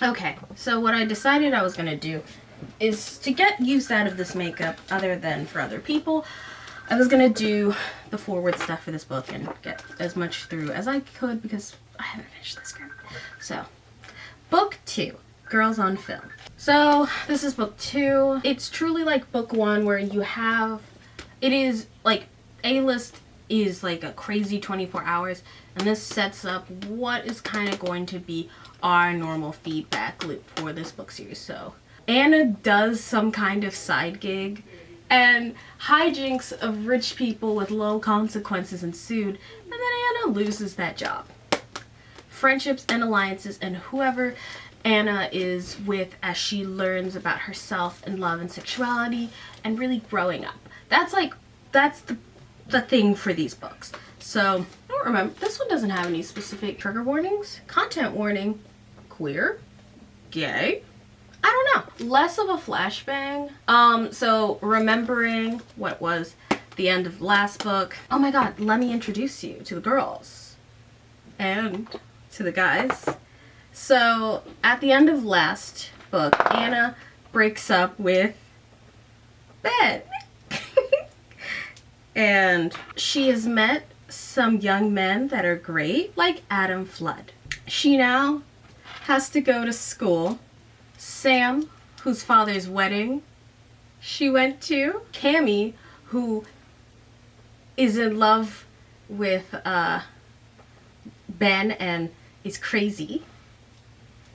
Okay, so what I decided I was gonna do is to get use out of this makeup other than for other people. I was gonna do the forward stuff for this book and get as much through as I could because I haven't finished the script. So, book 2, Girls on Film. So, this is book 2. It's truly like book 1 where you have, it is like, A-list is like a crazy 24 hours, and this sets up what is kind of going to be our normal feedback loop for this book series. So, Anna does some kind of side gig, and hijinks of rich people with low consequences ensued, and then Anna loses that job. Friendships and alliances and whoever Anna is with as she learns about herself and love and sexuality and really growing up. That's the thing for these books. So, I don't remember. This one doesn't have any specific trigger warnings. Content warning, queer, gay. I don't know. Less of a flashbang. So remembering what was the end of the last book. Oh my god, let me introduce you to the girls. And to the guys. So, at the end of last book, Anna breaks up with Ben. And she has met some young men that are great, like Adam Flood. She now has to go to school. Sam, whose father's wedding she went to. Cammy, who is in love with Ben and is crazy.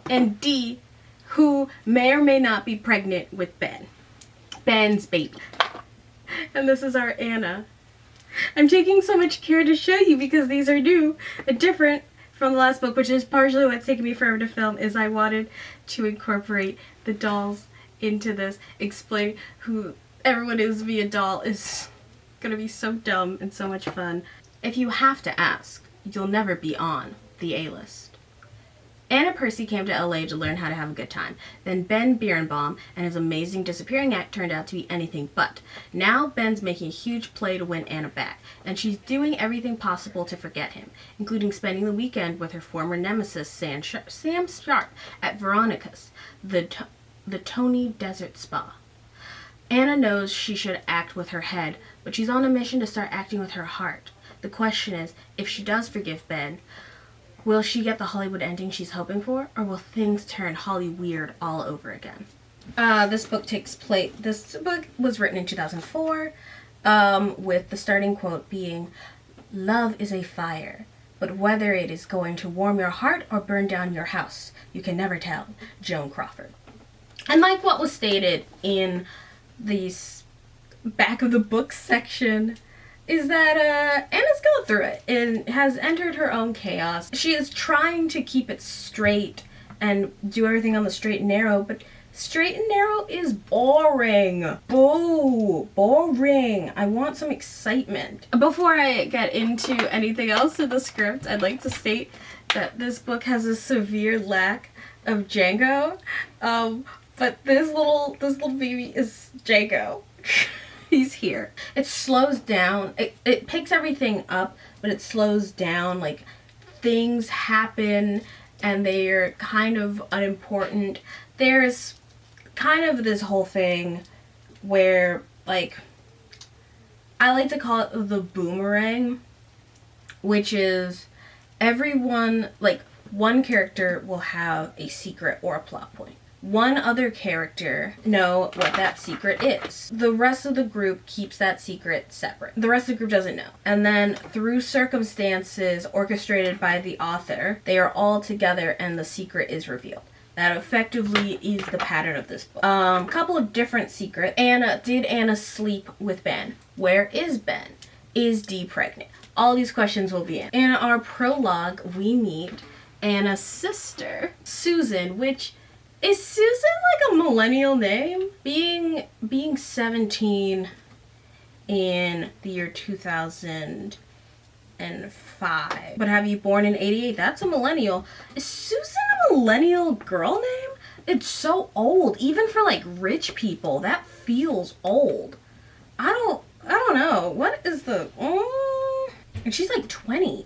And Dee, who may or may not be pregnant with Ben. Ben's baby. And this is our Anna. I'm taking so much care to show you because these are new and different from the last book, which is partially what's taken me forever to film, is I wanted to incorporate the dolls into this. Explain who everyone is via doll is gonna be so dumb and so much fun. If you have to ask, you'll never be on the A-list. Anna Percy came to LA to learn how to have a good time. Then Ben Birnbaum and his amazing disappearing act turned out to be anything but. Now Ben's making a huge play to win Anna back, and she's doing everything possible to forget him, including spending the weekend with her former nemesis Sam Sharp at Veronica's, the Tony Desert Spa. Anna knows she should act with her head, but she's on a mission to start acting with her heart. The question is, if she does forgive Ben, will she get the Hollywood ending she's hoping for, or will things turn Holly weird all over again? This book was written in 2004, with the starting quote being, "Love is a fire, but whether it is going to warm your heart or burn down your house, you can never tell." Joan Crawford. And like what was stated in the back of the book section, is that Anna's going through it and has entered her own chaos. She is trying to keep it straight and do everything on the straight and narrow, but straight and narrow is boring. Boo! Boring. I want some excitement. Before I get into anything else in the script, I'd like to state that this book has a severe lack of Django, but this little baby is Django. He's here. It slows down. It picks everything up, but it slows down. Like, things happen and they're kind of unimportant. There's kind of this whole thing where, like, I like to call it the boomerang, which is everyone, like, one character will have a secret or a plot point. One other character know what that secret is. The rest of the group keeps that secret separate. The rest of the group doesn't know. And then through circumstances orchestrated by the author, they are all together and the secret is revealed. That effectively is the pattern of this book. Couple of different secrets. Did Anna sleep with Ben? Where is Ben? Is Dee pregnant? All these questions will be in. In our prologue, we meet Anna's sister, Susan, which is Susan like a millennial name? Being 17 in the year 2005. But have you born in 88? That's a millennial. Is Susan a millennial girl name? It's so old. Even for like rich people, that feels old. I don't know. What is the... And she's like 20.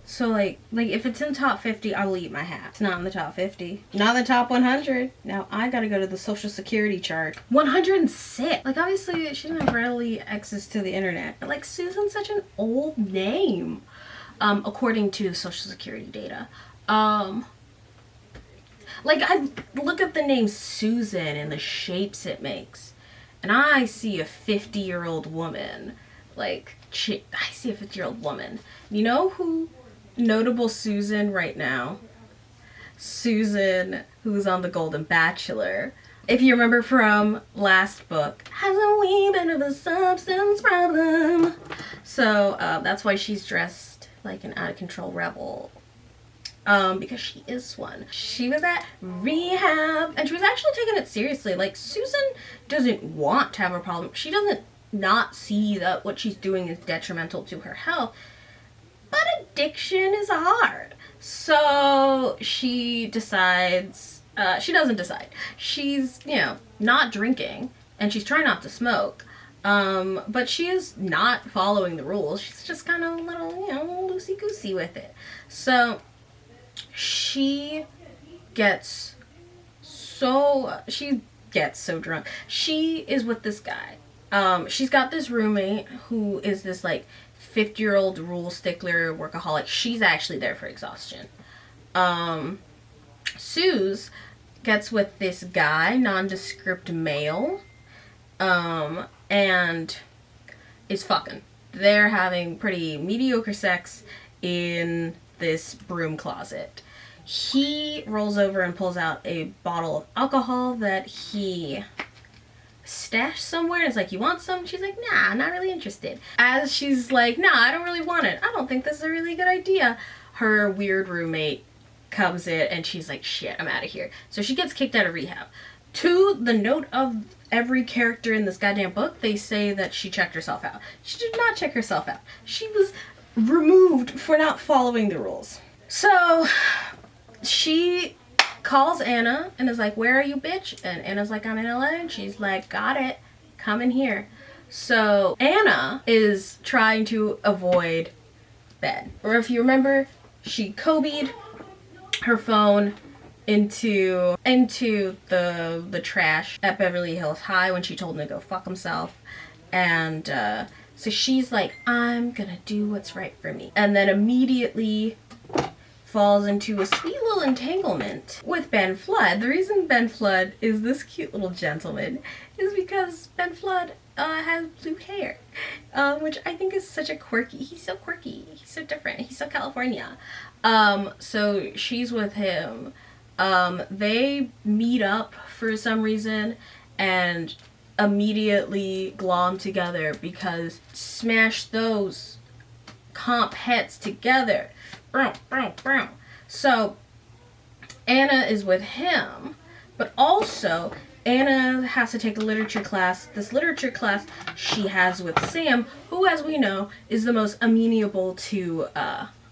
So like if it's in the top 50, I will eat my hat. It's not in the top 50. Not in the top 100. Now I gotta go to the social security chart. 106. Like obviously she didn't have readily access to the internet. But like Susan's such an old name. According to the social security data. Like I look at the name Susan and the shapes it makes. And I see a 50-year-old woman. Like I see a 50-year-old woman. You know who notable Susan right now? Susan, who's on The Golden Bachelor. If you remember from last book, has a wee bit of a substance problem. So that's why she's dressed like an out-of-control rebel. Because she is one. She was at rehab, and she was actually taking it seriously. Like, Susan doesn't want to have a problem. She doesn't not see that what she's doing is detrimental to her health. But addiction is hard. So she decides, she doesn't decide. She's, not drinking, and she's trying not to smoke. But she is not following the rules. She's just kind of a little, loosey-goosey with it. So she gets so drunk. She is with this guy. She's got this roommate who is this like 50-year-old rule stickler workaholic. She's actually there for exhaustion. Suze gets with this guy, nondescript male, and is fucking. They're having pretty mediocre sex in this broom closet. He rolls over and pulls out a bottle of alcohol that he stashed somewhere. It's like, you want some? She's like, nah, not really interested. As she's like, nah, I don't really want it. I don't think this is a really good idea. Her weird roommate comes in and she's like, shit, I'm out of here. So she gets kicked out of rehab. To the note of every character in this goddamn book, they say that she checked herself out. She did not check herself out. She was removed for not following the rules. So she calls Anna and is like, where are you, bitch? And Anna's like, I'm in LA. And she's like, got it. Come in here. So Anna is trying to avoid Ben. Or if you remember, she Kobe'd her phone into the trash at Beverly Hills High when she told him to go fuck himself. And so she's like, I'm gonna do what's right for me. And then immediately falls into a sweet little entanglement with Ben Flood. The reason Ben Flood is this cute little gentleman is because Ben Flood has blue hair, which I think is such a he's so quirky, he's so different, he's so California. So she's with him. They meet up for some reason and immediately glom together because smash those comp heads together. So Anna is with him, but also Anna has to take a literature class. This literature class she has with Sam, who, as we know, is the most amenable to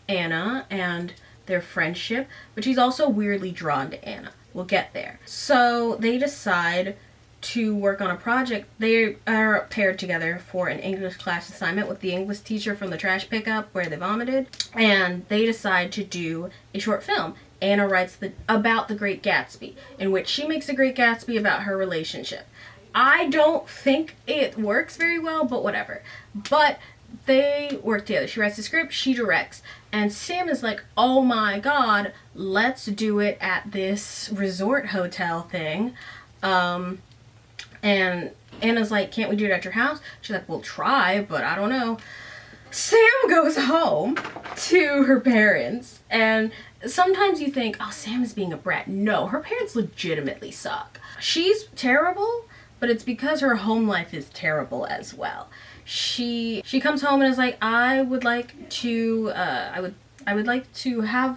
Anna and their friendship, but she's also weirdly drawn to Anna. We'll get there. So they decide to work on a project. They are paired together for an English class assignment with the English teacher from the trash pickup where they vomited, and they decide to do a short film. Anna writes about The Great Gatsby, in which she makes a Great Gatsby about her relationship. I don't think it works very well, but whatever. But they work together. She writes the script, she directs, and Sam is like, oh my god, let's do it at this resort hotel thing. And Anna's like, can't we do it at your house? She's like, we'll try, but I don't know. Sam goes home to her parents, and sometimes you think, oh, Sam is being a brat. No, her parents legitimately suck. She's terrible, but it's because her home life is terrible as well. She comes home and is like, I would like to have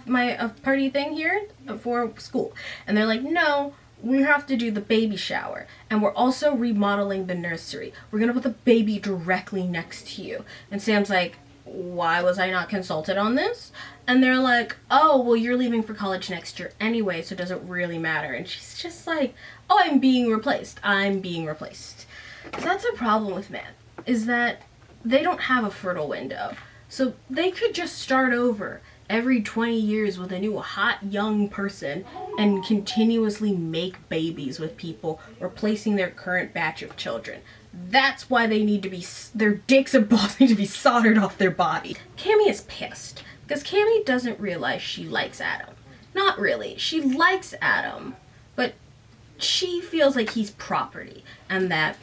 my party thing here for school. And they're like, no, we have to do the baby shower, and we're also remodeling the nursery. We're gonna put the baby directly next to you. And Sam's like, why was I not consulted on this? And they're like, oh, well, you're leaving for college next year anyway, so it doesn't really matter. And she's just like, oh, I'm being replaced. So that's a problem with men, is that they don't have a fertile window. So they could just start over every 20 years with a new hot young person and continuously make babies with people, replacing their current batch of children. That's why they need to be, their dicks and balls need to be soldered off their body. Cammy is pissed because Cammy doesn't realize she likes Adam. Not really. She likes Adam, but she feels like he's property and that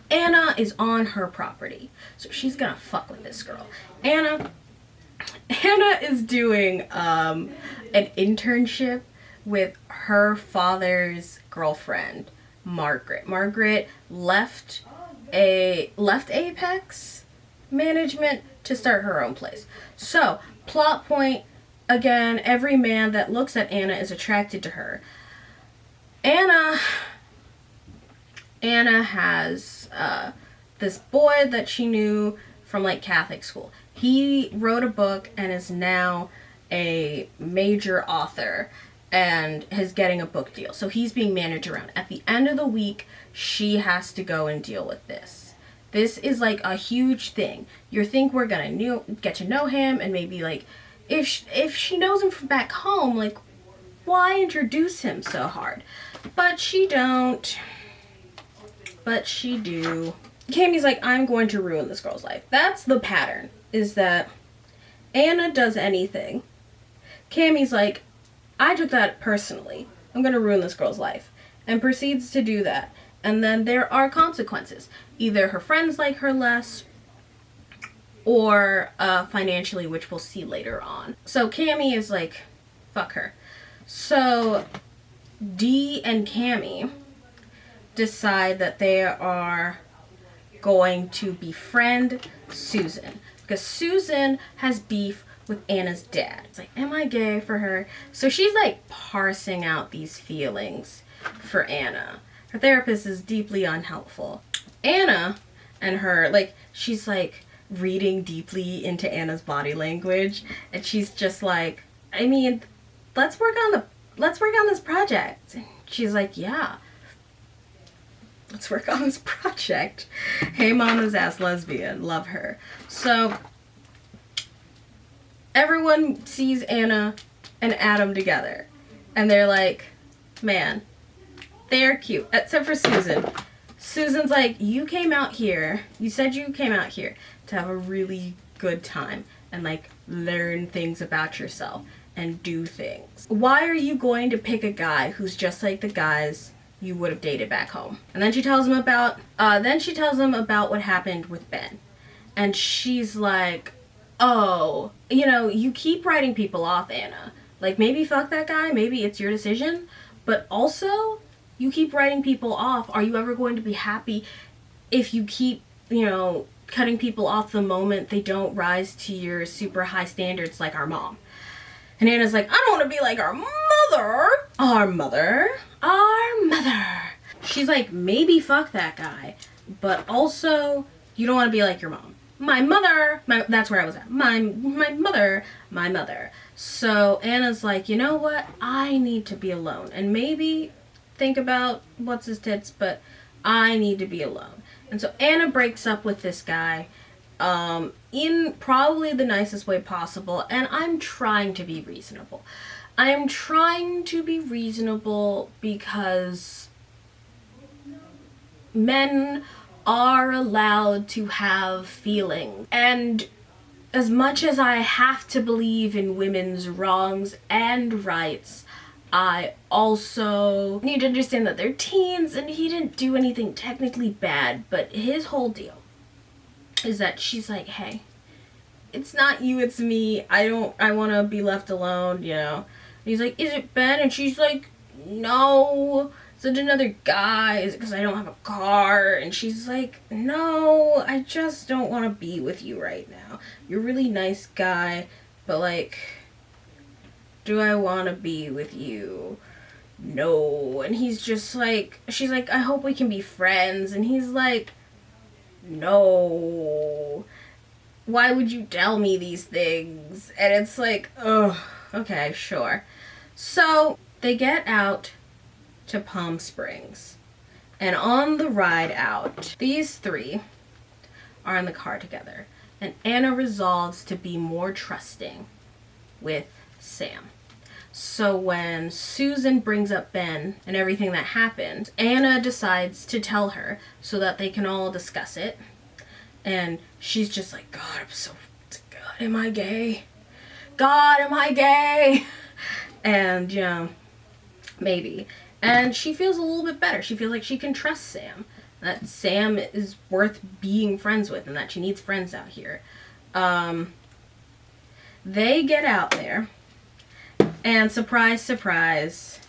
Anna is on her property. So she's gonna fuck with this girl. Anna is doing an internship with her father's girlfriend, Margaret. Margaret left Apex management to start her own place. So, plot point, again, every man that looks at Anna is attracted to her. Anna has this boy that she knew from like Catholic school. He wrote a book and is now a major author and is getting a book deal. So he's being managed around. At the end of the week, she has to go and deal with this. This is like a huge thing. You think we're gonna get to know him, and maybe like if she knows him from back home, like why introduce him so hard? But she don't. But she do. Cammy's like, I'm going to ruin this girl's life. That's the pattern, is that Anna does anything. Cammy's like, I took that personally. I'm going to ruin this girl's life. And proceeds to do that. And then there are consequences. Either her friends like her less, or financially, which we'll see later on. So Cammy is like, fuck her. So Dee and Cammy decide that they are going to befriend Susan, because Susan has beef with Anna's dad. It's like, am I gay for her? So she's like parsing out these feelings for Anna. Her therapist is deeply unhelpful. Anna and her, like, she's like reading deeply into Anna's body language, and she's just like, I mean, let's work on this project. She's like, yeah, let's work on this project. Hey mama's ass lesbian, love her. So everyone sees Anna and Adam together, and they're like, man, they're cute, except for Susan. Susan's like, you said you came out here to have a really good time and like learn things about yourself and do things. Why are you going to pick a guy who's just like the guys you would have dated back home? And then she tells him about what happened with Ben. And she's like, oh, you keep writing people off, Anna. Like, maybe fuck that guy, maybe it's your decision, but also you keep writing people off. Are you ever going to be happy if you keep, cutting people off the moment they don't rise to your super high standards like our mom? And Anna's like, I don't want to be like our mother. Our mother. She's like, maybe fuck that guy, but also you don't want to be like your mom. My mother. That's where I was at. My mother. So Anna's like, you know what? I need to be alone. And maybe think about what's his tits, but I need to be alone. And so Anna breaks up with this guy in probably the nicest way possible. And I'm trying to be reasonable. I am trying to be reasonable because men are allowed to have feelings. And as much as I have to believe in women's wrongs and rights, I also need to understand that they're teens and he didn't do anything technically bad, but his whole deal is that she's like, hey, it's not you, it's me. I want to be left alone, And he's like, is it Ben? And she's like, no. Is it another guy? Is it because I don't have a car? And she's like, no, I just don't want to be with you right now. You're a really nice guy, but like, do I want to be with you? No. And he's just like, she's like, I hope we can be friends. And he's like, no. Why would you tell me these things? And it's like, oh, okay, sure. So they get out to Palm Springs. And on the ride out, these three are in the car together. And Anna resolves to be more trusting with Sam. So when Susan brings up Ben and everything that happened, Anna decides to tell her so that they can all discuss it. And she's just like, God, God, am I gay? God, am I gay? And, you know, maybe. And she feels a little bit better. She feels like she can trust Sam. That Sam is worth being friends with and that she needs friends out here. They get out there. And surprise, surprise,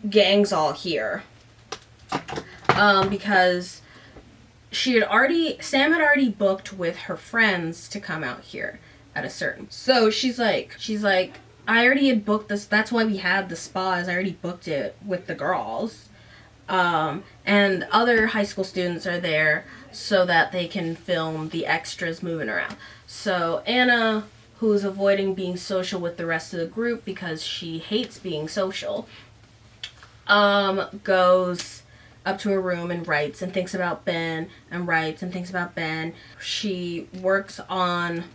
gang's all here. Because Sam had already booked with her friends to come out here at a certain. So she's like, I already had booked this. That's why we had the spas. I already booked it with the girls. And other high school students are there so that they can film the extras moving around. So Anna, who's avoiding being social with the rest of the group because she hates being social, goes up to her room and writes and thinks about Ben and writes and thinks about Ben. She works on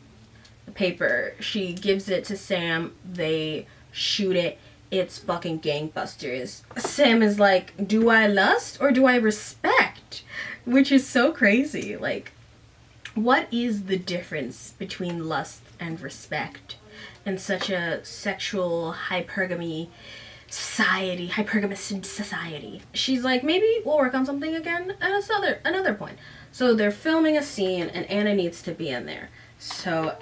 the paper. She gives it to Sam. They shoot it. It's fucking gangbusters. Sam is like, do I lust or do I respect? Which is so crazy. Like, what is the difference between lust and respect in such a sexual hypergamous society? She's like, maybe we'll work on something again at another point. So they're filming a scene and Anna needs to be in there. So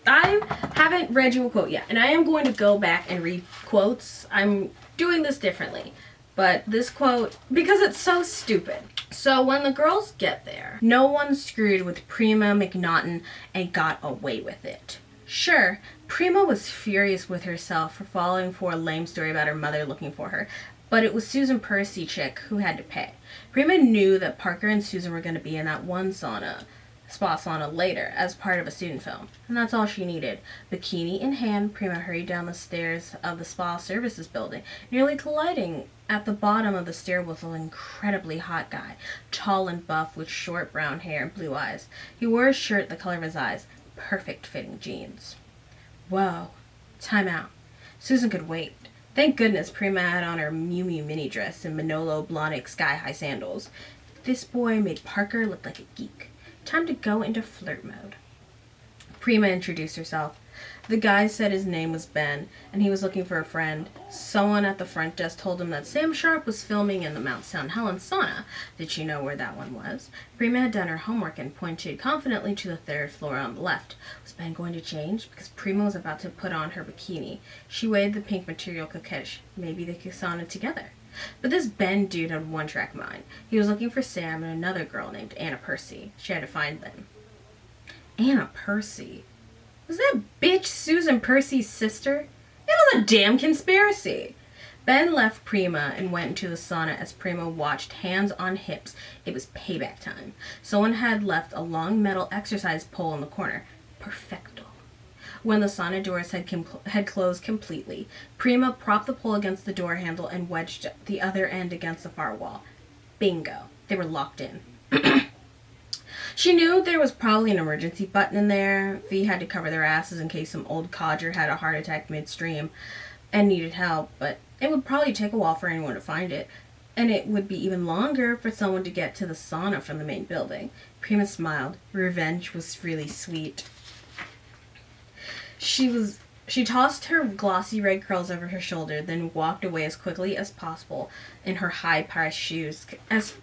I haven't read you a quote yet, and I am going to go back and read quotes. I'm doing this differently, but this quote, because it's so stupid. So when the girls get there, no one screwed with Prima McNaughton and got away with it. Sure, Prima was furious with herself for falling for a lame story about her mother looking for her, but it was Susan Percy chick who had to pay. Prima knew that Parker and Susan were going to be in that one spa sauna later as part of a student film, and that's all she needed. Bikini in hand, Prima hurried down the stairs of the spa services building, nearly colliding at the bottom of the stair with an incredibly hot guy, tall and buff with short brown hair and blue eyes. He wore a shirt the color of his eyes, perfect fitting jeans. Whoa, time out. Susan could wait. Thank goodness Prima had on her Miu Miu mini dress and Manolo Blahnik sky-high sandals. This boy made Parker look like a geek. Time to go into flirt mode. Prima introduced herself. The guy said his name was Ben, and he was looking for a friend. Someone at the front desk told him that Sam Sharp was filming in the Mount St. Helens sauna. Did she know where that one was? Prima had done her homework and pointed confidently to the third floor on the left. Was Ben going to change? Because Prima was about to put on her bikini. She waved the pink material coquettish. Maybe they could sauna together. But this Ben dude had one-track mind. He was looking for Sam and another girl named Anna Percy. She had to find them. Anna Percy? Was that bitch Susan Percy's sister? It was a damn conspiracy. Ben left Prima and went into the sauna as Prima watched, hands on hips. It was payback time. Someone had left a long metal exercise pole in the corner. Perfecto. When the sauna doors had closed completely, Prima propped the pole against the door handle and wedged the other end against the far wall. Bingo. They were locked in. She knew there was probably an emergency button in there. V had to cover their asses in case some old codger had a heart attack midstream and needed help, but it would probably take a while for anyone to find it. And it would be even longer for someone to get to the sauna from the main building. Prima smiled. Revenge was really sweet. She tossed her glossy red curls over her shoulder, then walked away as quickly as possible in her high-priced shoes, as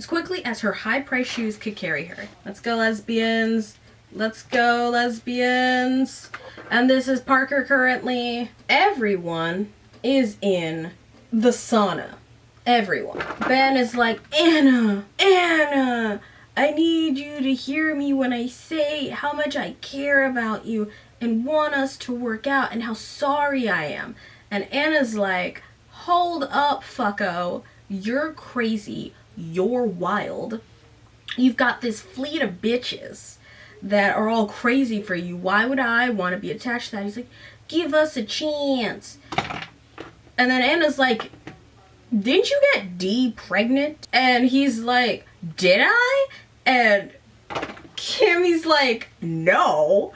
quickly as her high-priced shoes could carry her. Let's go, lesbians. Let's go, lesbians. And this is Parker currently. Everyone is in the sauna. Everyone. Ben is like, Anna, I need you to hear me when I say how much I care about you and want us to work out and how sorry I am. And Anna's like, hold up, fucko. You're crazy. You're wild. You've got this fleet of bitches that are all crazy for you. Why would I want to be attached to that? He's like, give us a chance. And then Anna's like, didn't you get D pregnant? And he's like, did I? And Kimmy's like, no.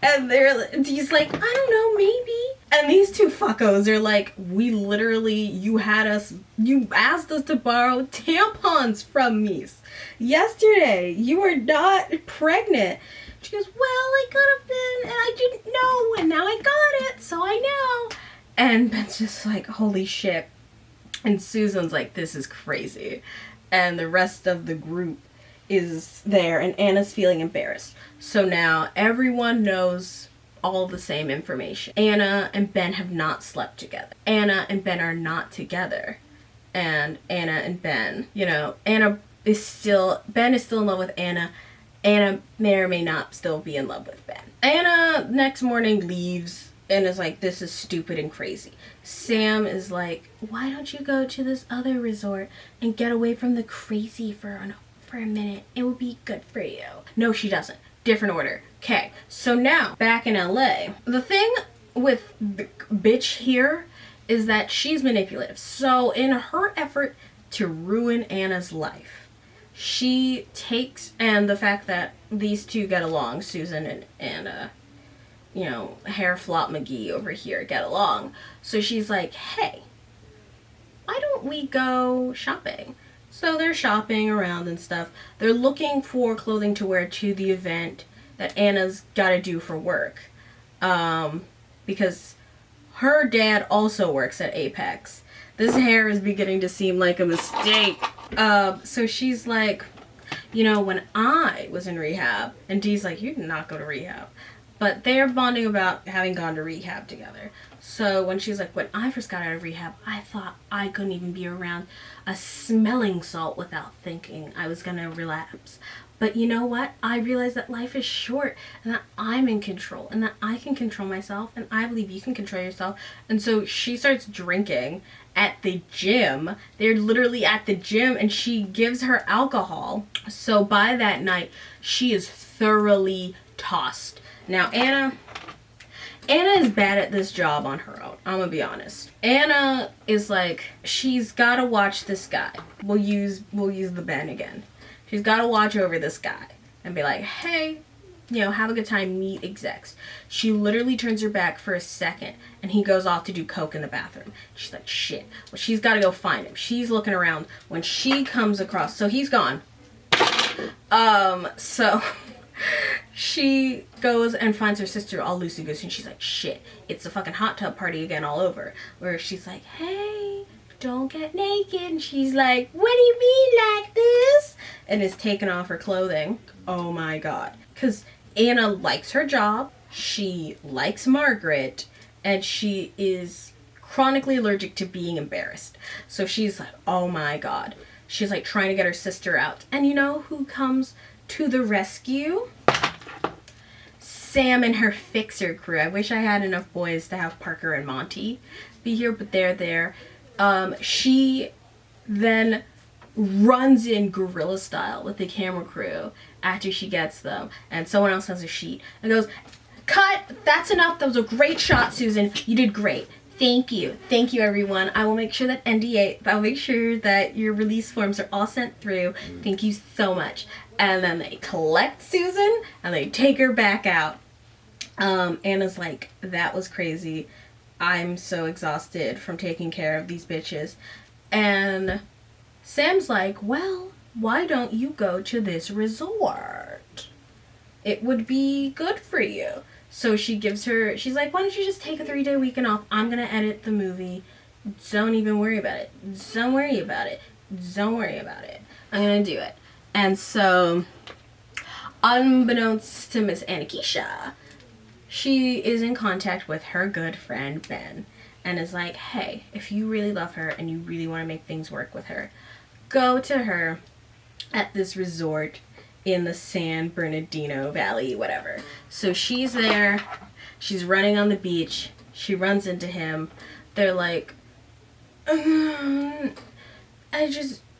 And he's like, I don't know, maybe. And these two fuckos are like, we literally, you asked us to borrow tampons from me yesterday. You were not pregnant. She goes, well, I could have been, and I didn't know, and now I got it, so I know. And Ben's just like, holy shit. And Susan's like, this is crazy. And the rest of the group is there, and Anna's feeling embarrassed. So now everyone knows all the same information. Anna and Ben have not slept together. Anna and Ben are not together. And Anna and Ben, Ben is still in love with Anna. Anna may or may not still be in love with Ben. Anna next morning leaves and is like, this is stupid and crazy. Sam is like, why don't you go to this other resort and get away from the crazy for a minute? It would be good for you. No, she doesn't. Different order. Okay, so now back in LA. The thing with the bitch here is that she's manipulative. So in her effort to ruin Anna's life, she takes, and the fact that these two get along, Susan and Hair Flop McGee over here get along. So she's like, hey, why don't we go shopping? So they're shopping around and stuff. They're looking for clothing to wear to the event that Anna's got to do for work. Because her dad also works at Apex. This hair is beginning to seem like a mistake. So she's like, when I was in rehab, and Dee's like, you did not go to rehab. But they're bonding about having gone to rehab together. So when she's like, when I first got out of rehab, I thought I couldn't even be around a smelling salt without thinking I was going to relapse. But you know what? I realized that life is short and that I'm in control and that I can control myself, and I believe you can control yourself. And so she starts drinking at the gym. They're literally at the gym, and she gives her alcohol. So by that night, she is thoroughly tossed. Now Anna is bad at this job on her own. I'm gonna be honest. Anna is like, she's gotta watch this guy. We'll use the Ben again. She's gotta watch over this guy and be like, hey, have a good time, meet execs. She literally turns her back for a second and he goes off to do coke in the bathroom. She's like, shit. Well, she's gotta go find him. She's looking around when she comes across, so he's gone. So she goes and finds her sister all loosey-goosey, and she's like, shit, it's a fucking hot tub party again all over. Where she's like, hey, don't get naked. And she's like, what do you mean like this? And is taking off her clothing. Oh my god. Because Anna likes her job, she likes Margaret, and she is chronically allergic to being embarrassed. So she's like, oh my god. She's like trying to get her sister out. And you know who comes to the rescue? Sam and her fixer crew. I wish I had enough boys to have Parker and Monty be here, but they're there. She then runs in guerrilla style with the camera crew after she gets them, and someone else has a sheet and goes, cut, that's enough, that was a great shot, Susan, you did great, thank you everyone, I will make sure that I'll make sure that your release forms are all sent through, thank you so much. And then they collect Susan and they take her back out. Anna's like, that was crazy, I'm so exhausted from taking care of these bitches. And Sam's like, well, why don't you go to this resort? It would be good for you. So she's like, why don't you just take a 3-day weekend off? I'm going to edit the movie. Don't even worry about it. Don't worry about it. Don't worry about it. I'm going to do it. And so, unbeknownst to Miss Anakisha, she is in contact with her good friend Ben and is like, hey, if you really love her and you really want to make things work with her, go to her at this resort in the San Bernardino Valley, whatever. So she's there, she's running on the beach, she runs into him, they're like,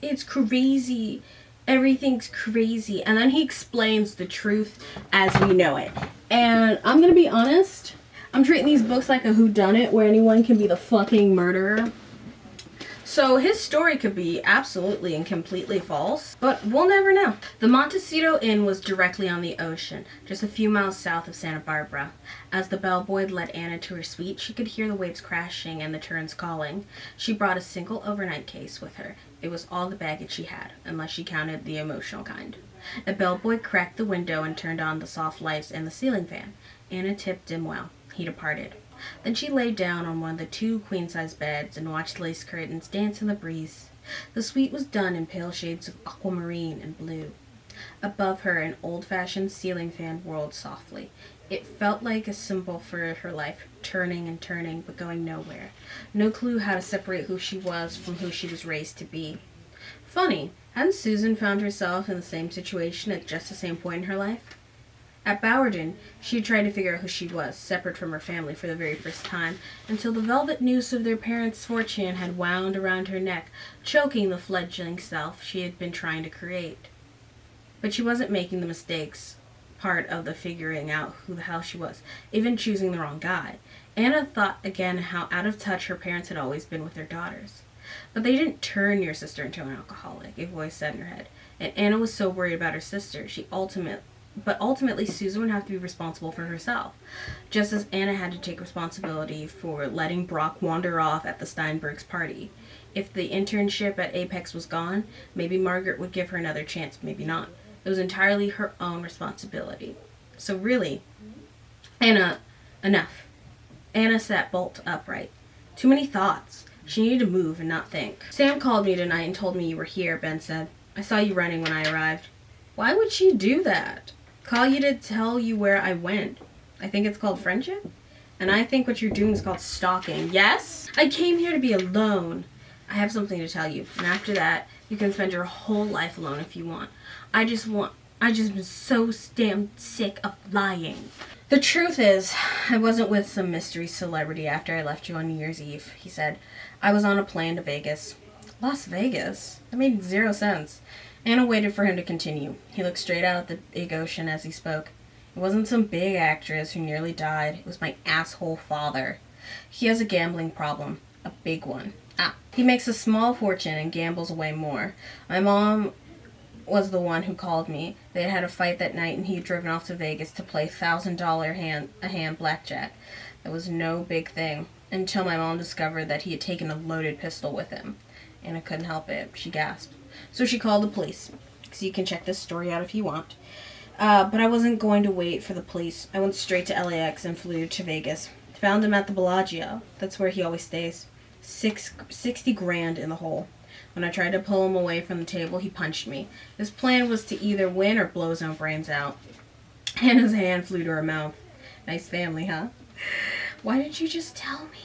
it's crazy, everything's crazy. And then he explains the truth as we know it. And I'm gonna be honest, I'm treating these books like a whodunit where anyone can be the fucking murderer. So his story could be absolutely and completely false, but we'll never know. The Montecito Inn was directly on the ocean, just a few miles south of Santa Barbara. As the bellboy led Anna to her suite, she could hear the waves crashing and the terns calling. She brought a single overnight case with her. It was all the baggage she had, unless she counted the emotional kind. A bellboy cracked the window and turned on the soft lights and the ceiling fan. Anna tipped him well. He departed. Then she lay down on one of the 2 queen-size beds and watched lace curtains dance in the breeze. The suite was done in pale shades of aquamarine and blue. Above her, an old-fashioned ceiling fan whirled softly. It felt like a symbol for her life, turning and turning, but going nowhere. No clue how to separate who she was from who she was raised to be. Funny, hadn't Susan found herself in the same situation at just the same point in her life? At Bowerton, she had tried to figure out who she was, separate from her family for the very first time, until the velvet noose of their parents' fortune had wound around her neck, choking the fledgling self she had been trying to create. But she wasn't making the mistakes part of the figuring out who the hell she was, even choosing the wrong guy. Anna thought again how out of touch her parents had always been with their daughters. But they didn't turn your sister into an alcoholic, a voice said in her head. And Anna was so worried about her sister, But ultimately, Susan would have to be responsible for herself, just as Anna had to take responsibility for letting Brock wander off at the Steinbergs' party. If the internship at Apex was gone, maybe Margaret would give her another chance, maybe not. It was entirely her own responsibility. So really, Anna, enough. Anna sat bolt upright. Too many thoughts. She needed to move and not think. Sam called me tonight and told me you were here, Ben said. I saw you running when I arrived. Why would she do that? Call you to tell you where I went. I think it's called friendship. And I think what you're doing is called stalking. Yes? I came here to be alone. I have something to tell you. And after that, you can spend your whole life alone if you want. I just been so damn sick of lying. The truth is, I wasn't with some mystery celebrity after I left you on New Year's Eve, he said. I was on a plane to Vegas. Las Vegas? That made 0 sense. Anna waited for him to continue. He looked straight out at the big ocean as he spoke. It wasn't some big actress who nearly died. It was my asshole father. He has a gambling problem. A big one. He makes a small fortune and gambles away more. My mom was the one who called me. They had a fight that night and he had driven off to Vegas to play $1,000 a hand blackjack. That was no big thing until my mom discovered that he had taken a loaded pistol with him. Anna couldn't help it. She gasped. So she called the police. So you can check this story out if you want. But I wasn't going to wait for the police. I went straight to LAX and flew to Vegas. Found him at the Bellagio. That's where he always stays. 60 grand in the hole. When I tried to pull him away from the table, he punched me. His plan was to either win or blow his own brains out. Hannah's hand flew to her mouth. Nice family, huh? Why did you just tell me?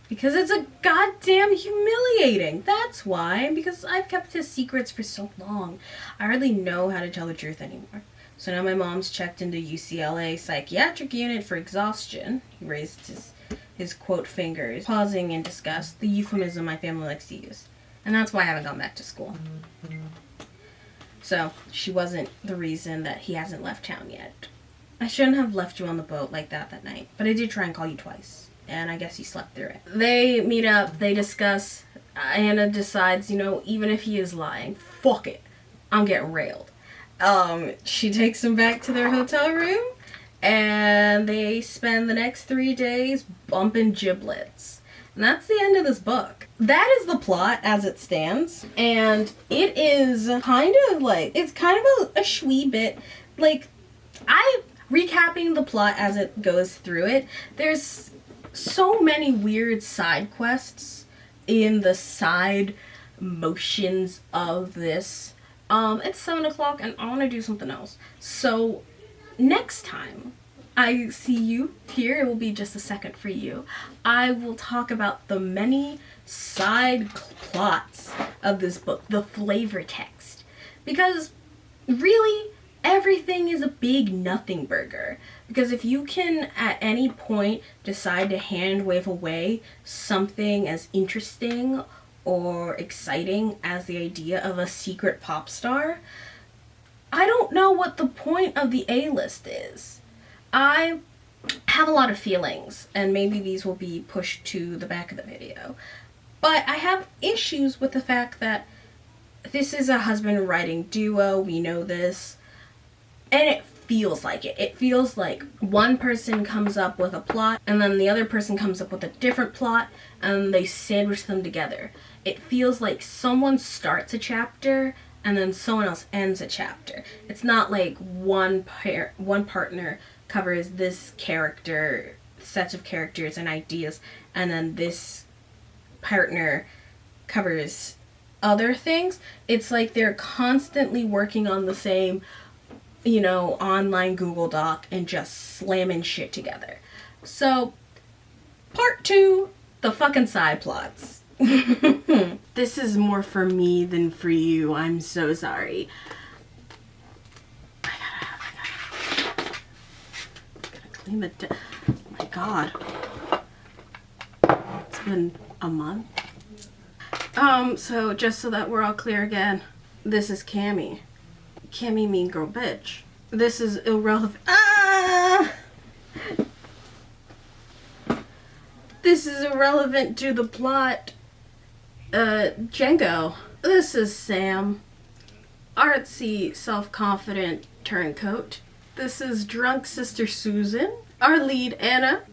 Because it's a goddamn humiliating. That's why. And because I've kept his secrets for so long. I hardly know how to tell the truth anymore. So now my mom's checked into UCLA psychiatric unit for exhaustion. He raised his quote fingers, pausing in disgust, the euphemism my family likes to use. And that's why I haven't gone back to school. So she wasn't the reason that he hasn't left town yet. I shouldn't have left you on the boat like that night. But I did try and call you twice. And I guess you slept through it. They meet up, they discuss. Anna decides, even if he is lying, fuck it. I'm getting railed. She takes him back to their hotel room, and they spend the next 3 days bumping giblets. And that's the end of this book. That is the plot as it stands. And it is kind of a shwee bit, recapping the plot as it goes through it. There's so many weird side quests in the side motions of this. It's 7 o'clock and I want to do something else. So next time I see you here, it will be just a second for you. I will talk about the many side plots of this book, the flavor text. Because really, everything is a big nothing burger. Because if you can at any point decide to hand wave away something as interesting or exciting as the idea of a secret pop star, I don't know what the point of the A-list is. I have a lot of feelings, and maybe these will be pushed to the back of the video. But I have issues with the fact that this is a husband writing duo, we know this, and it feels like it. It feels like one person comes up with a plot and then the other person comes up with a different plot and they sandwich them together. It feels like someone starts a chapter and then someone else ends a chapter. It's not like one partner covers this character, sets of characters and ideas, and then this partner covers other things. It's like they're constantly working on the same, online Google Doc and just slamming shit together. So, part 2, the fucking side plots. This is more for me than for you. I'm so sorry. I gotta clean the my God. It's been a month. So just so that we're all clear again, this is Cammy. Cammy mean girl bitch. This is irrelevant. This is irrelevant to the plot. Django. This is Sam. Artsy, self-confident turncoat. This is drunk sister Susan. Our lead Anna.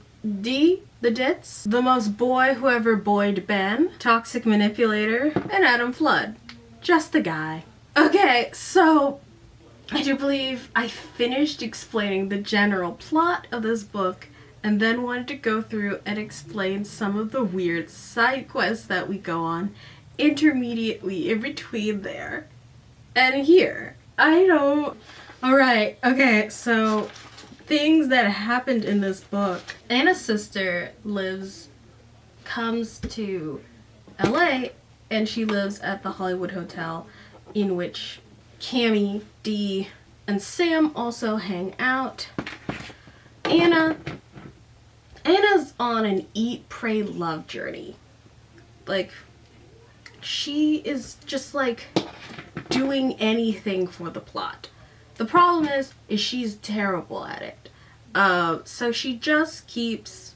D, the ditz. The most boy who ever boyed Ben. Toxic manipulator. And Adam Flood. Just the guy. Okay, so I do believe I finished explaining the general plot of this book and then wanted to go through and explain some of the weird side quests that we go on intermediately in between there and here. Alright, okay, so things that happened in this book. Anna's sister comes to LA and she lives at the Hollywood Hotel in which Cammy, Dee, and Sam also hang out. Anna's on an eat, pray, love journey. Like, she is just like doing anything for the plot. The problem is she's terrible at it. So she just keeps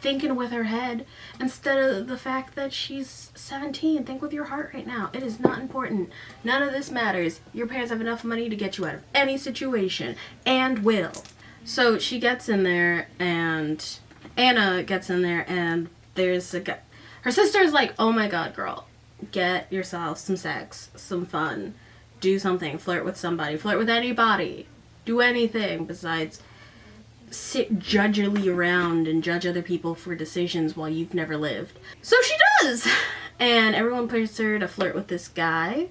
thinking with her head instead of the fact that she's 17. Think with your heart right now. It is not important. None of this matters. Your parents have enough money to get you out of any situation, and will. So she gets in there, and Anna gets in there, and there's a guy. Her sister's like, oh my God, girl, get yourself some sex, some fun, do something, flirt with somebody, flirt with anybody, do anything besides sit judgily around and judge other people for decisions while you've never lived. So she does! And everyone pushes her to flirt with this guy,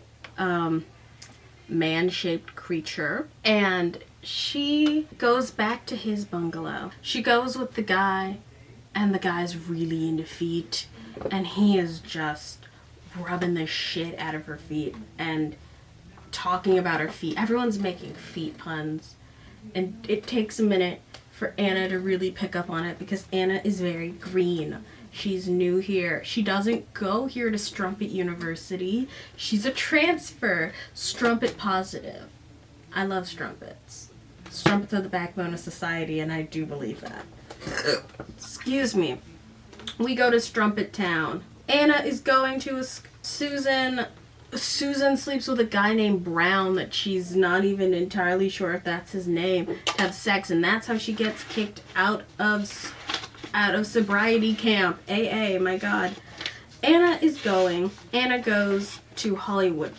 man-shaped creature, and she goes back to his bungalow. She goes with the guy, and the guy's really into feet, and he is just rubbing the shit out of her feet and talking about her feet. Everyone's making feet puns, and it takes a minute for Anna to really pick up on it because Anna is very green. She's new here. She doesn't go here to Strumpet University. She's a transfer. Strumpet positive. I love strumpets. Strumpets are the backbone of society, and I do believe that. Excuse me. We go to Strumpet Town. Anna is going to Susan sleeps with a guy named Brown that she's not even entirely sure if that's his name, to have sex, and that's how she gets kicked out of sobriety camp. AA, my God. Anna goes to Hollywood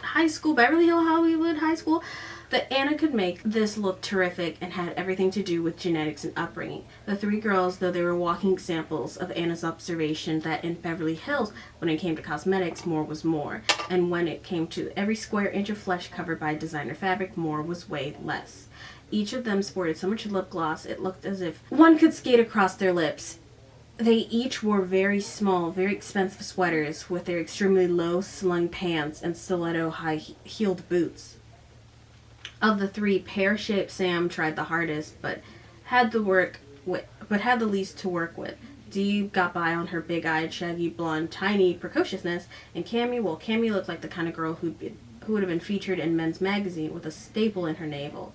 High School, Beverly Hill Hollywood High School. That Anna could make this look terrific and had everything to do with genetics and upbringing. The three girls, though they were walking examples of Anna's observation that in Beverly Hills, when it came to cosmetics, more was more. And when it came to every square inch of flesh covered by designer fabric, more was way less. Each of them sported so much lip gloss, it looked as if one could skate across their lips. They each wore very small, very expensive sweaters with their extremely low-slung pants and stiletto high-heeled boots. Of the three, pear-shaped Sam tried the hardest, but had the least to work with. Dee got by on her big-eyed, shaggy, blonde, tiny precociousness, and Cammy looked like the kind of girl who would have been featured in Men's Magazine with a staple in her navel.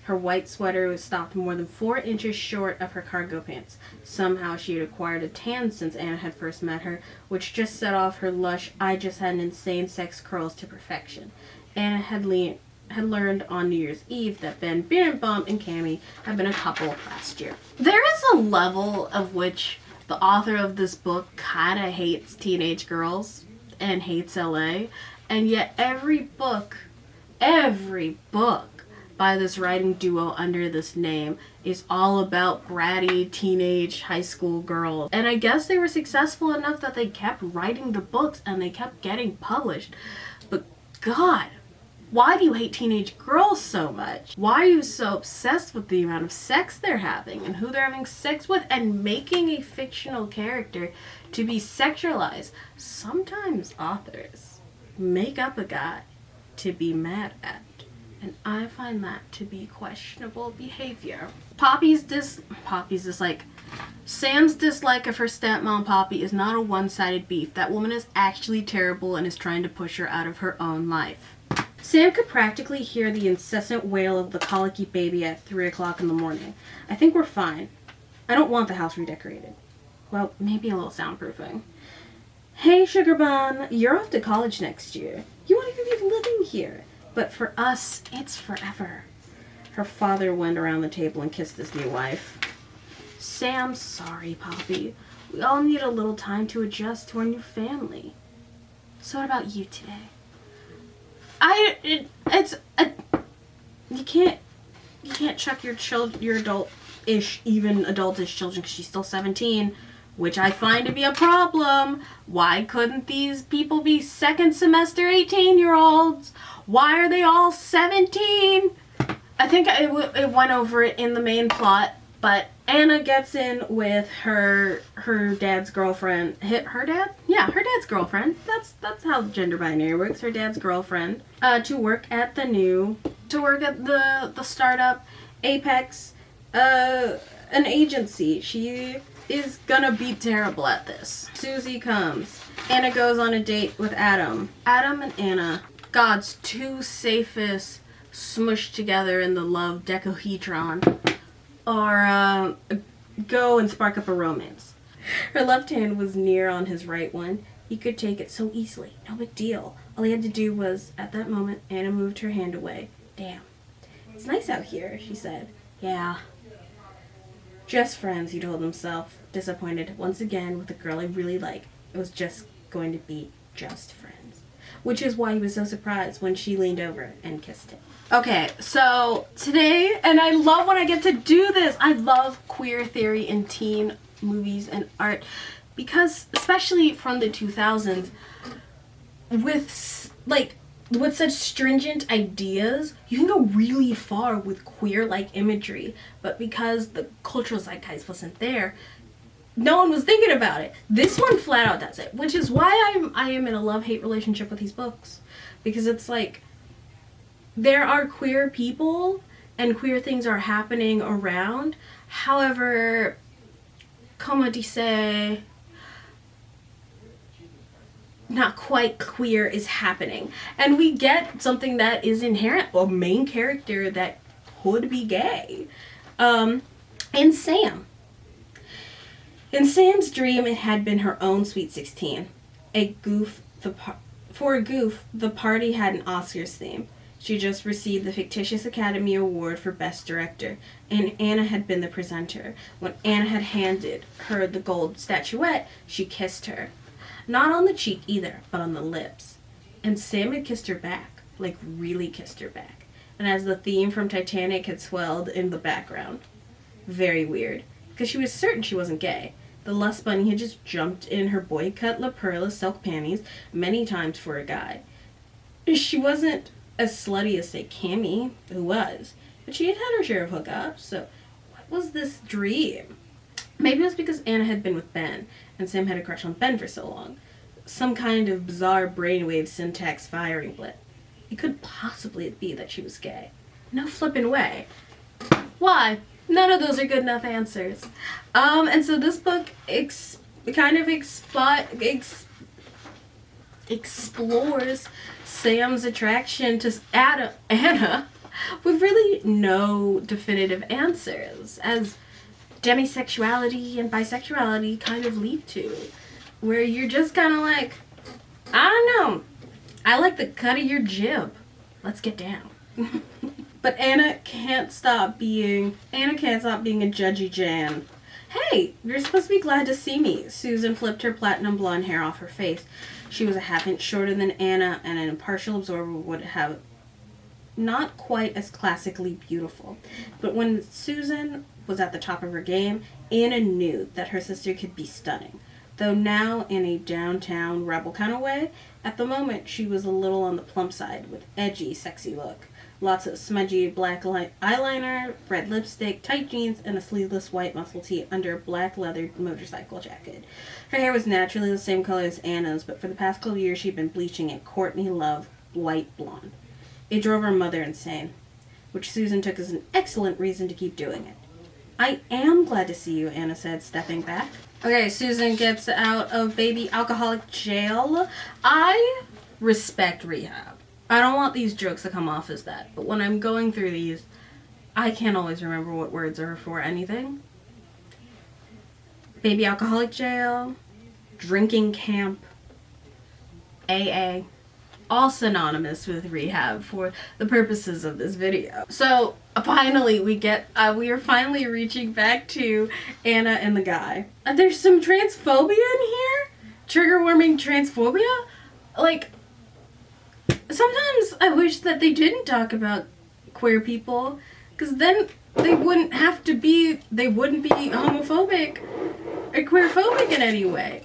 Her white sweater was stopped more than 4 inches short of her cargo pants. Somehow she had acquired a tan since Anna had first met her, which just set off her lush, I just had an insane sex curls to perfection. Anna had learned on New Year's Eve that Ben Beerenbaum and Cammie had been a couple last year. There is a level of which the author of this book kind of hates teenage girls and hates LA, and yet every book by this writing duo under this name is all about bratty teenage high school girls. And I guess they were successful enough that they kept writing the books and they kept getting published. But God, why do you hate teenage girls so much? Why are you so obsessed with the amount of sex they're having and who they're having sex with and making a fictional character to be sexualized? Sometimes authors make up a guy to be mad at, and I find that to be questionable behavior. Sam's dislike of her stepmom Poppy is not a one-sided beef. That woman is actually terrible and is trying to push her out of her own life. Sam could practically hear the incessant wail of the colicky baby at 3 o'clock in the morning. I think we're fine. I don't want the house redecorated. Well, maybe a little soundproofing. Hey, Sugar Bun, you're off to college next year. You won't even be living here. But for us, it's forever. Her father went around the table and kissed his new wife. Sam's sorry, Poppy. We all need a little time to adjust to our new family. So what about you today? You can't check your adultish children because she's still 17, which I find to be a problem. Why couldn't these people be second semester 18-year-olds? Why are they all 17? I think it went over it in the main plot, but Anna gets in with her dad's girlfriend. Her dad? Yeah, her dad's girlfriend. That's how gender binary works. Her dad's girlfriend to work at the startup Apex, an agency. She is gonna be terrible at this. Susie comes. Anna goes on a date with Adam. Adam and Anna, God's two safest, smushed together in the love decahedron, or go and spark up a romance. Her left hand was near on his right one. He could take it so easily. No big deal. All he had to do was, at that moment, Anna moved her hand away. Damn. It's nice out here, she said. Yeah. Just friends, he told himself, disappointed once again with the girl I really like. It was just going to be just friends. Which is why he was so surprised when she leaned over and kissed him. Okay, so today, and I love when I get to do this, I love queer theory in teen movies and art, because especially from the 2000s, with such stringent ideas, you can go really far with queer-like imagery, but because the cultural zeitgeist wasn't there, no one was thinking about it. This one flat out does it, which is why I am in a love-hate relationship with these books, because it's like, there are queer people and queer things are happening around. However, comment dice, not quite queer is happening. And we get something that is inherent, a main character that could be gay. In Sam. In Sam's dream, it had been her own Sweet 16. For a goof, the party had an Oscars theme. She just received the fictitious Academy Award for Best Director, and Anna had been the presenter. When Anna had handed her the gold statuette, she kissed her. Not on the cheek either, but on the lips. And Sam had kissed her back, like really kissed her back. And as the theme from Titanic had swelled in the background. Very weird, because she was certain she wasn't gay. The Lust Bunny had just jumped in her boy-cut La Perla silk panties many times for a guy. She wasn't as slutty as, say, Cammie, who was, but she had had her share of hookups, so what was this dream? Maybe it was because Anna had been with Ben, and Sam had a crush on Ben for so long. Some kind of bizarre brainwave syntax firing blip. It couldn't possibly be that she was gay. No flippin' way. Why? None of those are good enough answers. And so this book explores Sam's attraction to Anna with really no definitive answers, as demisexuality and bisexuality kind of lead to, where you're just kind of like, I don't know, I like the cut of your jib. Let's get down. But Anna can't stop being a judgy Jan. Hey, you're supposed to be glad to see me. Susan flipped her platinum blonde hair off her face. She was a half inch shorter than Anna, and an impartial observer would have not quite as classically beautiful. But when Susan was at the top of her game, Anna knew that her sister could be stunning. Though now in a downtown rebel kind of way, at the moment she was a little on the plump side with edgy, sexy look. Lots of smudgy black eyeliner, red lipstick, tight jeans, and a sleeveless white muscle tee under a black leather motorcycle jacket. Her hair was naturally the same color as Anna's, but for the past couple of years she'd been bleaching it Courtney Love light blonde. It drove her mother insane, which Susan took as an excellent reason to keep doing it. I am glad to see you, Anna said, stepping back. Okay, Susan gets out of baby alcoholic jail. I respect rehab. I don't want these jokes to come off as that, but when I'm going through these, I can't always remember what words are for anything. Baby alcoholic jail, drinking camp, AA, all synonymous with rehab for the purposes of this video. So finally we are finally reaching back to Anna and the guy. There's some transphobia in here? Trigger warning transphobia? Like, sometimes I wish that they didn't talk about queer people, because then they wouldn't be homophobic or queerphobic in any way.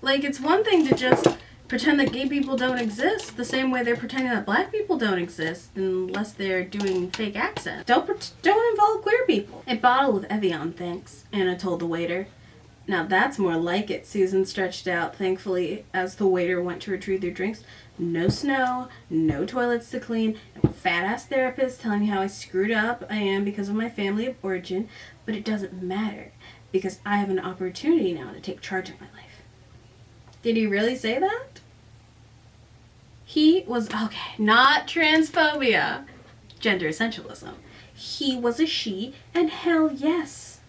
Like, it's one thing to just pretend that gay people don't exist the same way they're pretending that black people don't exist unless they're doing fake accents. Don't involve queer people. A bottle of Evian, thanks, Anna told the waiter. Now that's more like it, Susan stretched out thankfully as the waiter went to retrieve their drinks. No snow, no toilets to clean, no fat-ass therapist telling me how I screwed up I am because of my family of origin, but it doesn't matter because I have an opportunity now to take charge of my life. Did he really say that? He was, okay, not transphobia, gender essentialism. He was a she, and hell yes.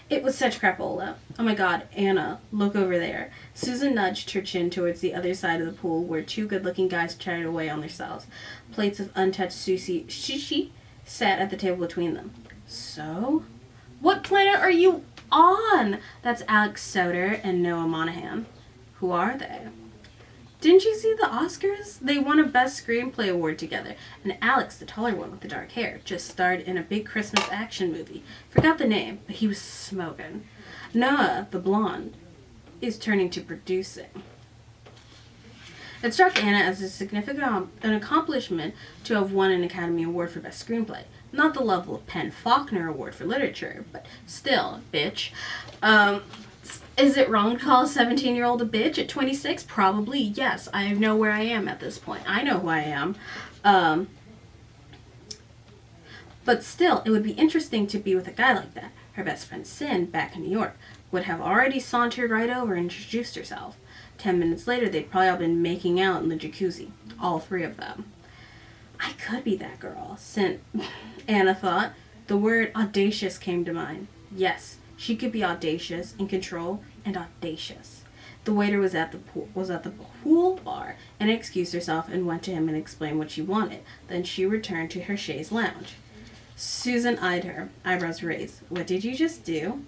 It was such crapola. Oh my god, Anna, look over there. Susan nudged her chin towards the other side of the pool where two good-looking guys chatted away on their cells. Plates of untouched sushi sat at the table between them. So? What planet are you on? That's Alex Soder and Noah Monaghan. Who are they? Didn't you see the Oscars? They won a Best Screenplay award together, and Alex, the taller one with the dark hair, just starred in a big Christmas action movie. Forgot the name, but he was smoking. Noah, the blonde, is turning to producing. It struck Anna as a significant accomplishment to have won an Academy Award for Best Screenplay. Not the level of Penn Faulkner Award for Literature, but still, bitch. Is it wrong to call a 17-year-old a bitch at 26? Probably, yes. I know where I am at this point. I know who I am. But still, it would be interesting to be with a guy like that. Her best friend, Sin, back in New York, would have already sauntered right over and introduced herself. 10 minutes later, they'd probably all been making out in the jacuzzi. All three of them. I could be that girl, Anna thought. The word audacious came to mind. Yes. She could be audacious, in control, and audacious. The waiter was at the pool bar and excused herself and went to him and explained what she wanted. Then she returned to her chaise lounge. Susan eyed her, eyebrows raised. What did you just do?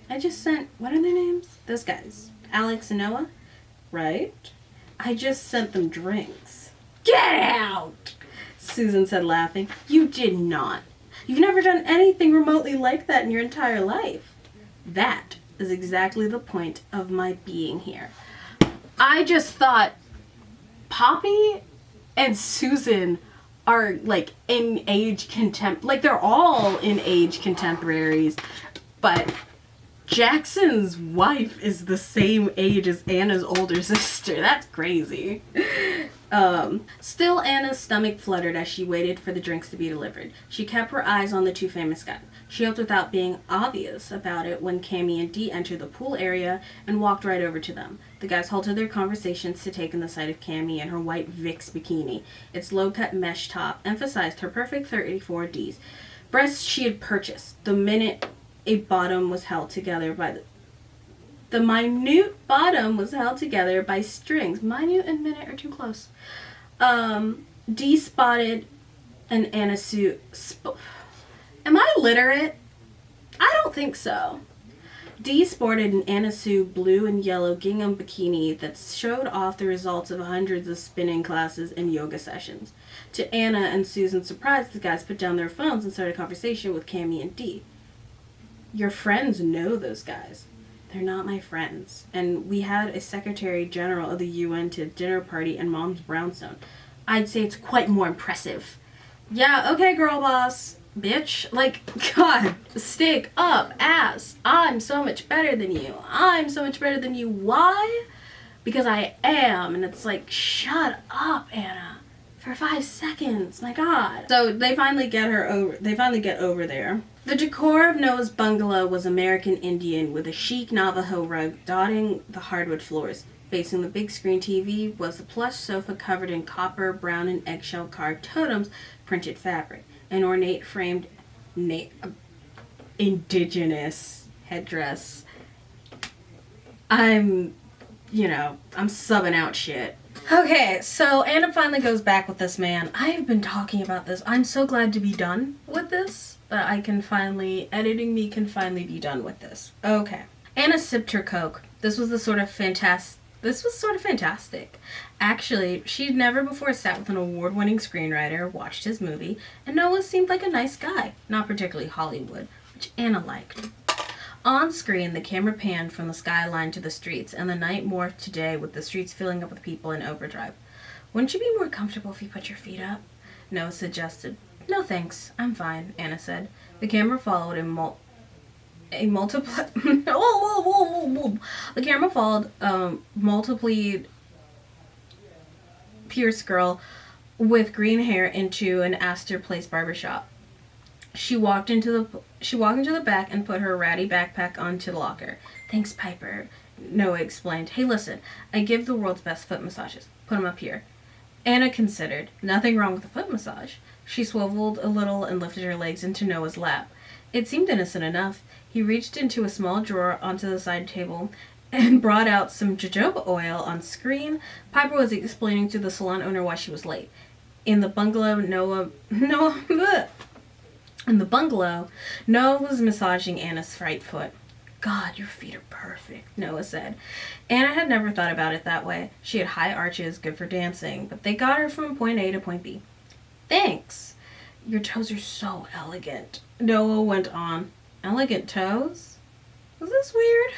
I just sent, what are their names? Those guys. Alex and Noah? Right? I just sent them drinks. Get out! Susan said, laughing. You did not. You've never done anything remotely like that in your entire life. That is exactly the point of my being here. I just thought Poppy and Susan are like in age like they're all in age contemporaries, but Jackson's wife is the same age as Anna's older sister. That's crazy. Still, Anna's stomach fluttered as she waited for the drinks to be delivered. She kept her eyes on the two famous guys. She hoped without being obvious about it when Cammy and Dee entered the pool area and walked right over to them. The guys halted their conversations to take in the sight of Cammy in her white Vicks bikini. Its low-cut mesh top emphasized her perfect 34Ds. Breasts she had purchased the minute a bottom was held together by the minute bottom was held together by strings. Minute and minute are too close. Dee spotted an Anna suit. Am I literate? I don't think so. Dee sported an Anna Sue blue and yellow gingham bikini that showed off the results of hundreds of spinning classes and yoga sessions. To Anna and Susan's surprise, the guys put down their phones and started a conversation with Cammy and Dee. Your friends know those guys. They're not my friends. And we had a Secretary General of the UN to a dinner party in Mom's brownstone. I'd say it's quite more impressive. Yeah, okay, girl boss. Bitch. Like, God, stick up, ass. I'm so much better than you. I'm so much better than you. Why? Because I am. And it's like, shut up, Anna. For 5 seconds. My God. So they finally get over there. The decor of Noah's bungalow was American Indian with a chic Navajo rug dotting the hardwood floors. Facing the big screen TV was a plush sofa covered in copper, brown, and eggshell carved totems printed fabric. An ornate framed indigenous headdress. I'm subbing out shit. Okay, so Anna finally goes back with this man. I have been talking about this. I'm so glad to be done with this. Editing me can finally be done with this. Okay. Anna sipped her Coke. This was sort of fantastic. Actually, she'd never before sat with an award-winning screenwriter, watched his movie, and Noah seemed like a nice guy. Not particularly Hollywood, which Anna liked. On screen, the camera panned from the skyline to the streets, and the night morphed to day with the streets filling up with people in overdrive. Wouldn't you be more comfortable if you put your feet up? Noah suggested. No thanks, I'm fine, Anna said. The camera followed The camera followed multiply Pierce girl with green hair into an Astor Place barbershop. She walked into the back and put her ratty backpack onto the locker. Thanks, Piper, Noah explained. Hey, listen, I give the world's best foot massages. Put them up here. Anna considered. Nothing wrong with a foot massage. She swiveled a little and lifted her legs into Noah's lap. It seemed innocent enough. He reached into a small drawer onto the side table and brought out some jojoba oil. On screen, Piper was explaining to the salon owner why she was late. In the bungalow, Noah was massaging Anna's right foot. God, your feet are perfect, Noah said. Anna had never thought about it that way. She had high arches, good for dancing, but they got her from point A to point B. Thanks. Your toes are so elegant, Noah went on. Elegant toes? Was this weird?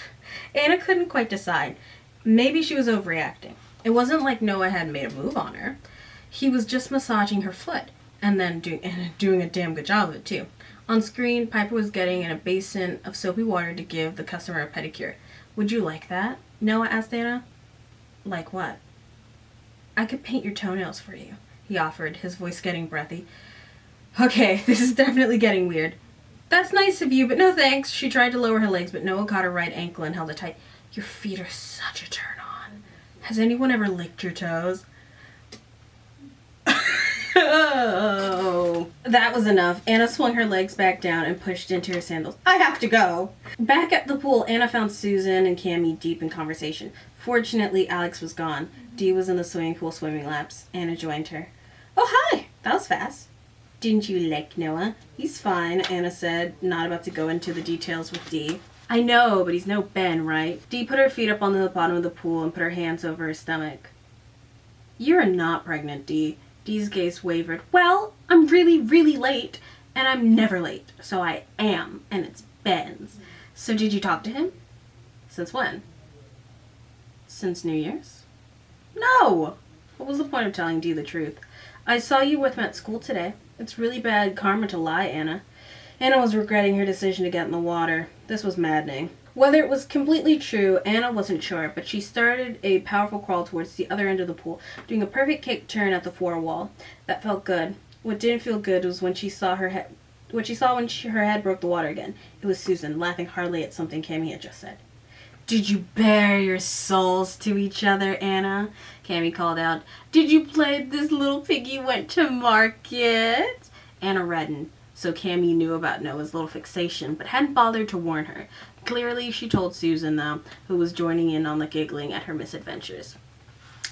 Anna couldn't quite decide. Maybe she was overreacting. It wasn't like Noah had made a move on her. He was just massaging her foot, and then doing a damn good job of it, too. On screen, Piper was getting in a basin of soapy water to give the customer a pedicure. Would you like that? Noah asked Anna. Like what? I could paint your toenails for you, he offered, his voice getting breathy. Okay, this is definitely getting weird. That's nice of you, but no thanks. She tried to lower her legs, but Noah caught her right ankle and held it tight. Your feet are such a turn on. Has anyone ever licked your toes? Oh, that was enough. Anna swung her legs back down and pushed into her sandals. I have to go. Back at the pool, Anna found Susan and Cammy deep in conversation. Fortunately, Alex was gone. Dee was in the swimming pool swimming laps. Anna joined her. Oh, hi. That was fast. Didn't you like Noah? He's fine, Anna said, not about to go into the details with Dee. I know, but he's no Ben, right? Dee put her feet up on the bottom of the pool and put her hands over her stomach. You're not pregnant, Dee. Dee's gaze wavered. Well, I'm really, really late, and I'm never late, so I am, and it's Ben's. So did you talk to him? Since when? Since New Year's? No! What was the point of telling Dee the truth? I saw you with him at school today. It's really bad karma to lie, Anna. Anna was regretting her decision to get in the water. This was maddening. Whether it was completely true, Anna wasn't sure, but she started a powerful crawl towards the other end of the pool, doing a perfect kick turn at the fore wall. That felt good. What didn't feel good was when she saw her head. What she saw when her head broke the water again. It was Susan, laughing heartily at something Cammy had just said. "Did you bare your souls to each other, Anna?" Cammy called out. "Did you play this little piggy went to market?" Anna reddened, so Cammy knew about Noah's little fixation, but hadn't bothered to warn her. Clearly, she told Susan, though, who was joining in on the giggling at her misadventures.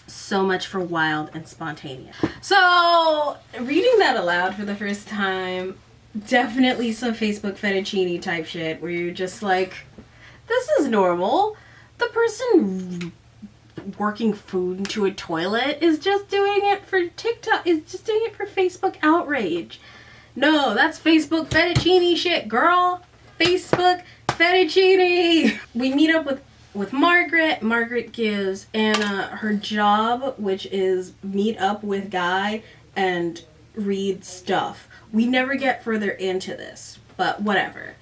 So much for wild and spontaneous. So, reading that aloud for the first time, definitely some Facebook fettuccine type shit, where you're just like, this is normal. The person working food into a toilet is just doing it for TikTok, is just doing it for Facebook outrage. No, that's Facebook fettuccine shit, girl. Facebook fettuccine. We meet up with Margaret. Margaret gives Anna her job, which is meet up with Guy and read stuff. We never get further into this, but whatever.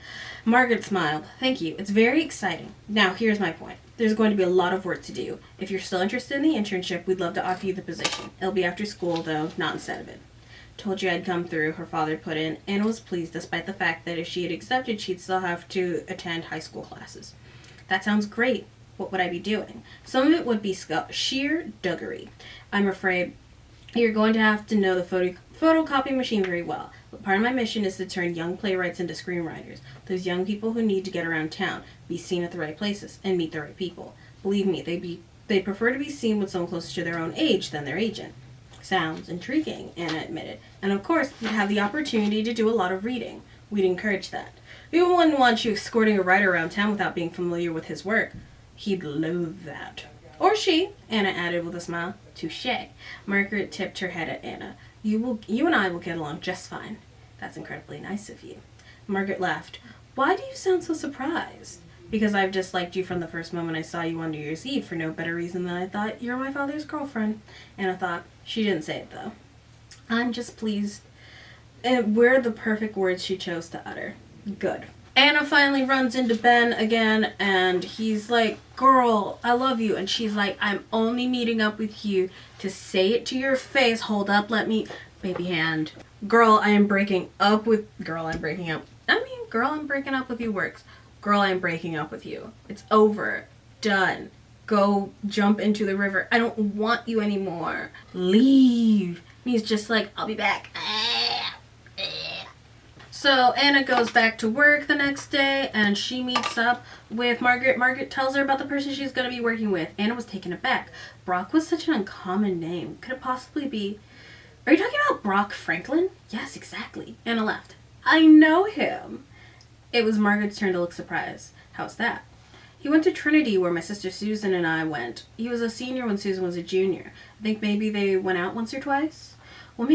Margaret smiled. "Thank you. It's very exciting. Now, here's my point. There's going to be a lot of work to do. If you're still interested in the internship, we'd love to offer you the position. It'll be after school, though, not instead of it." "Told you I'd come through," her father put in. Anna was pleased, despite the fact that if she had accepted, she'd still have to attend high school classes. "That sounds great. What would I be doing?" "Some of it would be sheer duggery. I'm afraid you're going to have to know the photocopy machine very well. But part of my mission is to turn young playwrights into screenwriters. Those young people who need to get around town, be seen at the right places, and meet the right people. Believe me, they'd prefer to be seen with someone closer to their own age than their agent." "Sounds intriguing," Anna admitted. "And of course, you'd have the opportunity to do a lot of reading. We'd encourage that. We wouldn't want you escorting a writer around town without being familiar with his work. He'd loathe that." "Or she," Anna added with a smile. "Touché." Margaret tipped her head at Anna. You and I will get along just fine." "That's incredibly nice of you." Margaret laughed. "Why do you sound so surprised?" "Because I've disliked you from the first moment I saw you on New Year's Eve for no better reason than I thought you're my father's girlfriend." Anna thought. She didn't say it, though. "I'm just pleased." And were the perfect words she chose to utter. Good. Anna finally runs into Ben again, and he's like, "Girl, I love you." And she's like, "I'm only meeting up with you to say it to your face. Hold up, let me..." Baby hand. Girl, I'm breaking up with you works. "Girl, I'm breaking up with you. It's over. Done. Go jump into the river. I don't want you anymore. Leave." And he's just like, "I'll be back." So Anna goes back to work the next day, and she meets up with Margaret. Margaret tells her about the person she's going to be working with. Anna was taken aback. Brock was such an uncommon name. Could it possibly be... "Are you talking about Brock Franklin?" "Yes, exactly." Anna laughed. "I know him." It was Margaret's turn to look surprised. "How's that?" "He went to Trinity, where my sister Susan and I went. He was a senior when Susan was a junior. I think maybe they went out once or twice." Well,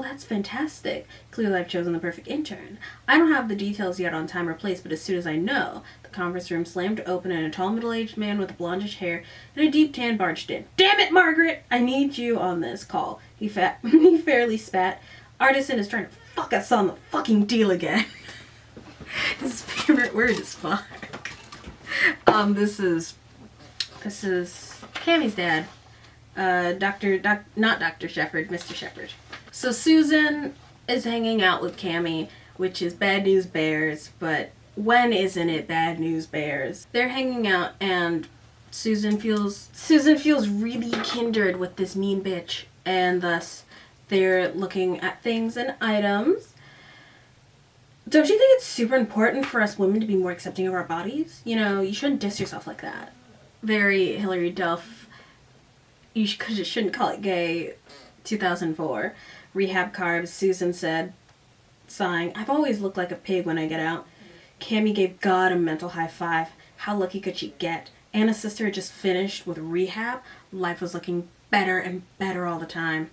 that's fantastic. Clearly I've chosen the perfect intern. I don't have the details yet on time or place, but as soon as I know..." The conference room slammed open and a tall middle-aged man with blondish hair and a deep tan barged in. "Damn it, Margaret! I need you on this call." He fairly spat. "Artisan is trying to fuck us on the fucking deal again." His favorite word is fuck. This is Cammy's dad. Not Dr. Shepherd, Mr. Shepherd. So Susan is hanging out with Cammy, which is bad news bears, but when isn't it bad news bears? They're hanging out, and Susan feels really kindred with this mean bitch, and thus they're looking at things and items. Don't you think it's super important for us women to be more accepting of our bodies? You know, you shouldn't diss yourself like that. Very Hilary Duff. You shouldn't call it gay. 2004. Rehab carbs, Susan said, sighing. "I've always looked like a pig when I get out." Cammy gave God a mental high five. How lucky could she get? Anna's sister had just finished with rehab. Life was looking better and better all the time.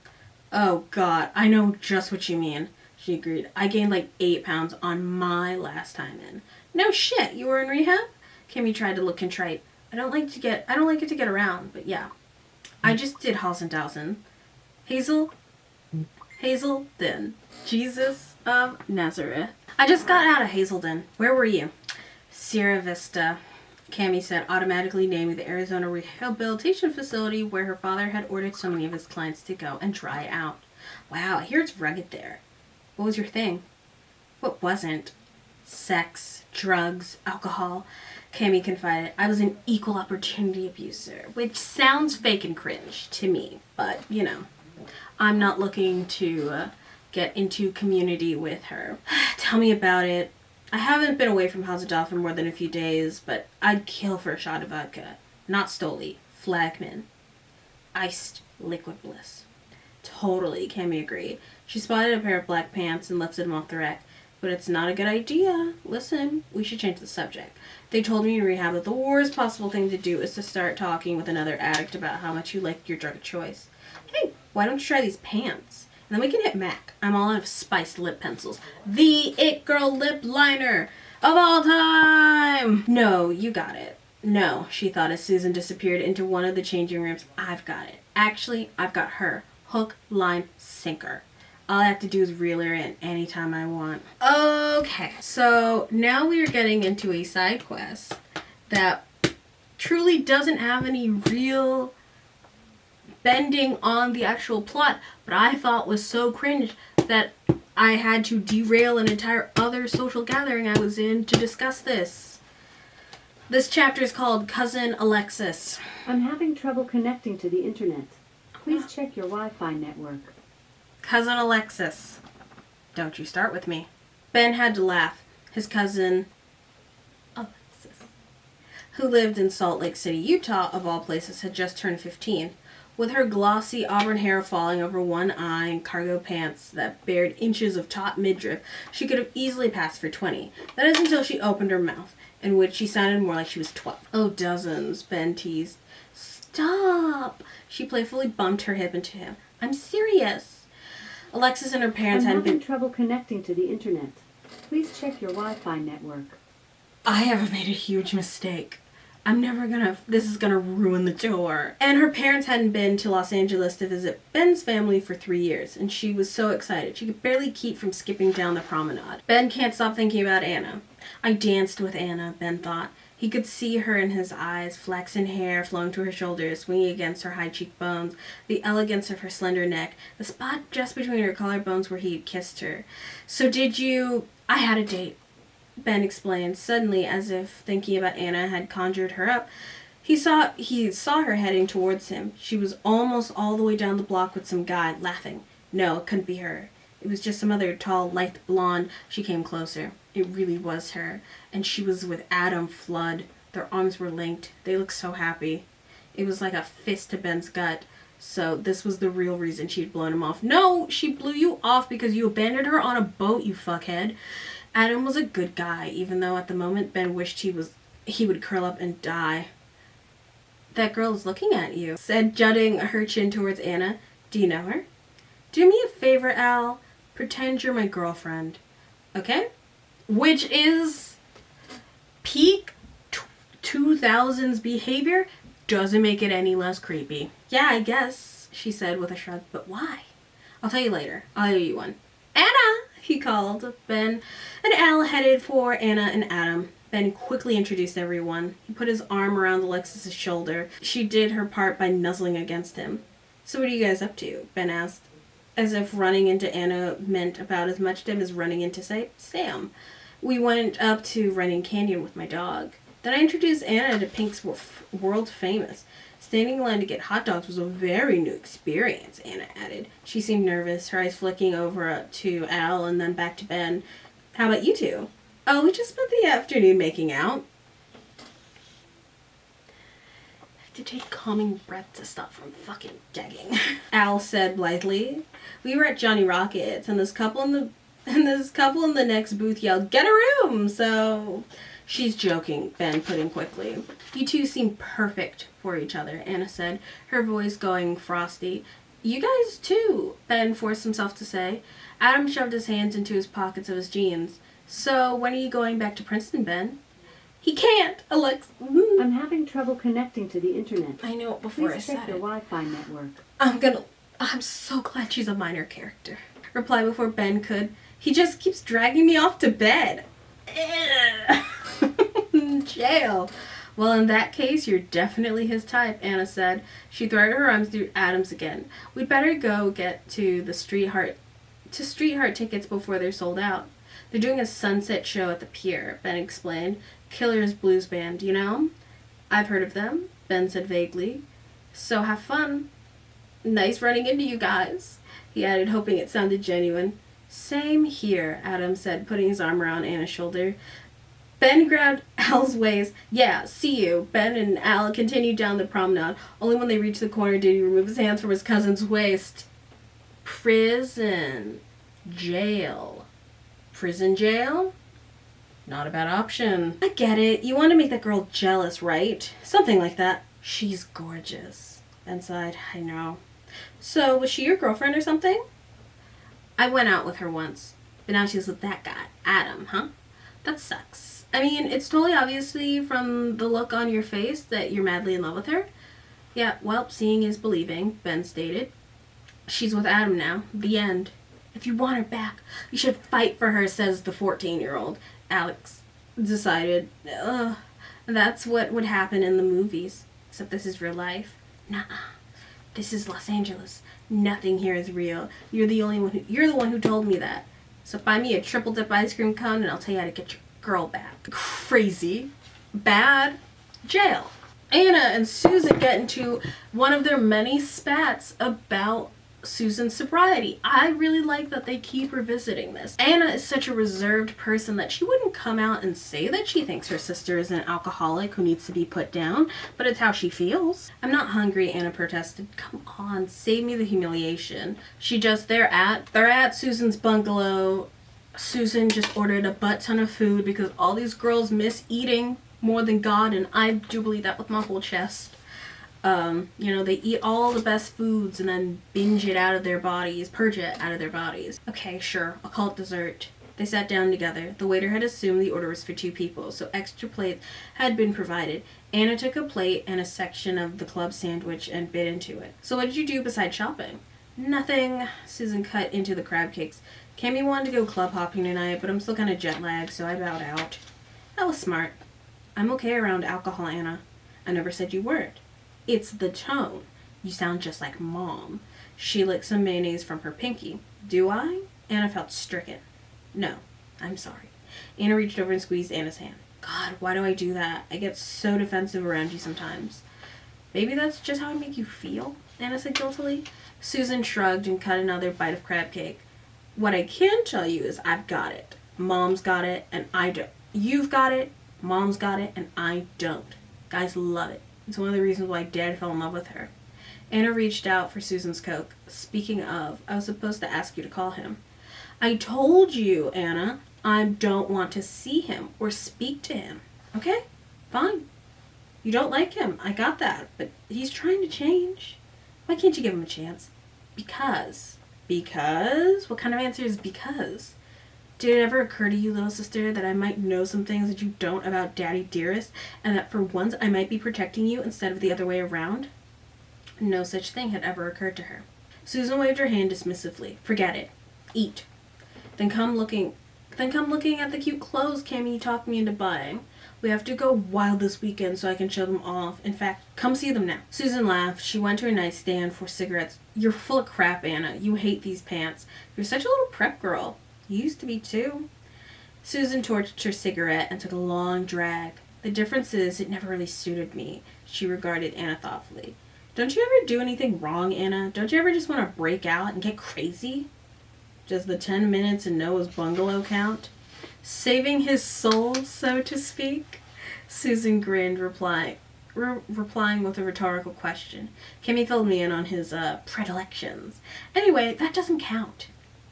"Oh God, I know just what you mean," she agreed. "I gained like 8 pounds on my last time in." "No shit, you were in rehab?" Cammy tried to look contrite. I don't like it to get around, but yeah. "I just did Halsendalsen. Hazelden. Jesus of Nazareth. I just got out of Hazelden. Where were you?" "Sierra Vista." Cammy said, automatically naming the Arizona rehabilitation facility where her father had ordered so many of his clients to go and try out. Wow, I hear it's rugged there. What was your thing? What wasn't? Sex, drugs, alcohol. Cammy confided, I was an equal opportunity abuser, which sounds fake and cringe to me, but, you know, I'm not looking to get into community with her. Tell me about it. I haven't been away from Hazardot for more than a few days, but I'd kill for a shot of vodka. Not Stoli, Flagman. Iced liquid bliss. Totally, Cammy agreed. She spotted a pair of black pants and lifted them off the rack. But it's not a good idea. Listen, we should change the subject. They told me in rehab that the worst possible thing to do is to start talking with another addict about how much you like your drug of choice. Hey, why don't you try these pants? And then we can hit MAC. I'm all out of spiced lip pencils. The It Girl lip liner of all time! No, you got it. No, she thought as Susan disappeared into one of the changing rooms. I've got it. Actually, I've got her. Hook, line, sinker. All I have to do is reel her in anytime I want. Okay, so now we are getting into a side quest that truly doesn't have any real bending on the actual plot, but I thought was so cringe that I had to derail an entire other social gathering I was in to discuss this. This chapter is called Cousin Alexis. I'm having trouble connecting to the internet. Please check your Wi-Fi network. Cousin Alexis. Don't you start with me. Ben had to laugh. His cousin Alexis, who lived in Salt Lake City, Utah, of all places, had just turned 15. With her glossy auburn hair falling over one eye and cargo pants that bared inches of taut midriff, she could have easily passed for 20. That is until she opened her mouth, in which she sounded more like she was 12. Oh, dozens, Ben teased. Stop! She playfully bumped her hip into him. I'm serious. Alexis and her parents I'm hadn't having been... trouble connecting to the internet. Please check your Wi-Fi network. I have made a huge mistake. I'm never gonna... This is gonna ruin the tour. And her parents hadn't been to Los Angeles to visit Ben's family for 3 years, and she was so excited she could barely keep from skipping down the promenade. Ben can't stop thinking about Anna. I danced with Anna, Ben thought. He could see her in his eyes, flaxen hair flowing to her shoulders, swinging against her high cheekbones, the elegance of her slender neck, the spot just between her collarbones where he had kissed her. So did you... I had a date, Ben explained, suddenly as if thinking about Anna had conjured her up. He saw her heading towards him. She was almost all the way down the block with some guy, laughing. No, it couldn't be her. It was just some other tall, lithe blonde. She came closer. It really was her. And she was with Adam Flood. Their arms were linked. They looked so happy. It was like a fist to Ben's gut. So this was the real reason she'd blown him off. No, she blew you off because you abandoned her on a boat, you fuckhead. Adam was a good guy, even though at the moment Ben wished he would curl up and die. That girl is looking at you, said, jutting her chin towards Anna. Do you know her? Do me a favor, Al. Pretend you're my girlfriend. Okay? Which is peak 2000s behavior. Doesn't make it any less creepy. Yeah, I guess, she said with a shrug. But why? I'll tell you later. I'll owe you one. Anna, he called. Ben and Al headed for Anna and Adam. Ben quickly introduced everyone. He put his arm around Alexis's shoulder. She did her part by nuzzling against him. So what are you guys up to? Ben asked, as if running into Anna meant about as much to him as running into, say, Sam. We went up to Running Canyon with my dog. Then I introduced Anna to Pink's World Famous. Standing in line to get hot dogs was a very new experience, Anna added. She seemed nervous, her eyes flicking over to Al and then back to Ben. How about you two? Oh, we just spent the afternoon making out. I have to take calming breath to stop from fucking gagging. Al said blithely. We were at Johnny Rockets, and this couple in the next booth yelled, "Get a room!" So she's joking, Ben put in quickly. You two seem perfect for each other, Anna said, her voice going frosty. You guys too, Ben forced himself to say. Adam shoved his hands into his pockets of his jeans. So when are you going back to Princeton, Ben? He can't, Alex. I'm having trouble connecting to the internet. I know it before Please check your Wi-Fi network. I'm so glad she's a minor character. Reply before Ben could. He just keeps dragging me off to bed. Jail. Well, in that case, you're definitely his type, Anna said. She threaded her arms through Adam's again. We'd better go get to the Streetheart tickets before they're sold out. They're doing a sunset show at the pier, Ben explained. Killer's Blues Band, you know? I've heard of them, Ben said vaguely. So have fun. Nice running into you guys, he added, hoping it sounded genuine. Same here, Adam said, putting his arm around Anna's shoulder. Ben grabbed Al's waist. Yeah, see you. Ben and Al continued down the promenade. Only when they reached the corner did he remove his hands from his cousin's waist. Prison. Jail. Prison jail? Not a bad option. I get it. You want to make that girl jealous, right? Something like that. She's gorgeous. Ben sighed. I know. So, was she your girlfriend or something? I went out with her once. But now she's with that guy. Adam, huh? That sucks. I mean, it's totally obviously from the look on your face that you're madly in love with her. Yeah, well, seeing is believing, Ben stated. She's with Adam now. The end. If you want her back, you should fight for her, says the 14-year-old. Alex decided. Ugh. That's what would happen in the movies. Except this is real life. Nuh-uh. This is Los Angeles. Nothing here is real. You're the one who told me that. So buy me a triple dip ice cream cone and I'll tell you how to get your girl back. Crazy. Bad. Jail. Anna and Susan get into one of their many spats about Susan's sobriety. I really like that they keep revisiting this. Anna is such a reserved person that she wouldn't come out and say that she thinks her sister is an alcoholic who needs to be put down, but it's how she feels. I'm not hungry, Anna protested. Come on, save me the humiliation. They're at Susan's bungalow. Susan just ordered a butt ton of food because all these girls miss eating more than God, and I do believe that with my whole chest. They eat all the best foods and then binge it out of their bodies, purge it out of their bodies. Okay, sure, I'll call it dessert. They sat down together. The waiter had assumed the order was for 2 people, so extra plates had been provided. Anna took a plate and a section of the club sandwich and bit into it. So what did you do besides shopping? Nothing. Susan cut into the crab cakes. Cammy wanted to go club hopping tonight, but I'm still kind of jet lagged, so I bowed out. That was smart. I'm okay around alcohol, Anna. I never said you weren't. It's the tone. You sound just like Mom. She licked some mayonnaise from her pinky. Do I? Anna felt stricken. No, I'm sorry. Anna reached over and squeezed Anna's hand. God, why do I do that? I get so defensive around you sometimes. Maybe that's just how I make you feel, Anna said guiltily. Susan shrugged and cut another bite of crab cake. What I can tell you is I've got it. Mom's got it, and I don't. You've got it, Mom's got it, and I don't. Guys love it. It's one of the reasons why Dad fell in love with her. Anna reached out for Susan's Coke. Speaking of, I was supposed to ask you to call him. I told you, Anna, I don't want to see him or speak to him. Okay? Fine. You don't like him. I got that. But he's trying to change. Why can't you give him a chance? Because. Because? What kind of answer is because? Did it ever occur to you, little sister, that I might know some things that you don't about Daddy Dearest, and that for once I might be protecting you instead of the other way around? No such thing had ever occurred to her. Susan waved her hand dismissively. Forget it. Eat. Then come looking at the cute clothes Cammy talked me into buying. We have to go wild this weekend so I can show them off. In fact, come see them now. Susan laughed. She went to her nightstand for cigarettes. You're full of crap, Anna. You hate these pants. You're such a little prep girl. You used to be too. Susan torched her cigarette and took a long drag. The difference is it never really suited me. She regarded Anna thoughtfully. Don't you ever do anything wrong, Anna? Don't you ever just want to break out and get crazy? Does the 10 minutes in Noah's bungalow count? Saving his soul, so to speak? Susan grinned, replying with a rhetorical question. Cammy filled me in on his predilections. Anyway, that doesn't count.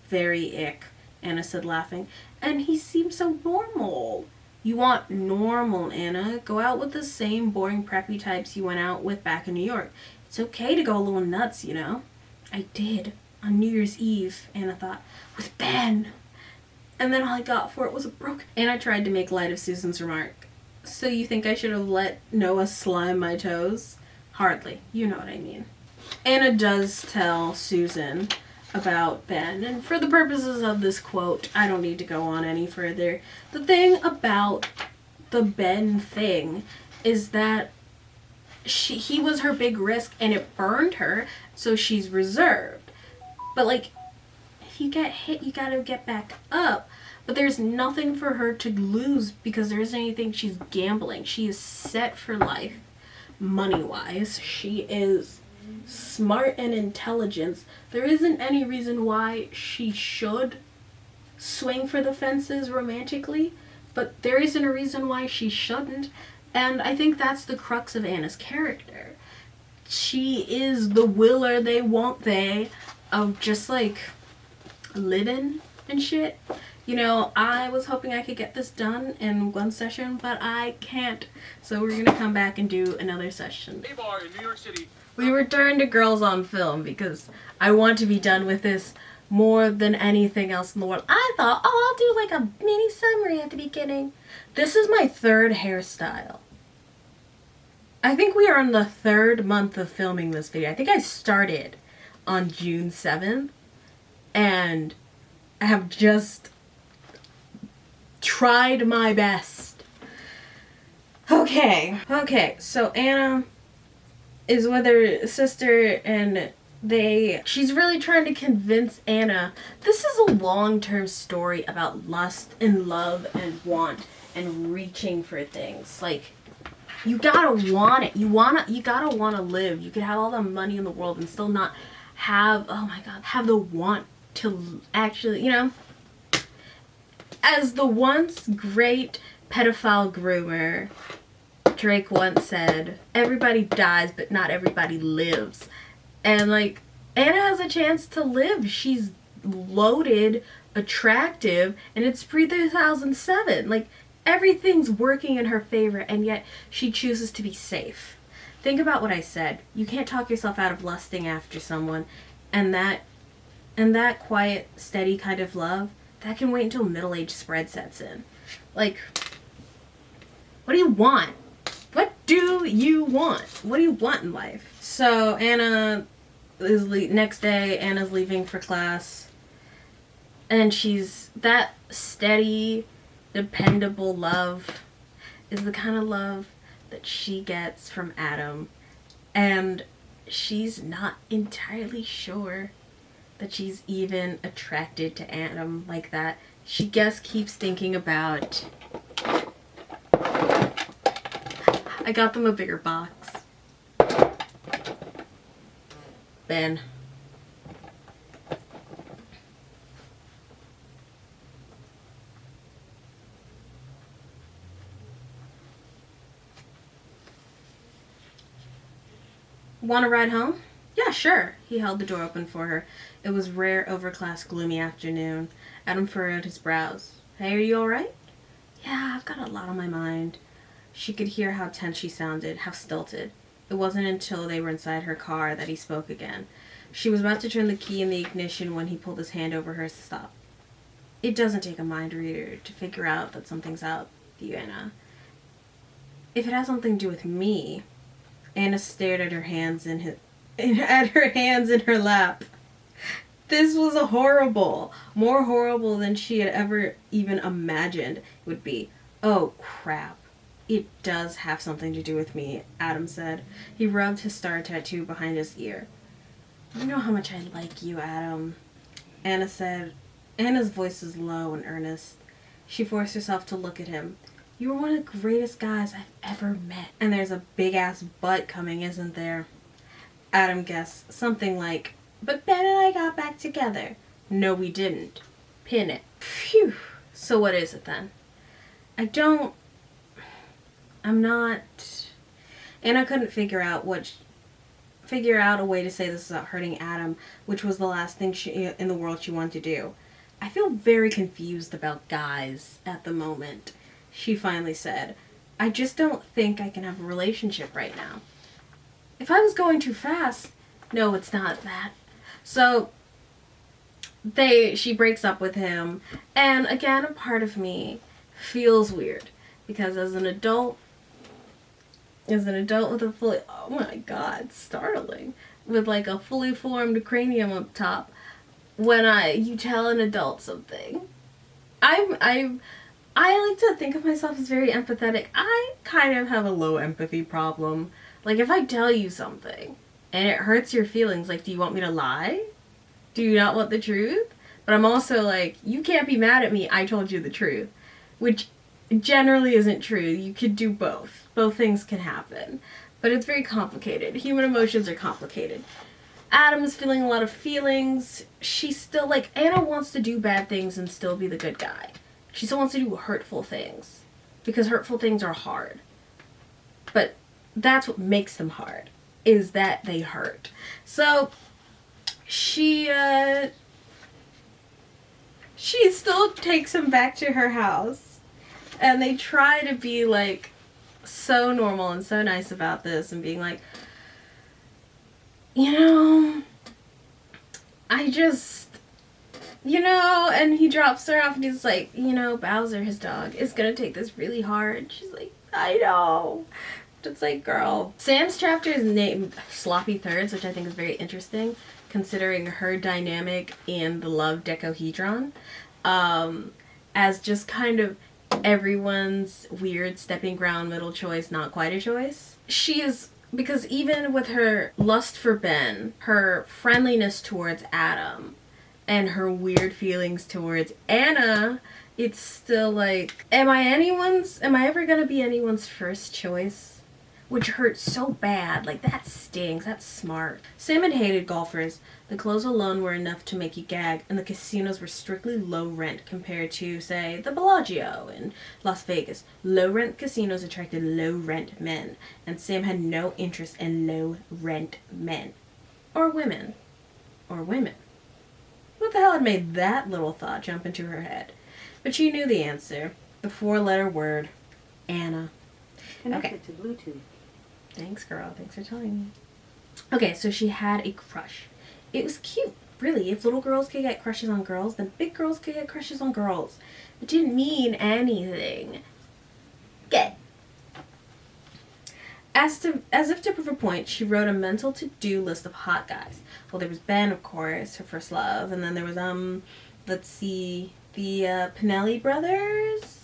Very ick, Anna said, laughing. And he seems so normal. You want normal, Anna. Go out with the same boring preppy types you went out with back in New York. It's okay to go a little nuts, you know. I did. On New Year's Eve, Anna thought. With Ben. And then all I got for it was a broken... Anna tried to make light of Susan's remark. So you think I should have let Noah slime my toes? Hardly. You know what I mean. Anna does tell Susan about Ben, and for the purposes of this quote, I don't need to go on any further. The thing about the Ben thing is that he was her big risk and it burned her, so she's reserved. But like, if you get hit, you gotta get back up. But there's nothing for her to lose because there isn't anything she's gambling. She is set for life, money-wise. She is smart and intelligent. There isn't any reason why she should swing for the fences romantically, but there isn't a reason why she shouldn't. And I think that's the crux of Anna's character. She is the will or they won't they of just like living and shit. You know, I was hoping I could get this done in one session, but I can't. So we're gonna come back and do another session. A bar in New York City. We returned to Girls on Film because I want to be done with this more than anything else in the world. I thought, oh, I'll do like a mini summary at the beginning. This is my third hairstyle. I think we are on the 3rd month of filming this video. I think I started on June 7th and I have just tried my best. Okay, so Anna is with her sister and she's really trying to convince Anna. This is a long-term story about lust and love and want and reaching for things. Like, you gotta want it. You gotta wanna live. You could have all the money in the world and still not have, oh my god, have the want to actually, you know. As the once great pedophile groomer Drake once said, everybody dies, but not everybody lives. And like, Anna has a chance to live. She's loaded, attractive, and it's pre-2007. Like, everything's working in her favor, and yet she chooses to be safe. Think about what I said. You can't talk yourself out of lusting after someone, and that quiet, steady kind of love, that can wait until middle-age spread sets in. Like, what do you want? What do you want? What do you want in life? So Anna is next day. Anna's leaving for class, and she's that steady, dependable love is the kind of love that she gets from Adam, and she's not entirely sure that she's even attracted to Adam like that. She just keeps thinking about, I got them a bigger box. Ben. Want to ride home? Yeah, sure. He held the door open for her. It was rare, overcast, gloomy afternoon. Adam furrowed his brows. Hey, are you alright? Yeah, I've got a lot on my mind. She could hear how tense she sounded, how stilted. It wasn't until they were inside her car that he spoke again. She was about to turn the key in the ignition when he pulled his hand over hers to stop. It doesn't take a mind reader to figure out that something's up, Anna. If it has something to do with me... Anna stared at her hands in her lap. This was more horrible than she had ever even imagined it would be. Oh, crap. It does have something to do with me, Adam said. He rubbed his star tattoo behind his ear. You know how much I like you, Adam, Anna said. Anna's voice was low and earnest. She forced herself to look at him. You were one of the greatest guys I've ever met. And there's a big-ass butt coming, isn't there? Adam guessed. Something like, but Ben and I got back together. No, we didn't. Pin it. Phew. So what is it then? I'm not... Anna couldn't figure out a way to say this without hurting Adam, which was the last thing in the world she wanted to do. I feel very confused about guys at the moment, she finally said. I just don't think I can have a relationship right now. If I was going too fast... No, it's not that. So, she breaks up with him, and again, a part of me feels weird, because as an adult with a fully... Oh my god, startling. With like a fully formed cranium up top, when you tell an adult something, I like to think of myself as very empathetic. I kind of have a low empathy problem. Like, if I tell you something and it hurts your feelings, like, do you want me to lie? Do you not want the truth? But I'm also like, you can't be mad at me, I told you the truth. Which generally isn't true. You could do both. Both things can happen. But it's very complicated. Human emotions are complicated. Adam's feeling a lot of feelings. She's still like, Anna wants to do bad things and still be the good guy. She still wants to do hurtful things. Because hurtful things are hard. But that's what makes them hard. Is that they hurt. So she still takes him back to her house. And they try to be like so normal and so nice about this and being like, you know, I just, you know, and he drops her off and he's like, you know, Bowser, his dog, is gonna take this really hard. She's like, I know. But it's like, girl. Sam's chapter is named Sloppy Thirds, which I think is very interesting, considering her dynamic in the love decahedron, as just kind of everyone's weird stepping ground middle choice, not quite a choice. She is, because even with her lust for Ben, her friendliness towards Adam, and her weird feelings towards Anna, it's still like, am I ever gonna be anyone's first choice? Which hurts so bad. Like, that stings. That's smart. Sam had hated golfers. The clothes alone were enough to make you gag, and the casinos were strictly low rent compared to, say, the Bellagio in Las Vegas. Low rent casinos attracted low rent men, and Sam had no interest in low rent men. Or women. Or women. What the hell had made that little thought jump into her head? But she knew the answer. The 4-letter word. Anna. Connected to Bluetooth. Thanks, girl. Thanks for telling me. Okay, so she had a crush. It was cute, really. If little girls could get crushes on girls, then big girls could get crushes on girls. It didn't mean anything. Okay. As if to prove a point, she wrote a mental to-do list of hot guys. Well, there was Ben, of course, her first love, and then there was, let's see, the Pinelli brothers.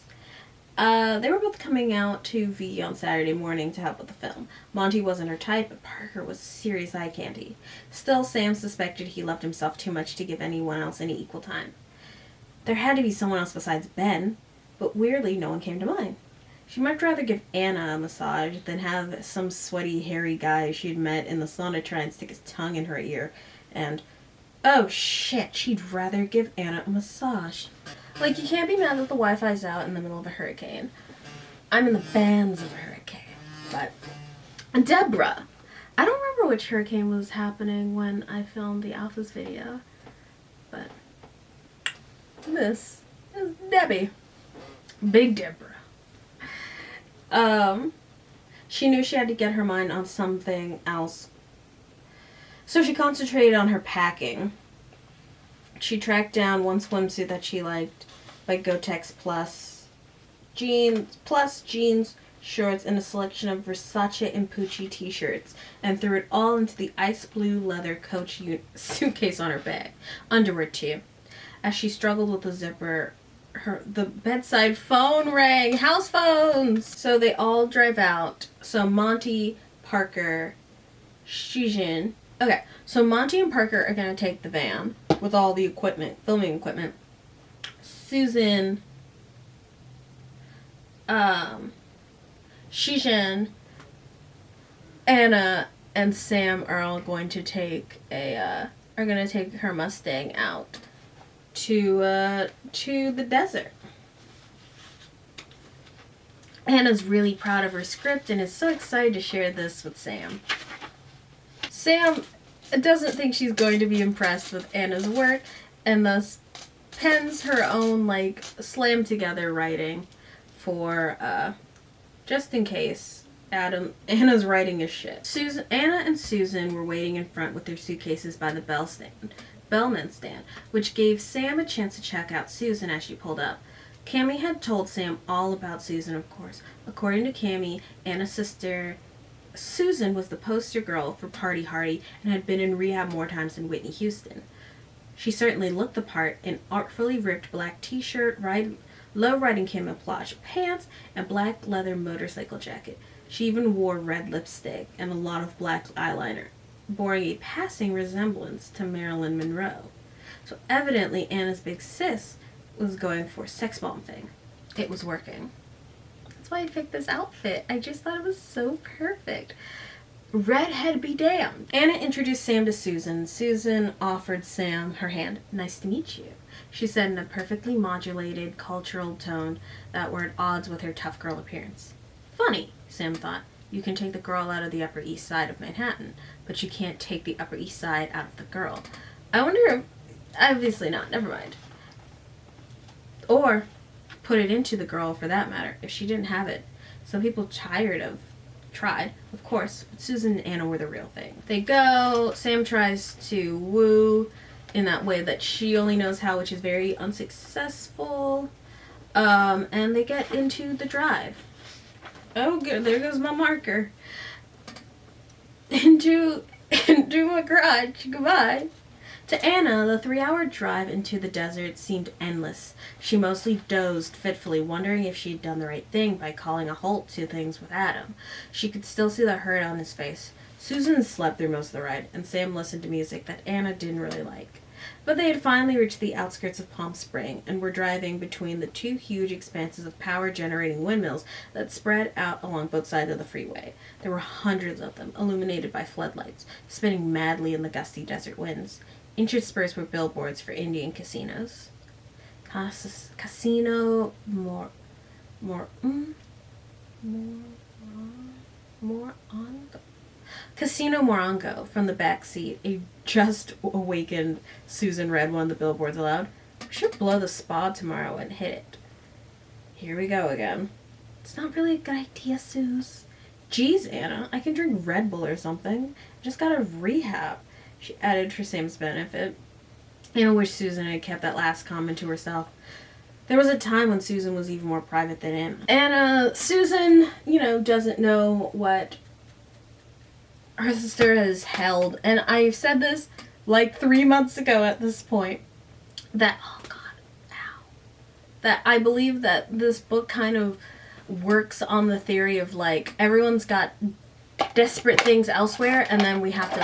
They were both coming out to V on Saturday morning to help with the film. Monty wasn't her type, but Parker was serious eye candy. Still, Sam suspected he loved himself too much to give anyone else any equal time. There had to be someone else besides Ben, but weirdly, no one came to mind. She'd much rather give Anna a massage than have some sweaty, hairy guy she'd met in the sauna try and stick his tongue in her ear. And, oh shit, she'd rather give Anna a massage. Like, you can't be mad that the Wi-Fi's out in the middle of a hurricane. I'm in the bands of a hurricane. But, Deborah. I don't remember which hurricane was happening when I filmed the Alphas video. But, this is Debbie. Big Deborah. She knew she had to get her mind on something else. So she concentrated on her packing. She tracked down one swimsuit that she liked by Gotex Plus jeans, shorts, and a selection of Versace and Pucci t-shirts, and threw it all into the ice blue leather Coach suitcase on her bag. Underwear too. As she struggled with the zipper, the bedside phone rang. House phones! So they all drive out. So Monty, Parker, Shijin. Okay, so Monty and Parker are going to take the van with all the equipment, filming equipment. Susan, Shijin, Anna, and Sam are all going to take her Mustang out to the desert. Anna's really proud of her script and is so excited to share this with Sam. Sam doesn't think she's going to be impressed with Anna's work and thus pens her own, like, slam together writing for, just in case Anna's writing is shit. Anna and Susan were waiting in front with their suitcases by the bellman stand, which gave Sam a chance to check out Susan as she pulled up. Cammie had told Sam all about Susan, of course. According to Cammie, Anna's sister Susan was the poster girl for Party Hardy and had been in rehab more times than Whitney Houston. She certainly looked the part, an artfully ripped black t-shirt, low-riding camouflage pants, and black leather motorcycle jacket. She even wore red lipstick and a lot of black eyeliner, bearing a passing resemblance to Marilyn Monroe. So evidently Anna's big sis was going for a sex bomb thing. It was working. That's why I picked this outfit. I just thought it was so perfect. Redhead be damned. Anna introduced Sam to Susan. Susan offered Sam her hand. Nice to meet you, she said in a perfectly modulated cultural tone that were at odds with her tough girl appearance. Funny, Sam thought. You can take the girl out of the Upper East Side of Manhattan, but you can't take the Upper East Side out of the girl. I wonder if... Obviously not. Never mind. Or put it into the girl, for that matter, if she didn't have it. Some people tried, of course, but Susan and Anna were the real thing. They go, Sam tries to woo in that way that she only knows how, which is very unsuccessful, and they get into the drive. Oh, good, there goes my marker. Into my garage, goodbye. To Anna, the 3-hour drive into the desert seemed endless. She mostly dozed fitfully, wondering if she'd done the right thing by calling a halt to things with Adam. She could still see the hurt on his face. Susan slept through most of the ride, and Sam listened to music that Anna didn't really like. But they had finally reached the outskirts of Palm Spring, and were driving between the two huge expanses of power-generating windmills that spread out along both sides of the freeway. There were hundreds of them, illuminated by floodlights, spinning madly in the gusty desert winds. Interspersed were billboards for Indian casinos. Casino Casino Morongo from the back seat. A just awakened Susan read one of the billboards aloud. We should blow the spa tomorrow and hit it. Here we go again. It's not really a good idea, Suze. Geez, Anna, I can drink Red Bull or something. I just got out of rehab, she added for Sam's benefit. Anna wished Susan had kept that last comment to herself. There was a time when Susan was even more private than Anna. And Susan, doesn't know what her sister has held. And I've said this like 3 months ago at this point. That I believe that this book kind of works on the theory of like everyone's got desperate things elsewhere, and then we have to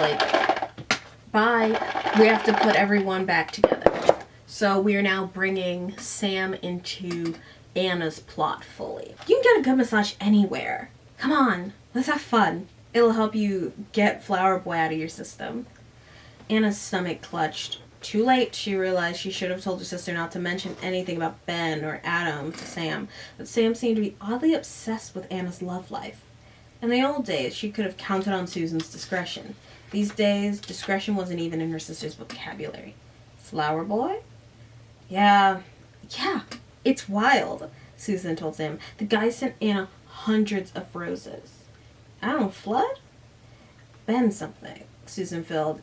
we have to put everyone back together. So we are now bringing Sam into Anna's plot fully. You can get a good massage anywhere. Come on, let's have fun. It'll help you get Flower Boy out of your system. Anna's stomach clutched. Too late, she realized she should have told her sister not to mention anything about Ben or Adam to Sam, but Sam seemed to be oddly obsessed with Anna's love life. In the old days, she could have counted on Susan's discretion. These days, discretion wasn't even in her sister's vocabulary. Flower Boy? Yeah, it's wild, Susan told Sam. The guy sent Anna hundreds of roses. Adam Flood? Ben something, Susan filled.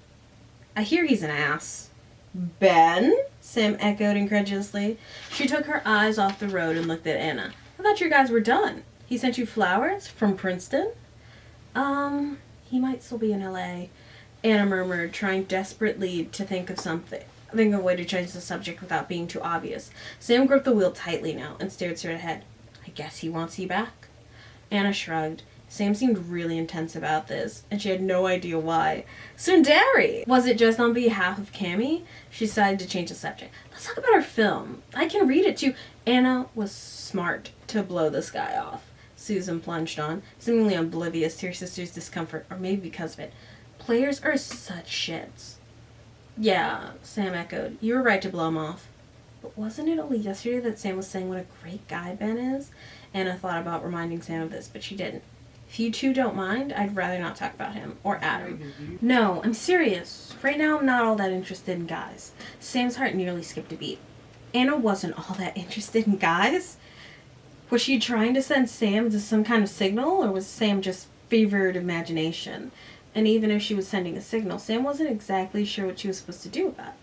I hear he's an ass. Ben? Sam echoed incredulously. She took her eyes off the road and looked at Anna. I thought you guys were done. He sent you flowers? From Princeton? He might still be in L.A., Anna murmured, trying desperately to think of a way to change the subject without being too obvious. Sam gripped the wheel tightly now and stared straight ahead. I guess he wants you back. Anna shrugged. Sam seemed really intense about this, and she had no idea why. Sundari! Was it just on behalf of Cammy? She decided to change the subject. Let's talk about her film. I can read it too. Anna was smart to blow this guy off. Susan plunged on, seemingly oblivious to her sister's discomfort, or maybe because of it. Players are such shits. Yeah, Sam echoed. You were right to blow him off. But wasn't it only yesterday that Sam was saying what a great guy Ben is? Anna thought about reminding Sam of this, but she didn't. If you two don't mind, I'd rather not talk about him. Or Adam. No, I'm serious. Right now I'm not all that interested in guys. Sam's heart nearly skipped a beat. Anna wasn't all that interested in guys. Was she trying to send Sam to some kind of signal, or was Sam just fevered imagination? And even if she was sending a signal, Sam wasn't exactly sure what she was supposed to do about it.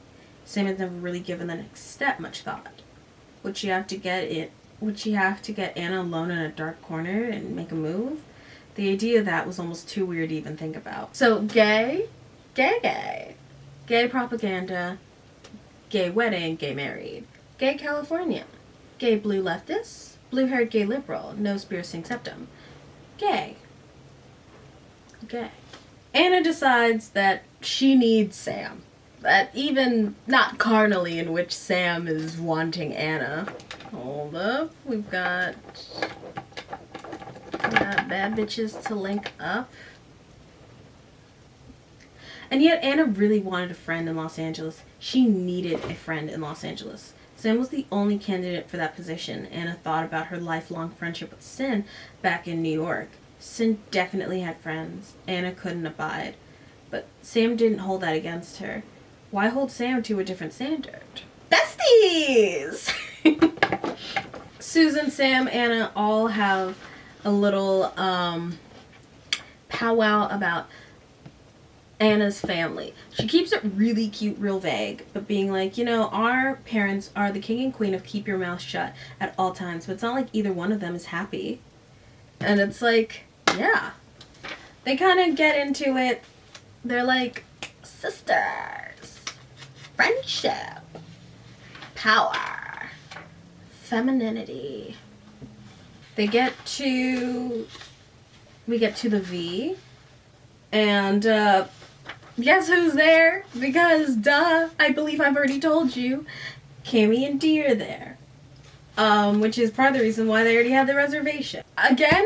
Sam had never really given the next step much thought. Would she have to get Anna alone in a dark corner and make a move? The idea of that was almost too weird to even think about. So, gay propaganda, gay wedding, gay married, gay California. Gay blue leftist. Blue-haired gay liberal. Nose piercing septum. Gay. Gay. Anna decides that she needs Sam. That even not carnally, in which Sam is wanting Anna. Hold up. We've got bad bitches to link up. And yet Anna really wanted a friend in Los Angeles. She needed a friend in Los Angeles. Sam was the only candidate for that position. Anna thought about her lifelong friendship with Sin back in New York. Sin definitely had friends Anna couldn't abide. But Sam didn't hold that against her. Why hold Sam to a different standard? Besties! Susan, Sam, Anna all have a little powwow about Anna's family. She keeps it really cute, real vague, but being like, you know, our parents are the king and queen of keep your mouth shut at all times, but it's not like either one of them is happy. And it's like, yeah. They kind of get into it. They're like, sisters, friendship, power, femininity. We get to the V, and guess who's there? Because duh, I believe I've already told you, Cammy and Dee are there, which is part of the reason why they already had the reservation. Again,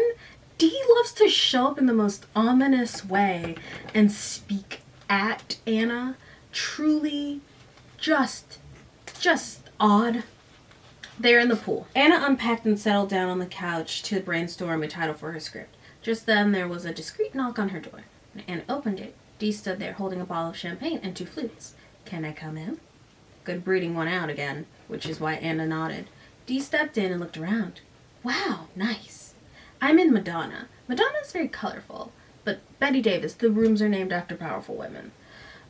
Dee loves to show up in the most ominous way and speak at Anna. Truly, just odd. They're in the pool. Anna unpacked and settled down on the couch to brainstorm a title for her script. Just then, there was a discreet knock on her door. Anna opened it. Dee stood there holding a bottle of champagne and 2 flutes. "Can I come in?" Good breeding won out again, which is why Anna nodded. Dee stepped in and looked around. "Wow, nice. I'm in Madonna. Madonna's very colorful. But Betty Davis, the rooms are named after powerful women.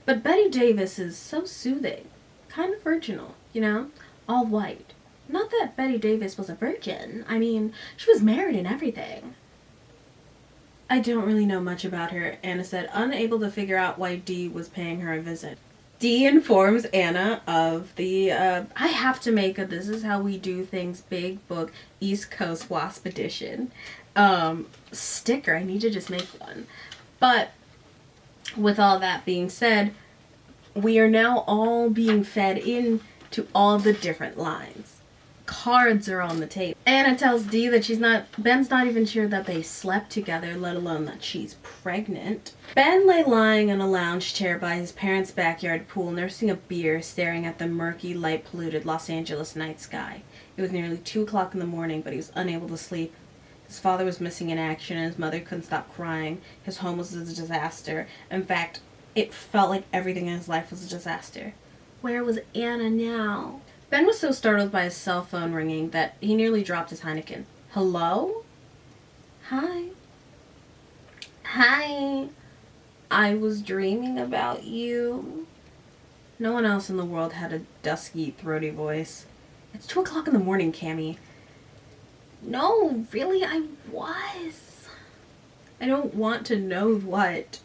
But Betty Davis is so soothing. Kind of virginal, you know? All white. Not that Betty Davis was a virgin. I mean, she was married and everything." "I don't really know much about her," Anna said, unable to figure out why Dee was paying her a visit. Dee informs Anna of the, I have to make a This Is How We Do Things Big Book East Coast WASP edition sticker. I need to just make one. But with all that being said, we are now all being fed in to all the different lines. Cards are on the table. Anna tells Dee that Ben's not even sure that they slept together, let alone that she's pregnant. Ben lay lying in a lounge chair by his parents' backyard pool, nursing a beer, staring at the murky, light-polluted Los Angeles night sky. It was nearly 2 o'clock in the morning, but he was unable to sleep. His father was missing in action, and his mother couldn't stop crying. His home was a disaster. In fact, it felt like everything in his life was a disaster. Where was Anna now? Ben was so startled by his cell phone ringing that he nearly dropped his Heineken. "Hello? Hi. Hi. I was dreaming about you." No one else in the world had a dusky, throaty voice. "It's 2 o'clock in the morning, Cammy." "No, really, I was." "I don't want to know what."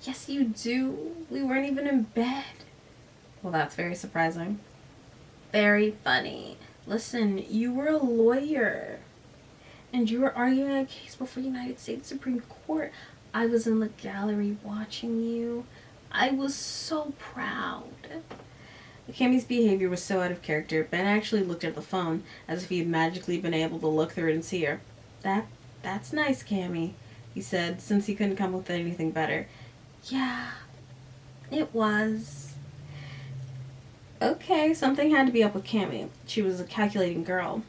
"Yes, you do. We weren't even in bed." "Well, that's very surprising." "Very funny. Listen, you were a lawyer. And you were arguing a case before the United States Supreme Court. I was in the gallery watching you. I was so proud." Cammy's behavior was so out of character, Ben actually looked at the phone as if he had magically been able to look through it and see her. That's nice, Cammy," he said, since he couldn't come up with anything better. "Yeah, it was." Okay, something had to be up with Cammy. She was a calculating girl.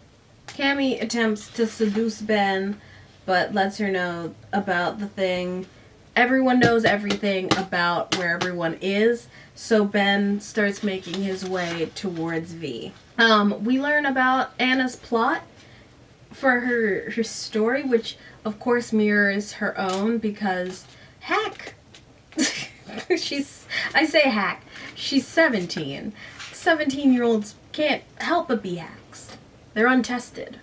Cammy attempts to seduce Ben, but lets her know about the thing. Everyone knows everything about where everyone is, so Ben starts making his way towards V. We learn about Anna's plot for her story, which of course mirrors her own because heck, I say heck, she's 17. 17-year-olds can't help but be hacks. They're untested.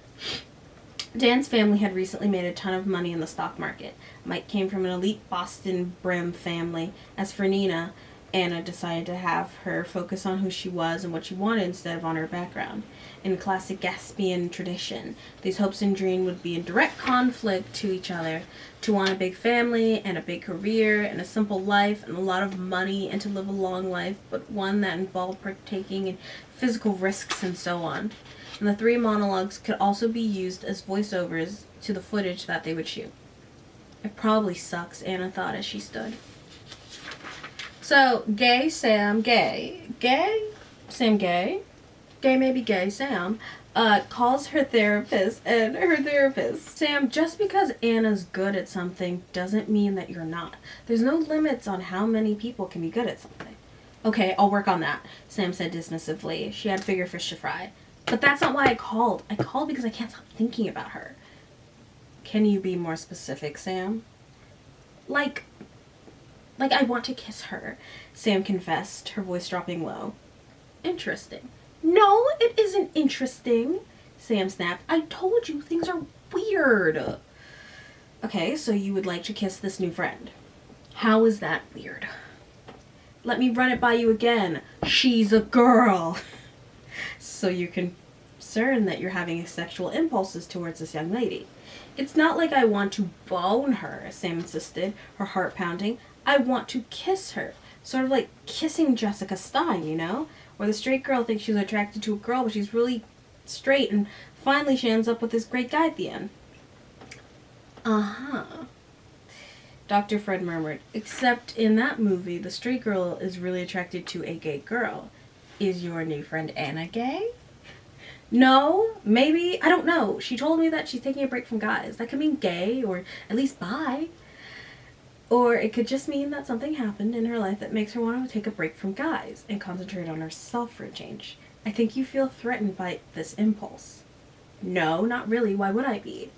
Dan's family had recently made a ton of money in the stock market. Mike came from an elite Boston Brim family. As for Nina, Anna decided to have her focus on who she was and what she wanted instead of on her background. In classic Gaspian tradition, these hopes and dreams would be in direct conflict to each other. To want a big family and a big career and a simple life and a lot of money and to live a long life, but one that involved partaking in physical risks and so on. And the three monologues could also be used as voiceovers to the footage that they would shoot. It probably sucks, Anna thought as she stood. So, gay Sam, Sam gay, maybe gay Sam, calls her therapist and her therapist. Sam, just because Anna's good at something doesn't mean that you're not. There's no limits on how many people can be good at something. Okay, I'll work on that, Sam said dismissively. She had bigger fish to fry. But that's not why I called. I called because I can't stop thinking about her. Can you be more specific, Sam? Like I want to kiss her, Sam confessed, her voice dropping low. Interesting. No, it isn't interesting, Sam snapped. I told you things are weird. Okay, so you would like to kiss this new friend. How is that weird? Let me run it by you again. She's a girl. So you're concerned that you're having sexual impulses towards this young lady. It's not like I want to bone her, Sam insisted, her heart pounding. I want to kiss her. Sort of like kissing Jessica Stein, you know? Where the straight girl thinks she's attracted to a girl, but she's really straight, and finally she ends up with this great guy at the end. Uh-huh. Dr. Fred murmured, except in that movie, the straight girl is really attracted to a gay girl. Is your new friend Anna gay? No, maybe, I don't know. She told me that she's taking a break from guys. That could mean gay, or at least bi. Or it could just mean that something happened in her life that makes her want to take a break from guys and concentrate on herself for a change. I think you feel threatened by this impulse. No, not really. Why would I be?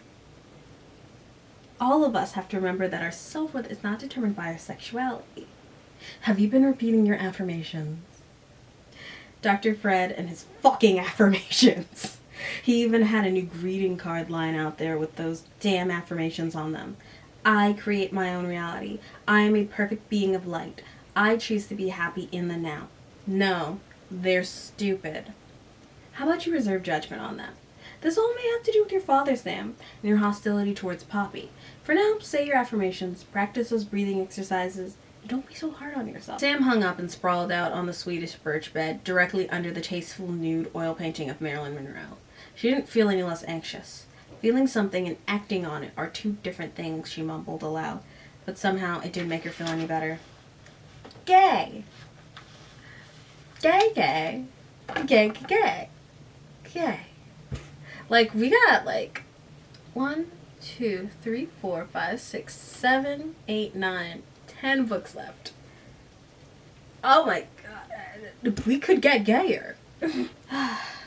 All of us have to remember that our self-worth is not determined by our sexuality. Have you been repeating your affirmations? Dr. Fred and his fucking affirmations. He even had a new greeting card line out there with those damn affirmations on them. I create my own reality. I am a perfect being of light. I choose to be happy in the now. No, they're stupid. How about you reserve judgment on them? This all may have to do with your father, Sam, and your hostility towards Poppy. For now, say your affirmations, practice those breathing exercises, and don't be so hard on yourself. Sam hung up and sprawled out on the Swedish birch bed, directly under the tasteful nude oil painting of Marilyn Monroe. She didn't feel any less anxious. Feeling something and acting on it are two different things, she mumbled aloud, but somehow it didn't make her feel any better. Gay. Gay, gay. Gay, gay. Gay. Like, we got, 1, 2, 3, 4, 5, 6, 7, 8, 9, 10 books left. Oh my god. We could get gayer.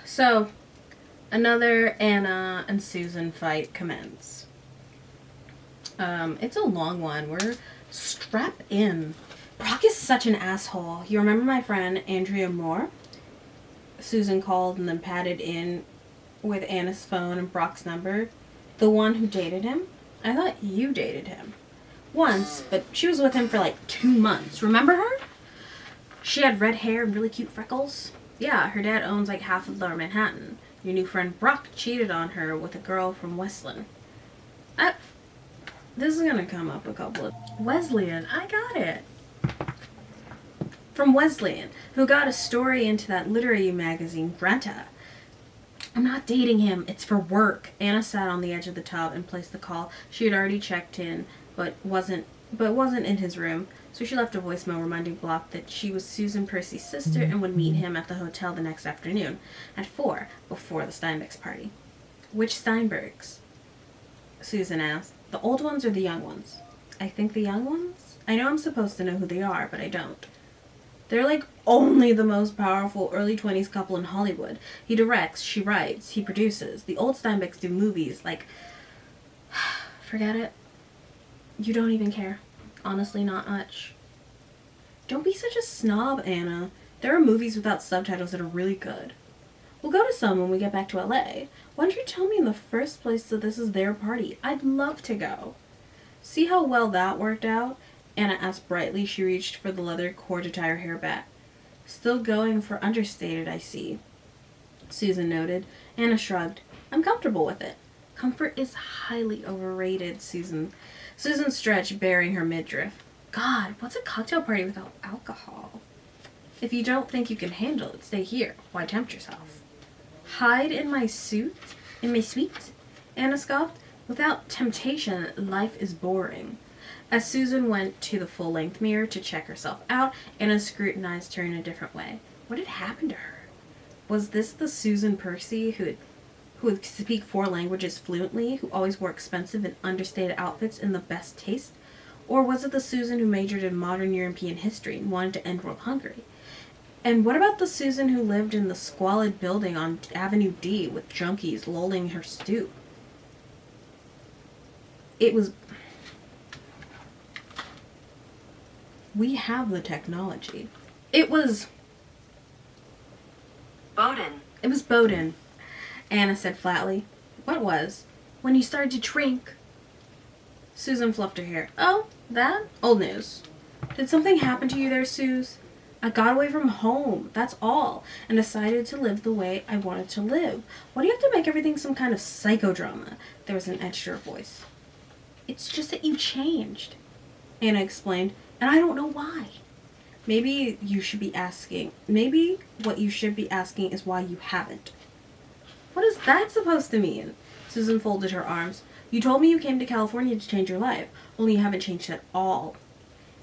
So, another Anna and Susan fight commence. It's a long one. We're strap in. Brock is such an asshole. You remember my friend Andrea Moore? Susan called and then patted in with Anna's phone and Brock's number. The one who dated him? I thought you dated him. Once, but she was with him for 2 months. Remember her? She had red hair and really cute freckles. Yeah, her dad owns half of Lower Manhattan. Your new friend Brock cheated on her with a girl from Wesleyan. This is gonna come up a couple of... Wesleyan, I got it. From Wesleyan, who got a story into that literary magazine, Granta. I'm not dating him, it's for work. Anna sat on the edge of the tub and placed the call. She had already checked in, but wasn't in his room, so she left a voicemail reminding Block that she was Susan Percy's sister and would meet him at the hotel the next afternoon at 4 before the Steinbeck's party. Which Steinbergs? Susan asked. The old ones or the young ones? I think the young ones? I know I'm supposed to know who they are, but I don't. They're only the most powerful early 20s couple in Hollywood. He directs, she writes, he produces. The old Steinbecks do movies forget it. You don't even care. Honestly, not much. Don't be such a snob, Anna. There are movies without subtitles that are really good. We'll go to some when we get back to LA. Why don't you tell me in the first place that this is their party? I'd love to go. See how well that worked out? Anna asked brightly. She reached for the leather cord to tie her hair back. Still going for understated, I see, Susan noted. Anna shrugged. I'm comfortable with it. Comfort is highly overrated, Susan. Susan stretched, baring her midriff. God, what's a cocktail party without alcohol? If you don't think you can handle it, stay here. Why tempt yourself? Hide in my suit? In my suite? Anna scoffed. Without temptation, life is boring. As Susan went to the full-length mirror to check herself out, Anna scrutinized her in a different way. What had happened to her? Was this the Susan Percy who would speak 4 languages fluently, who always wore expensive and understated outfits in the best taste? Or was it the Susan who majored in modern European history and wanted to end world hunger? And what about the Susan who lived in the squalid building on Avenue D with junkies lolling her stoop? It was... We have the technology. It was... Bowden. It was Bowden, Anna said flatly. What was? When you started to drink. Susan fluffed her hair. Oh, that? Old news. Did something happen to you there, Suze? I got away from home, that's all, and decided to live the way I wanted to live. Why do you have to make everything some kind of psychodrama? There was an edge to her voice. It's just that you changed, Anna explained, and I don't know why. Maybe what you should be asking is why you haven't. What is that supposed to mean? Susan folded her arms. You told me you came to California to change your life, only you haven't changed at all.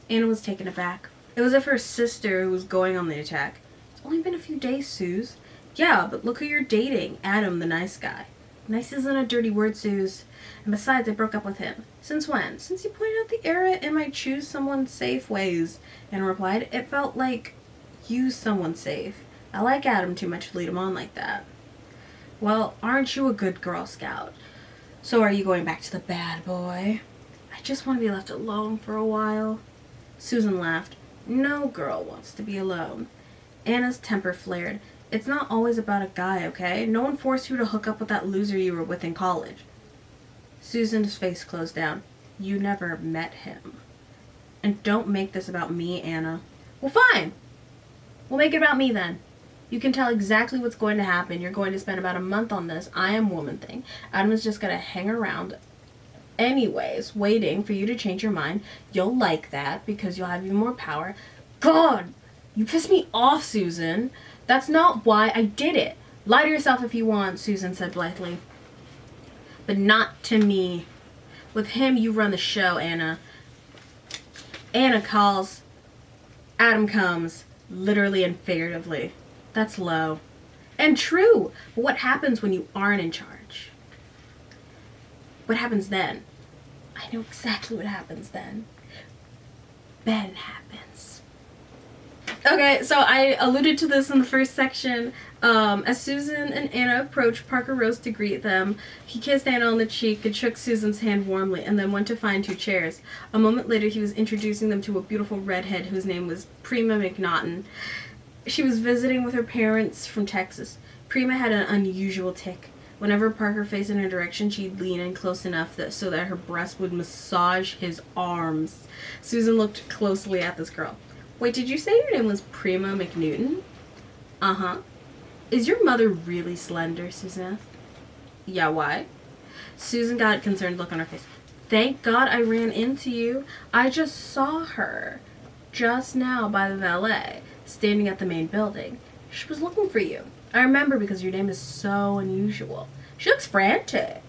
Anna was taken aback. It was as if her sister who was going on the attack. It's only been a few days, Suze. Yeah, but look who you're dating, Adam, the nice guy. Nice isn't a dirty word, Suze. And besides, I broke up with him. Since when? Since you pointed out the error in my choose someone safe ways. Anna replied, it felt like use someone safe. I like Adam too much to lead him on like that. Well, aren't you a good Girl Scout? So are you going back to the bad boy? I just want to be left alone for a while. Susan laughed. No girl wants to be alone. Anna's temper flared. It's not always about a guy, okay? No one forced you to hook up with that loser you were with in college. Susan's face closed down. You never met him. And don't make this about me, Anna. Well, fine. We'll make it about me then. You can tell exactly what's going to happen. You're going to spend about a month on this I am woman thing. Adam is just going to hang around anyways, waiting for you to change your mind. You'll like that because you'll have even more power. God, you piss me off, Susan. That's not why I did it. Lie to yourself if you want, Susan said blithely. But not to me. With him, you run the show, Anna. Anna calls. Adam comes. Literally and figuratively. That's low. And true. But what happens when you aren't in charge? What happens then? I know exactly what happens then. Ben happens. Okay, so I alluded to this in the first section. As Susan and Anna approached, Parker rose to greet them. He kissed Anna on the cheek and shook Susan's hand warmly, and then went to find 2 chairs. A moment later, he was introducing them to a beautiful redhead whose name was Prima McNaughton. She was visiting with her parents from Texas. Prima had an unusual tic. Whenever Parker faced in her direction, she'd lean in close enough so that her breast would massage his arms. Susan looked closely at this girl. Wait, did you say your name was Prima McNaughton? Uh-huh. Is your mother really slender, Susan asked. Yeah, why? Susan got a concerned look on her face. Thank God I ran into you. I just saw her just now by the valet, standing at the main building. She was looking for you. I remember because your name is so unusual. She looks frantic.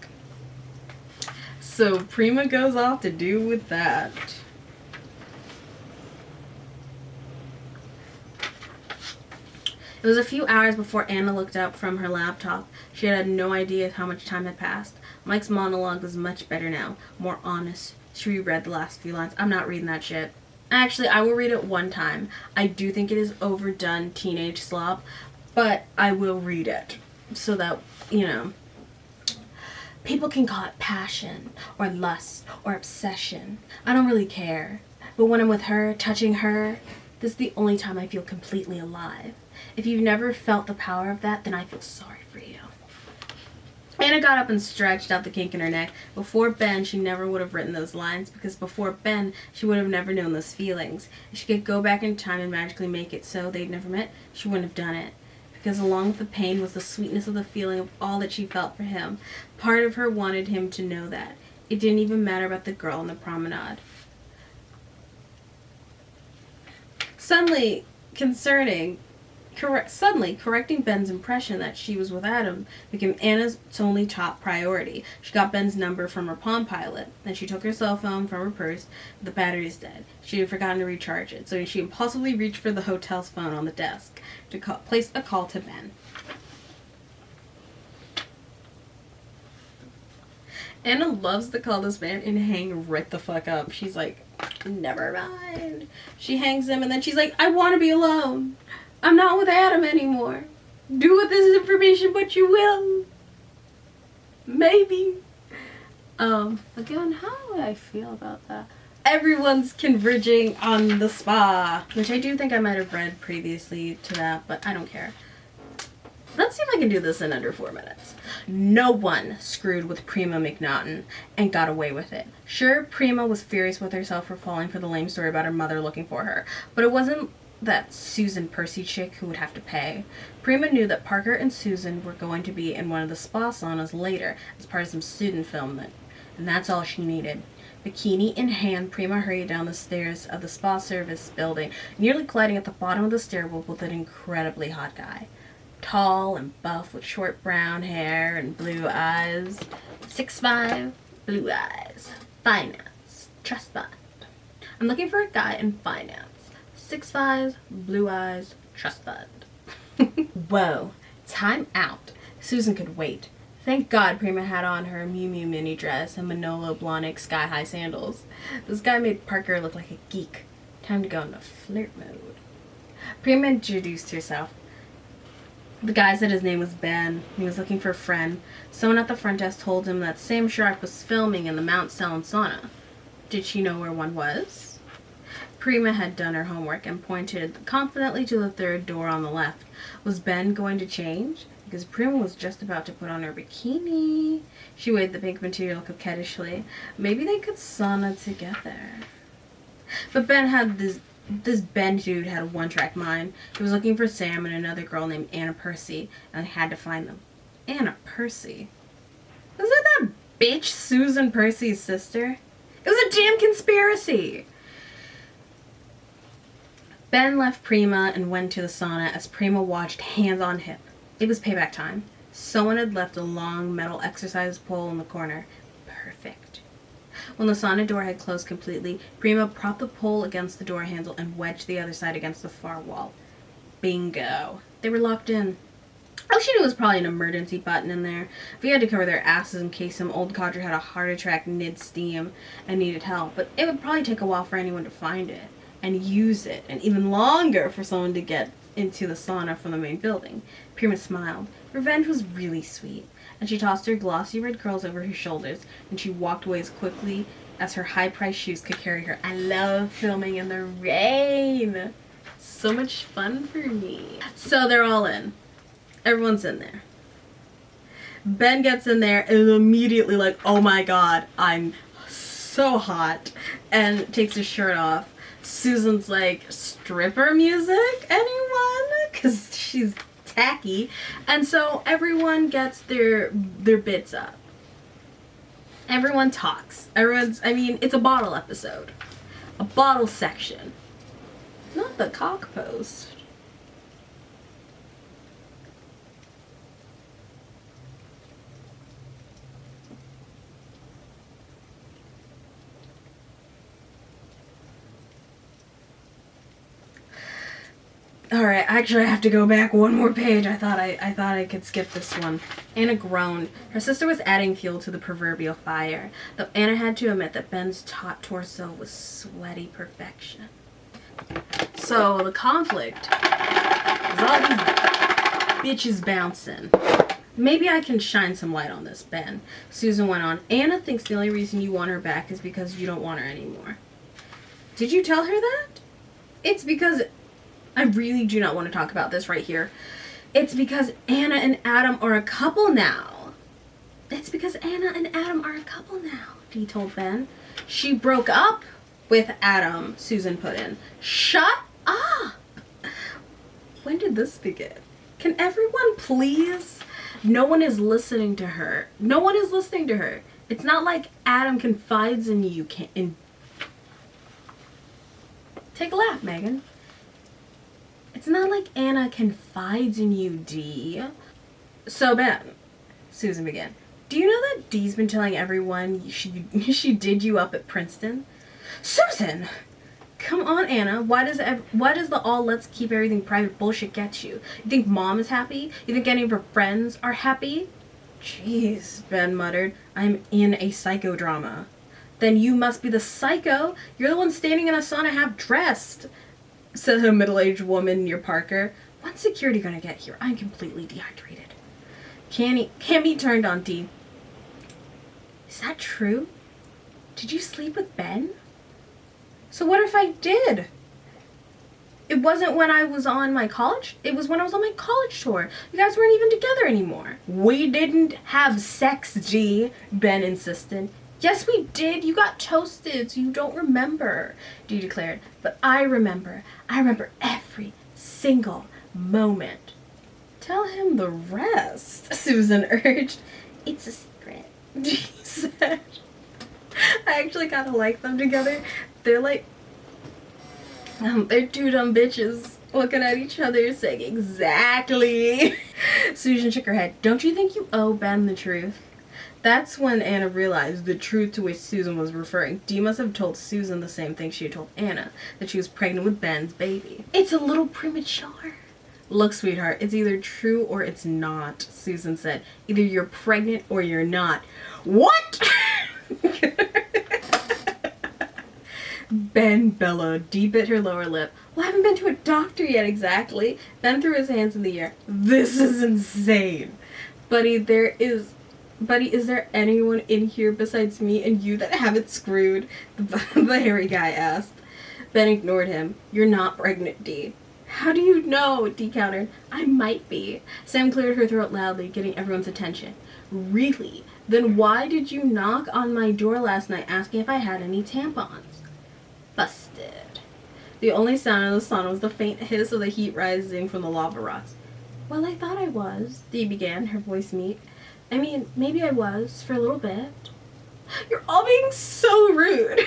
So Prima goes off to do with that. It was a few hours before Anna looked up from her laptop. She had no idea how much time had passed. Mike's monologue was much better now, more honest. She reread the last few lines. I'm not reading that shit. Actually, I will read it one time. I do think it is overdone teenage slop, but I will read it so that, you know, people can call it passion or lust or obsession. I don't really care. But when I'm with her, touching her, this is the only time I feel completely alive. If you've never felt the power of that, then I feel sorry for you. Anna got up and stretched out the kink in her neck. Before Ben, she never would have written those lines, because before Ben, she would have never known those feelings. If she could go back in time and magically make it so they'd never met, she wouldn't have done it. Because along with the pain was the sweetness of the feeling of all that she felt for him. Part of her wanted him to know that. It didn't even matter about the girl on the promenade. Suddenly, correcting Ben's impression that she was with Adam became Anna's only top priority. She got Ben's number from her Palm Pilot. Then she took her cell phone from her purse. The battery's dead. She had forgotten to recharge it, so she impulsively reached for the hotel's phone on the desk to place a call to Ben. Anna loves to call this man and hang right the fuck up. She's like, never mind. She hangs him and then she's like, I want to be alone. I'm not with Adam anymore. Do with this information what you will. Maybe. Again, how would I feel about that? Everyone's converging on the spa, which I do think I might have read previously to that, but I don't care. Let's see if I can do this in under 4 minutes. No one screwed with Prima McNaughton and got away with it. Sure, Prima was furious with herself for falling for the lame story about her mother looking for her, but it wasn't that Susan Percy chick who would have to pay. Prima knew that Parker and Susan were going to be in one of the spa saunas later as part of some student filming, and that's all she needed. Bikini in hand, Prima hurried down the stairs of the spa service building, nearly colliding at the bottom of the stairwell with an incredibly hot guy. Tall and buff with short brown hair and blue eyes. 6'5", blue eyes. Finance. Trust fund. I'm looking for a guy in finance. 6'5", blue eyes, trust fund. Whoa, time out. Susan could wait. Thank God Prima had on her Miu Miu mini dress and Manolo Blahnik sky-high sandals. This guy made Parker look like a geek. Time to go into flirt mode. Prima introduced herself. The guy said his name was Ben. He was looking for a friend. Someone at the front desk told him that Sam Sharp was filming in the Mount Selin sauna. Did she know where one was? Prima had done her homework and pointed confidently to the third door on the left. Was Ben going to change? Because Prima was just about to put on her bikini. She waved the pink material coquettishly. Maybe they could sauna together. But Ben had this Ben dude had a one-track mind. He was looking for Sam and another girl named Anna Percy, and had to find them. Anna Percy? Was that bitch Susan Percy's sister? It was a damn conspiracy! Ben left Prima and went to the sauna as Prima watched hands on hip. It was payback time. Someone had left a long metal exercise pole in the corner. Perfect. When the sauna door had closed completely, Prima propped the pole against the door handle and wedged the other side against the far wall. Bingo. They were locked in. All she knew was probably an emergency button in there. We had to cover their asses in case some old codger had a heart attack mid-steam and needed help, but it would probably take a while for anyone to find it and use it, and even longer for someone to get into the sauna from the main building. Prima smiled. Revenge was really sweet, and she tossed her glossy red curls over her shoulders, and she walked away as quickly as her high-priced shoes could carry her. I love filming in the rain. So much fun for me. So they're all in. Everyone's in there. Ben gets in there and is immediately like, oh my god, I'm so hot, and takes his shirt off. Susan's like, stripper music, anyone? Because she's tacky. And so everyone gets their bits up. Everyone talks. It's a bottle episode. A bottle section. Not the cock post. Alright, actually I have to go back one more page. I thought I could skip this one. Anna groaned. Her sister was adding fuel to the proverbial fire, though Anna had to admit that Ben's taut torso was sweaty perfection. So the conflict is all these bitches bouncing. Maybe I can shine some light on this, Ben. Susan went on. Anna thinks the only reason you want her back is because you don't want her anymore. Did you tell her that? It's because... I really do not want to talk about this right here. It's because Anna and Adam are a couple now. That's because Anna and Adam are a couple now, Dee told Ben. She broke up with Adam, Susan put in. Shut up! When did this begin? Can everyone please? No one is listening to her. No one is listening to her. It's not like Adam confides in you. Take a laugh, Megan. It's not like Anna confides in you, Dee. So, Ben, Susan began. Do you know that Dee's been telling everyone she did you up at Princeton? Susan! Come on, Anna. Why does the all let's keep everything private bullshit get you? You think Mom is happy? You think any of her friends are happy? Jeez, Ben muttered. I'm in a psychodrama. Then you must be the psycho. You're the one standing in a sauna half dressed, said a middle-aged woman near Parker. When's security gonna get here? I'm completely dehydrated. Cammy turned on Dee. Is that true? Did you sleep with Ben? So what if I did? It wasn't when I was on my college. It was when I was on my college tour. You guys weren't even together anymore. We didn't have sex, Dee, Ben insisted. Yes, we did. You got toasted, so you don't remember, Dee declared. But I remember. I remember every single moment. Tell him the rest, Susan urged. It's a secret, Dee said. I actually kind of like them together. They're like, they're two dumb bitches looking at each other saying exactly. Susan shook her head. Don't you think you owe Ben the truth? That's when Anna realized the truth to which Susan was referring. Dee must have told Susan the same thing she had told Anna, that she was pregnant with Ben's baby. It's a little premature. Look, sweetheart, it's either true or it's not, Susan said. Either you're pregnant or you're not. What? Ben bellowed. Dee bit her lower lip. Well, I haven't been to a doctor yet, exactly. Ben threw his hands in the air. This is insane. Buddy, is there anyone in here besides me and you that have it screwed? The hairy guy asked. Ben ignored him. You're not pregnant, Dee. How do you know? Dee countered. I might be. Sam cleared her throat loudly, getting everyone's attention. Really? Then why did you knock on my door last night asking if I had any tampons? Busted. The only sound in the sauna was the faint hiss of the heat rising from the lava rocks. Well, I thought I was, Dee began, her voice meek. I mean, maybe I was, for a little bit. You're all being so rude.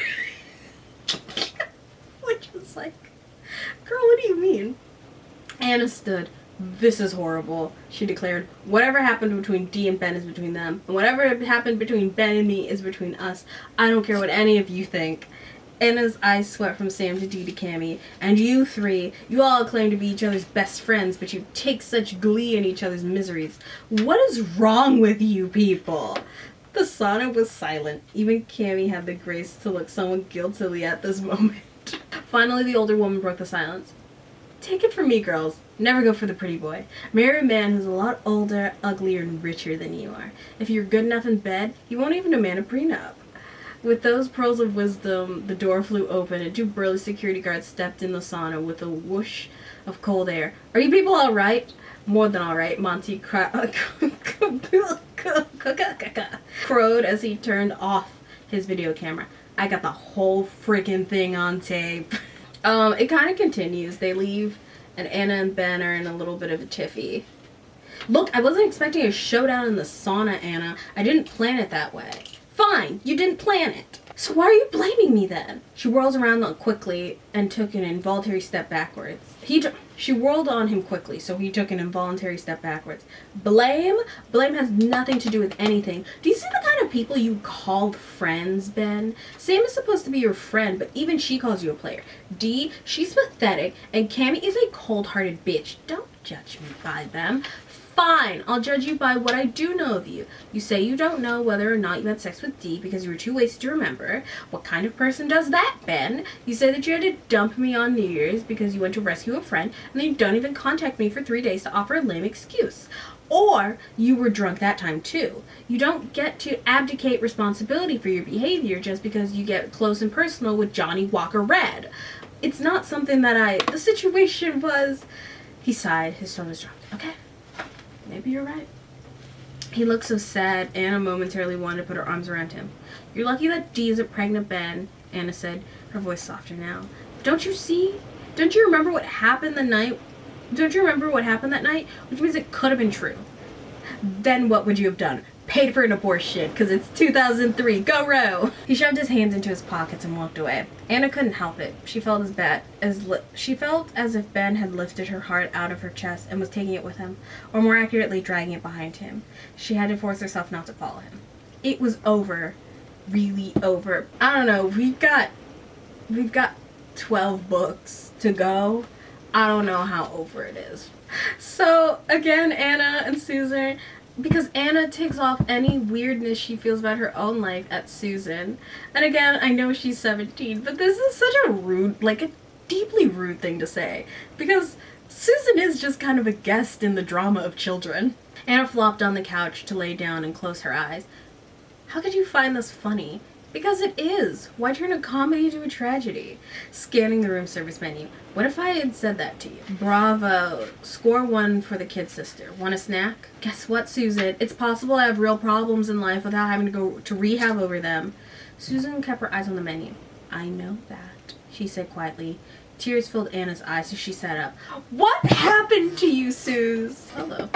Which is like, girl, what do you mean? Anna stood. This is horrible, she declared. Whatever happened between Dee and Ben is between them. And whatever happened between Ben and me is between us. I don't care what any of you think. Anna's eyes swept from Sam to Dee to Cammy. And you three, you all claim to be each other's best friends, but you take such glee in each other's miseries. What is wrong with you people? The sauna was silent. Even Cammy had the grace to look somewhat guiltily at this moment. Finally, the older woman broke the silence. Take it from me, girls. Never go for the pretty boy. Marry a man who's a lot older, uglier, and richer than you are. If you're good enough in bed, he won't even demand a prenup. With those pearls of wisdom, the door flew open and two burly security guards stepped in the sauna with a whoosh of cold air. Are you people all right? More than all right, Monty crowed as he turned off his video camera. I got the whole freaking thing on tape. It kind of continues. They leave, and Anna and Ben are in a little bit of a tiffy. Look, I wasn't expecting a showdown in the sauna, Anna. I didn't plan it that way. Fine, you didn't plan it. So why are you blaming me then? She whirls around quickly and took an involuntary step backwards. She whirled on him quickly, so he took an involuntary step backwards. Blame? Blame has nothing to do with anything. Do you see the kind of people you called friends, Ben? Sam is supposed to be your friend, but even she calls you a player. Dee, she's pathetic, and Cammy is a cold-hearted bitch. Don't judge me by them. Fine, I'll judge you by what I do know of you. You say you don't know whether or not you had sex with Dee because you were too wasted to remember. What kind of person does that, Ben? You say that you had to dump me on New Year's because you went to rescue a friend, and then you don't even contact me for 3 days to offer a lame excuse. Or you were drunk that time too. You don't get to abdicate responsibility for your behavior just because you get close and personal with Johnny Walker Red. It's not something that the situation was... He sighed, his shoulders dropped. Okay. Maybe you're right. He looked so sad, Anna momentarily wanted to put her arms around him. "You're lucky that Dee isn't pregnant, Ben," Anna said, her voice softer now. "Don't you see? Don't you remember what happened that night? Which means it could have been true. Then what would you have done? Paid for an abortion, because it's 2003. Go row!" He shoved his hands into his pockets and walked away. Anna couldn't help it. She felt as if Ben had lifted her heart out of her chest and was taking it with him, or more accurately, dragging it behind him. She had to force herself not to follow him. It was over. Really over. I don't know. We've got 12 books to go. I don't know how over it is. So, again, Anna and Susan, because Anna takes off any weirdness she feels about her own life at Susan. And again, I know she's 17, but this is such a rude, like a deeply rude thing to say. Because Susan is just kind of a guest in the drama of children. Anna flopped on the couch to lay down and close her eyes. How could you find this funny? Because it is. Why turn a comedy to a tragedy? Scanning the room service menu. What if I had said that to you? Bravo. Score 1 for the kid sister. Want a snack? Guess what, Susan? It's possible I have real problems in life without having to go to rehab over them. Susan kept her eyes on the menu. I know that, she said quietly. Tears filled Anna's eyes as she sat up. What happened to you, Suze? Hello.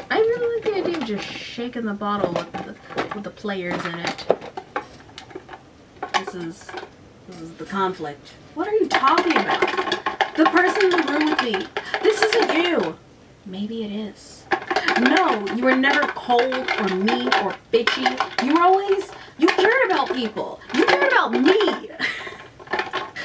I really like the idea of just shaking the bottle with the players in it. This is the conflict. What are you talking about? The person in the room with me. This isn't you. Maybe it is. No, you were never cold or mean or bitchy. You cared about people. You cared about me.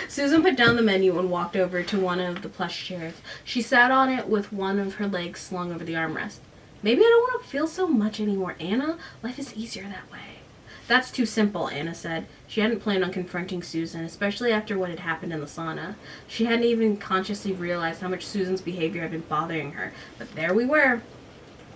Susan put down the menu and walked over to one of the plush chairs. She sat on it with one of her legs slung over the armrest. Maybe I don't want to feel so much anymore, Anna. Life is easier that way. That's too simple, Anna said. She hadn't planned on confronting Susan, especially after what had happened in the sauna. She hadn't even consciously realized how much Susan's behavior had been bothering her. But there we were.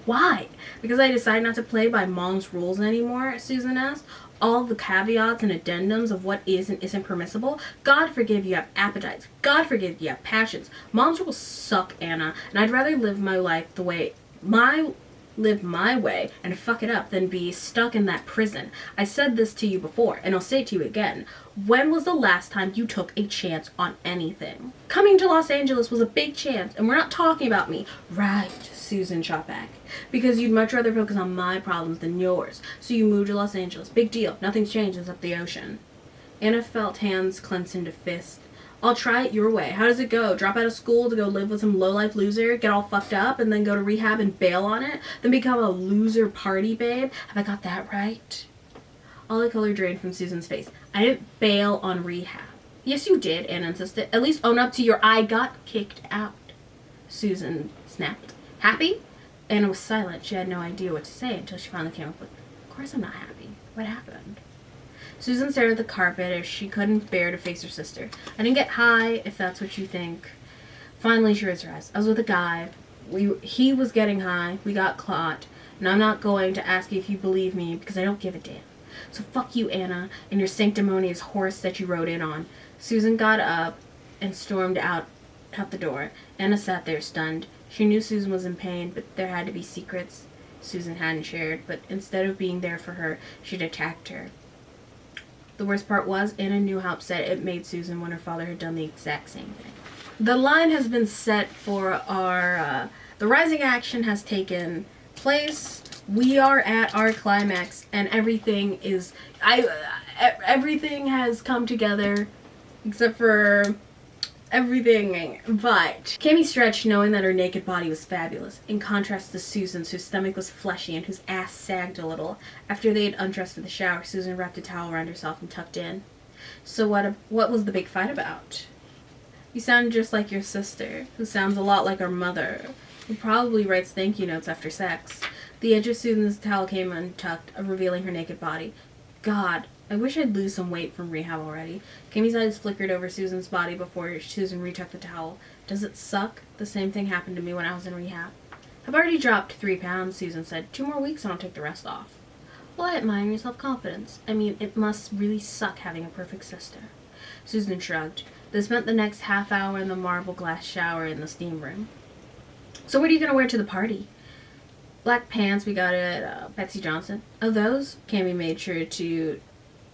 Why? Because I decided not to play by Mom's rules anymore, Susan asked. All the caveats and addendums of what is and isn't permissible. God forgive you have appetites. God forgive you have passions. Mom's rules suck, Anna, and I'd rather live my life live my way and fuck it up than be stuck in that prison. I said this to you before, and I'll say it to you again. When was the last time you took a chance on anything? Coming to Los Angeles was a big chance, and we're not talking about me. Right, Susan shot back. Because you'd much rather focus on my problems than yours. So you moved to Los Angeles. Big deal. Nothing's changed except the ocean. Anna felt hands clenched into fists. I'll try it your way. How does it go? Drop out of school to go live with some low-life loser, get all fucked up, and then go to rehab and bail on it? Then become a loser party babe? Have I got that right? All the color drained from Susan's face. I didn't bail on rehab. Yes, you did, Anna insisted. At least own up to your I got kicked out. Susan snapped. Happy? Anna was silent. She had no idea what to say until she finally came up with, of course I'm not happy. What happened? Susan stared at the carpet as she couldn't bear to face her sister. I didn't get high, if that's what you think. Finally, she raised her eyes. I was with a guy. He was getting high. We got caught. And I'm not going to ask you if you believe me, because I don't give a damn. So fuck you, Anna, and your sanctimonious horse that you rode in on. Susan got up and stormed out the door. Anna sat there, stunned. She knew Susan was in pain, but there had to be secrets Susan hadn't shared. But instead of being there for her, she'd attacked her. The worst part was, Anna knew how upset it made Susan when her father had done the exact same thing. The line has been set for our, the rising action has taken place. We are at our climax, and everything has come together, except for everything, but Cammy stretched knowing that her naked body was fabulous, in contrast to Susan's, whose stomach was fleshy and whose ass sagged a little. After they had undressed for the shower, Susan wrapped a towel around herself and tucked in. So what was the big fight about? You sound just like your sister, who sounds a lot like her mother, who probably writes thank you notes after sex. The edge of Susan's towel came untucked, revealing her naked body. God, I wish I'd lose some weight from rehab already. Kimmy's eyes flickered over Susan's body before Susan retucked the towel. Does it suck? The same thing happened to me when I was in rehab. I've already dropped 3 pounds, Susan said. 2 more weeks and I'll take the rest off. Well, I admire your self-confidence. I mean, it must really suck having a perfect sister. Susan shrugged. They spent the next half hour in the marble glass shower in the steam room. So what are you going to wear to the party? Black pants we got at Betsy Johnson. Oh, those? Cammy made sure to...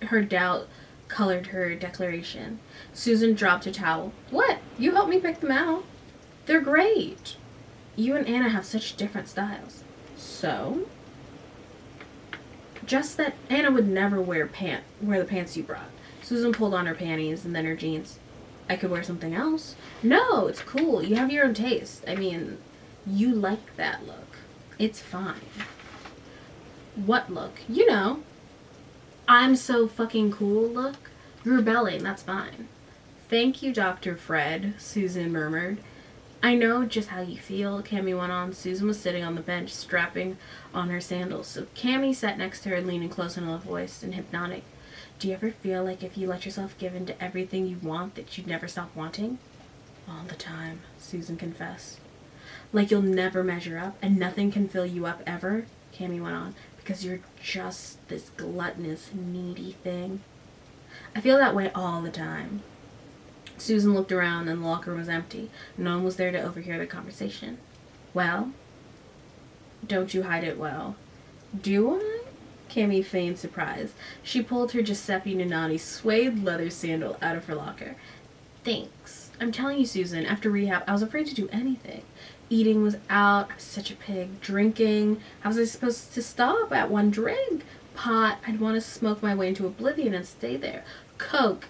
Her doubt colored her declaration. Susan dropped a towel. What? You helped me pick them out. They're great. You and Anna have such different styles. So? Just that Anna would never wear the pants you brought. Susan pulled on her panties and then her jeans. I could wear something else. No, it's cool. You have your own taste. I mean, you like that look. It's fine. What look? You know. I'm so fucking cool look. You're rebelling. That's fine. Thank you, Dr. Fred, Susan murmured. I know just how you feel, Cammy went on. Susan was sitting on the bench, strapping on her sandals. So Cammy sat next to her, leaning close in a voice and hypnotic. Do you ever feel like if you let yourself give in to everything you want, that you'd never stop wanting? All the time, Susan confessed. Like you'll never measure up, and nothing can fill you up ever, Cammy went on, because you're just this gluttonous, needy thing. I feel that way all the time. Susan looked around and the locker room was empty. No one was there to overhear the conversation. Well? Don't you hide it well. Do I? Cammy feigned surprise. She pulled her Giuseppe Nonati suede leather sandal out of her locker. Thanks. I'm telling you, Susan, after rehab, I was afraid to do anything. Eating was out. I was such a pig. Drinking. How was I supposed to stop at one drink? Pot. I'd want to smoke my way into oblivion and stay there. Coke.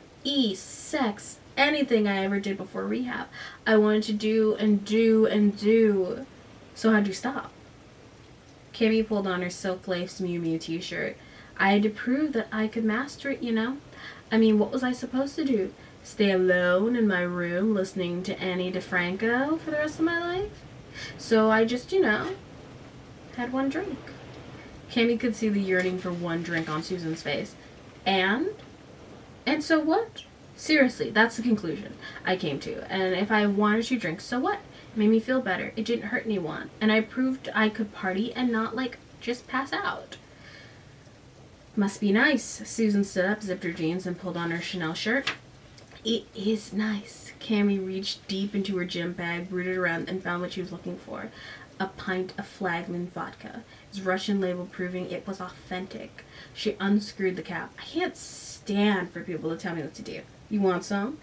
Sex. Anything I ever did before rehab. I wanted to do and do and do. So how'd you stop? Cammy pulled on her silk-laced Miu Miu t-shirt. I had to prove that I could master it, you know? I mean, what was I supposed to do? Stay alone in my room listening to Annie DeFranco for the rest of my life? So I just, had one drink. Cammy could see the yearning for one drink on Susan's face. And so what? Seriously, that's the conclusion I came to. And if I wanted to drink, so what? It made me feel better. It didn't hurt anyone. And I proved I could party and not, just pass out. Must be nice. Susan stood up, zipped her jeans, and pulled on her Chanel shirt. It is nice. Cammy reached deep into her gym bag, rooted around, and found what she was looking for. A pint of Flagman vodka. Its Russian label proving it was authentic. She unscrewed the cap. I can't stand for people to tell me what to do. You want some?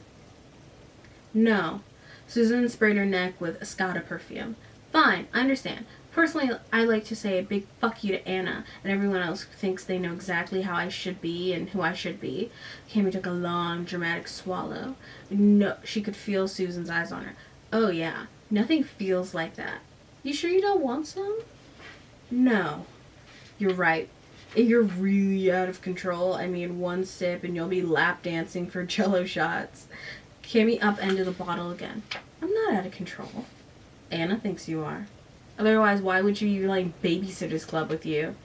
No. Susan sprayed her neck with Escada perfume. Fine, I understand. Personally, I like to say a big fuck you to Anna, and everyone else thinks they know exactly how I should be and who I should be. Cammy took a long, dramatic swallow. No, she could feel Susan's eyes on her. Oh yeah, nothing feels like that. You sure you don't want some? No. You're right. You're really out of control. I mean, one sip and you'll be lap dancing for Jello shots. Cammy upended the bottle again. I'm not out of control. Anna thinks you are. Otherwise, why would you like Babysitter's Club with you?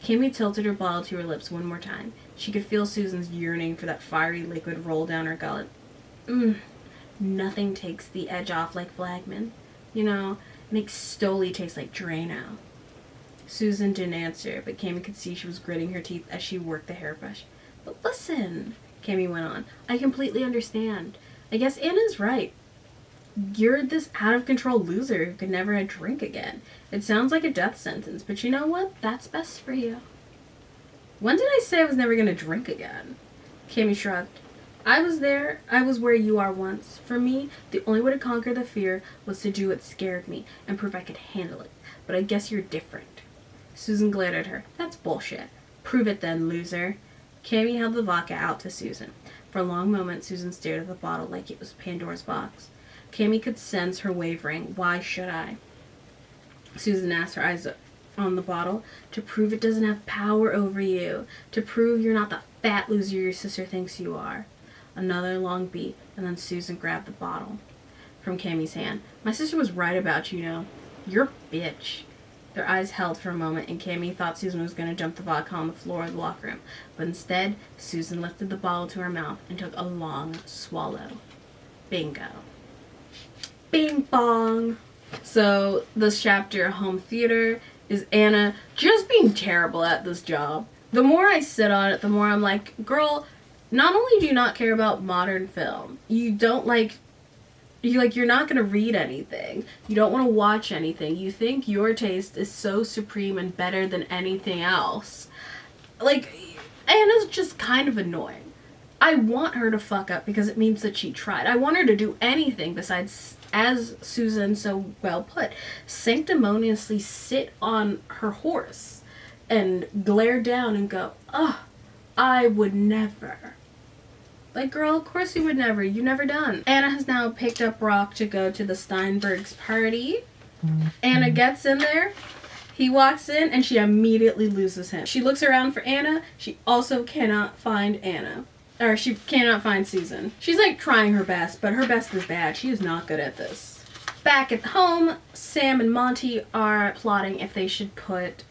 Cammy tilted her bottle to her lips one more time. She could feel Susan's yearning for that fiery liquid roll down her gullet. Nothing takes the edge off like Flagman. Makes Stoli taste like Drano. Susan didn't answer, but Cammy could see she was gritting her teeth as she worked the hairbrush. But listen, Cammy went on, I completely understand. I guess Anna's right. You're this out-of-control loser who could never drink again. It sounds like a death sentence, but you know what? That's best for you. When did I say I was never going to drink again? Cammy shrugged. I was where you are once. For me, the only way to conquer the fear was to do what scared me and prove I could handle it. But I guess you're different. Susan glared at her. That's bullshit. Prove it then, loser. Cammy held the vodka out to Susan. For a long moment, Susan stared at the bottle like it was Pandora's box. Cammy could sense her wavering. Why should I? Susan asked, her eyes on the bottle. To prove it doesn't have power over you. To prove you're not the fat loser your sister thinks you are. Another long beat, and then Susan grabbed the bottle from Cammy's hand. My sister was right about you, You're a bitch. Their eyes held for a moment, and Cammy thought Susan was going to dump the vodka on the floor of the locker room. But instead, Susan lifted the bottle to her mouth and took a long swallow. Bingo. Bing bong. So, this chapter, home theater, is Anna just being terrible at this job. The more I sit on it, the more I'm like, girl, not only do you not care about modern film, you don't You're not gonna read anything. You don't want to watch anything. You think your taste is so supreme and better than anything else. Like, Anna's just kind of annoying. I want her to fuck up because it means that she tried. I want her to do anything besides, as Susan so well put, sanctimoniously sit on her horse and glare down and go, "Oh, I would never." Like, girl, of course you would never. You never done. Anna has now picked up Brock to go to the Steinbergs' party. Anna gets in there. He walks in and she immediately loses him. She looks around for Anna. She also cannot find Anna. Or she cannot find Susan. She's like trying her best, but her best is bad. She is not good at this. Back at home, Sam and Monty are plotting if they should put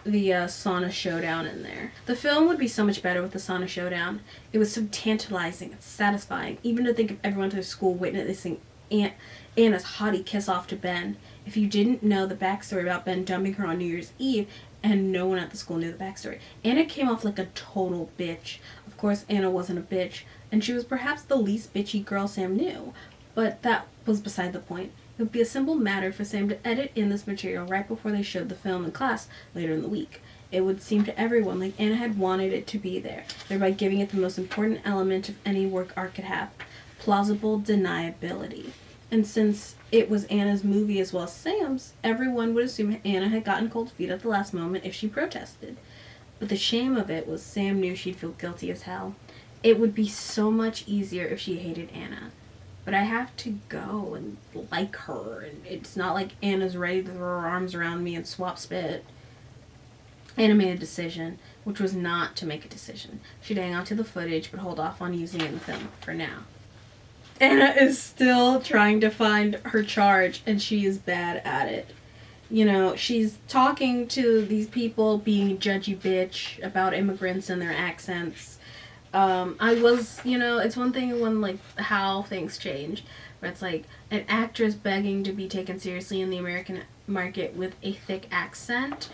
the sauna showdown in there. The film would be so much better with the sauna showdown. It was so tantalizing and satisfying, even to think of everyone to the school witnessing Anna's haughty kiss off to Ben. If you didn't know the backstory about Ben dumping her on New Year's Eve, and no one at the school knew the backstory, Anna came off like a total bitch. Of course, Anna wasn't a bitch, and she was perhaps the least bitchy girl Sam knew, but that was beside the point. It would be a simple matter for Sam to edit in this material right before they showed the film in class later in the week. It would seem to everyone like Anna had wanted it to be there, thereby giving it the most important element of any work art could have, plausible deniability. And since it was Anna's movie as well as Sam's, everyone would assume Anna had gotten cold feet at the last moment if she protested. But the shame of it was Sam knew she'd feel guilty as hell. It would be so much easier if she hated Anna. But I have to go and like her, and it's not like Anna's ready to throw her arms around me and swap spit. Anna made a decision, which was not to make a decision. She'd hang on to the footage, but hold off on using it in the film for now. Anna is still trying to find her charge, and she is bad at it. You know, she's talking to these people, being a judgy bitch about immigrants and their accents. It's one thing when, like, how things change, where it's like an actress begging to be taken seriously in the American market with a thick accent.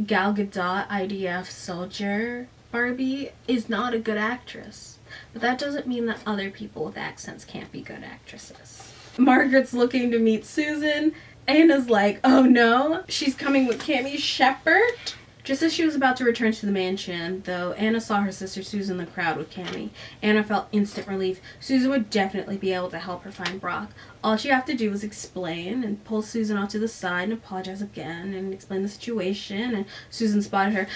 Gal Gadot, IDF soldier Barbie, is not a good actress. But that doesn't mean that other people with accents can't be good actresses. Margaret's looking to meet Susan. Anna's like, oh no, she's coming with Cammie Shepard. Just as she was about to return to the mansion, though, Anna saw her sister Susan in the crowd with Cammie. Anna felt instant relief. Susan would definitely be able to help her find Brock. All she'd have to do was explain and pull Susan off to the side and apologize again and explain the situation. And Susan spotted her.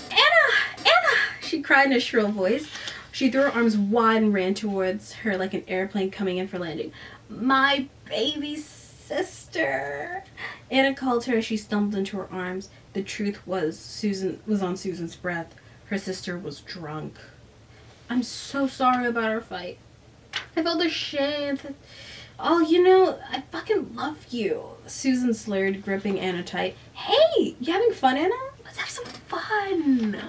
Anna! Anna! She cried in a shrill voice. She threw her arms wide and ran towards her like an airplane coming in for landing. My baby sister! Anna called her as she stumbled into her arms. The truth was, Susan was on Susan's breath. Her sister was drunk. I'm so sorry about our fight. I felt ashamed. Oh, I fucking love you. Susan slurred, gripping Anna tight. Hey, you having fun, Anna? Let's have some fun.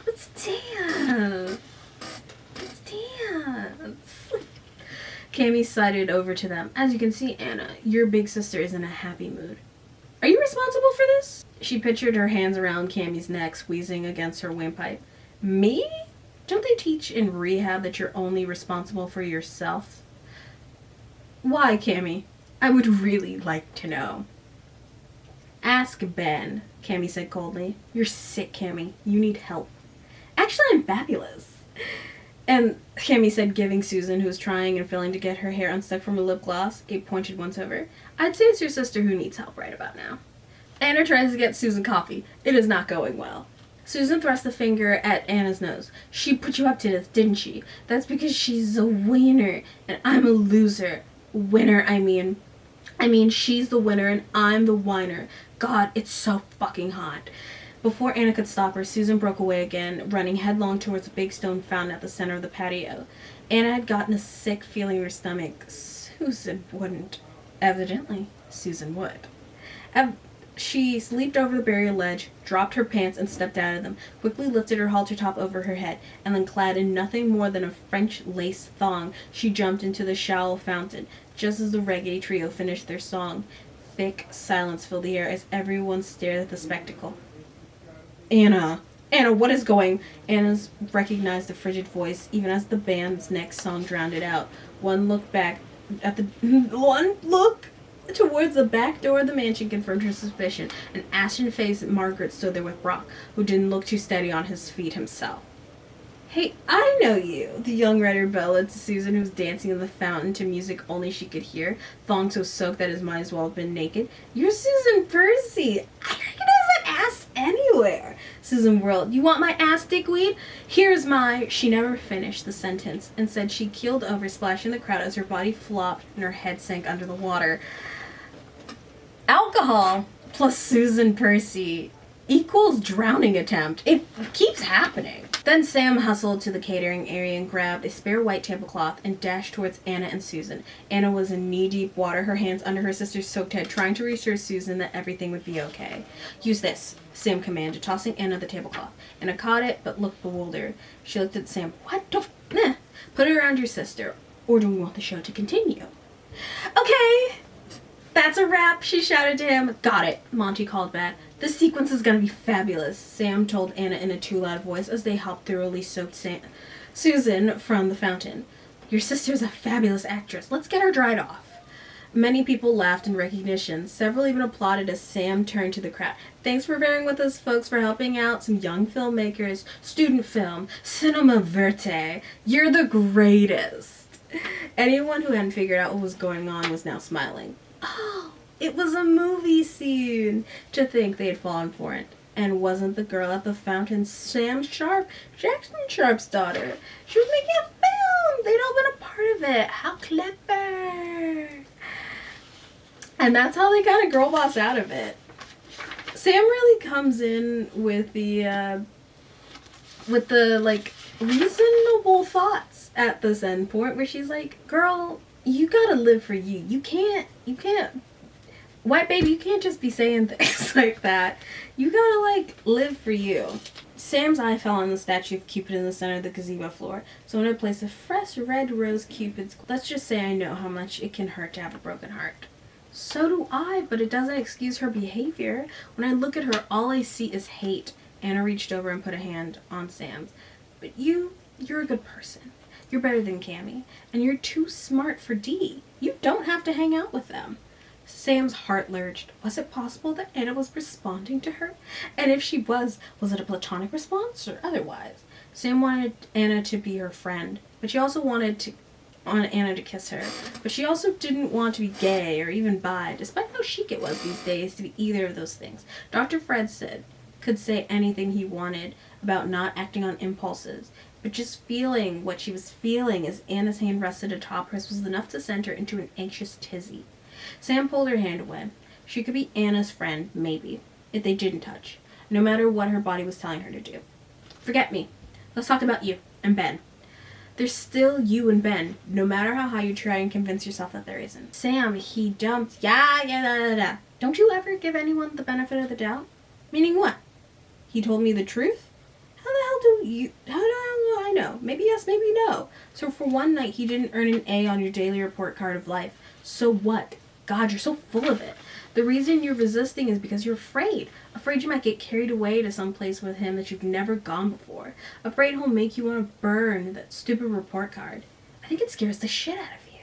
Let's dance. Let's dance. Cammie sidled over to them. As you can see, Anna, your big sister is in a happy mood. Are you responsible for this? She pictured her hands around Cammie's neck, squeezing against her windpipe. Me? Don't they teach in rehab that you're only responsible for yourself? Why, Cammie? I would really like to know. Ask Ben, Cammie said coldly. You're sick, Cammie. You need help. Actually, I'm fabulous. And Cammie said, giving Susan, who was trying and failing to get her hair unstuck from a lip gloss, a pointed once over. I'd say it's your sister who needs help right about now. Anna tries to get Susan coffee. It is not going well. Susan thrust a finger at Anna's nose. She put you up to this, didn't she? That's because she's a winner and I'm a loser. Winner, I mean, she's the winner and I'm the whiner. God, it's so fucking hot. Before Anna could stop her, Susan broke away again, running headlong towards a big stone fountain at the center of the patio. Anna had gotten a sick feeling in her stomach. Susan wouldn't. Evidently, Susan would. She leaped over the barrier ledge, dropped her pants, and stepped out of them, quickly lifted her halter top over her head, and then clad in nothing more than a French lace thong, she jumped into the shallow fountain. Just as the reggae trio finished their song, thick silence filled the air as everyone stared at the spectacle. Anna, what is going? Anna's recognized the frigid voice, even as the band's next song drowned it out. One look back at the one look towards the back door of the mansion confirmed her suspicion. An ashen-faced Margaret stood there with Brock, who didn't look too steady on his feet himself. "Hey, I know you," the young writer bellowed to Susan, who was dancing in the fountain to music only she could hear, thong so soaked that his might as well have been naked. "You're Susan Percy. I recognize that ass anywhere." Susan whirled. "You want my ass, dickweed? Here's my—" She never finished the sentence. Instead, she keeled over, splashing the crowd as her body flopped and her head sank under the water. Alcohol plus Susan Percy equals drowning attempt. It keeps happening. Then Sam hustled to the catering area and grabbed a spare white tablecloth and dashed towards Anna and Susan. Anna was in knee-deep water, her hands under her sister's soaked head, trying to reassure Susan that everything would be okay. "Use this," Sam commanded, tossing Anna the tablecloth. Anna caught it, but looked bewildered. She looked at Sam. "What? Don't... Nah. Put it around your sister. Or do we want the show to continue?" "Okay. That's a wrap," she shouted to him. "Got it," Monty called back. "This sequence is gonna be fabulous," Sam told Anna in a too loud voice as they helped thoroughly soaked Susan from the fountain. "Your sister's a fabulous actress. Let's get her dried off." Many people laughed in recognition. Several even applauded as Sam turned to the crowd. "Thanks for bearing with us, folks, for helping out some young filmmakers. Student film. Cinema Verte. You're the greatest." Anyone who hadn't figured out what was going on was now smiling. Oh, it was a movie scene! To think they had fallen for it. And wasn't the girl at the fountain Sam Sharp, Jackson Sharp's daughter? She was making a film! They'd all been a part of it. How clever! And that's how they got a girl boss out of it. Sam really comes in with the like reasonable thoughts at this end point where she's like, "Girl, you gotta live for you. You can't, white baby, you can't just be saying things like that. You gotta, like, live for you." Sam's eye fell on the statue of Cupid in the center of the gazebo floor. Someone had placed a fresh red rose Cupid's. Let's just say I know how much it can hurt to have a broken heart. So do I, but it doesn't excuse her behavior. When I look at her, all I see is hate. Anna reached over and put a hand on Sam's. "But you're a good person. You're better than Cammy, and you're too smart for Dee. You don't have to hang out with them." Sam's heart lurched. Was it possible that Anna was responding to her? And if she was it a platonic response or otherwise? Sam wanted Anna to be her friend, but she also wanted Anna to kiss her. But she also didn't want to be gay or even bi, despite how chic it was these days to be either of those things. Dr. Fred could say anything he wanted about not acting on impulses, but just feeling what she was feeling as Anna's hand rested atop hers was enough to send her into an anxious tizzy. Sam pulled her hand away. She could be Anna's friend, maybe, if they didn't touch, no matter what her body was telling her to do. "Forget me. Let's talk about you and Ben. There's still you and Ben, no matter how high you try and convince yourself that there isn't." "Sam, he dumped..." Yeah. "Don't you ever give anyone the benefit of the doubt?" "Meaning what? He told me the truth? How do I know? Maybe yes, maybe no. So for one night he didn't earn an A on your daily report card of life. So what? God, you're so full of it. The reason you're resisting is because you're afraid. Afraid you might get carried away to some place with him that you've never gone before. Afraid he'll make you want to burn that stupid report card. I think it scares the shit out of you."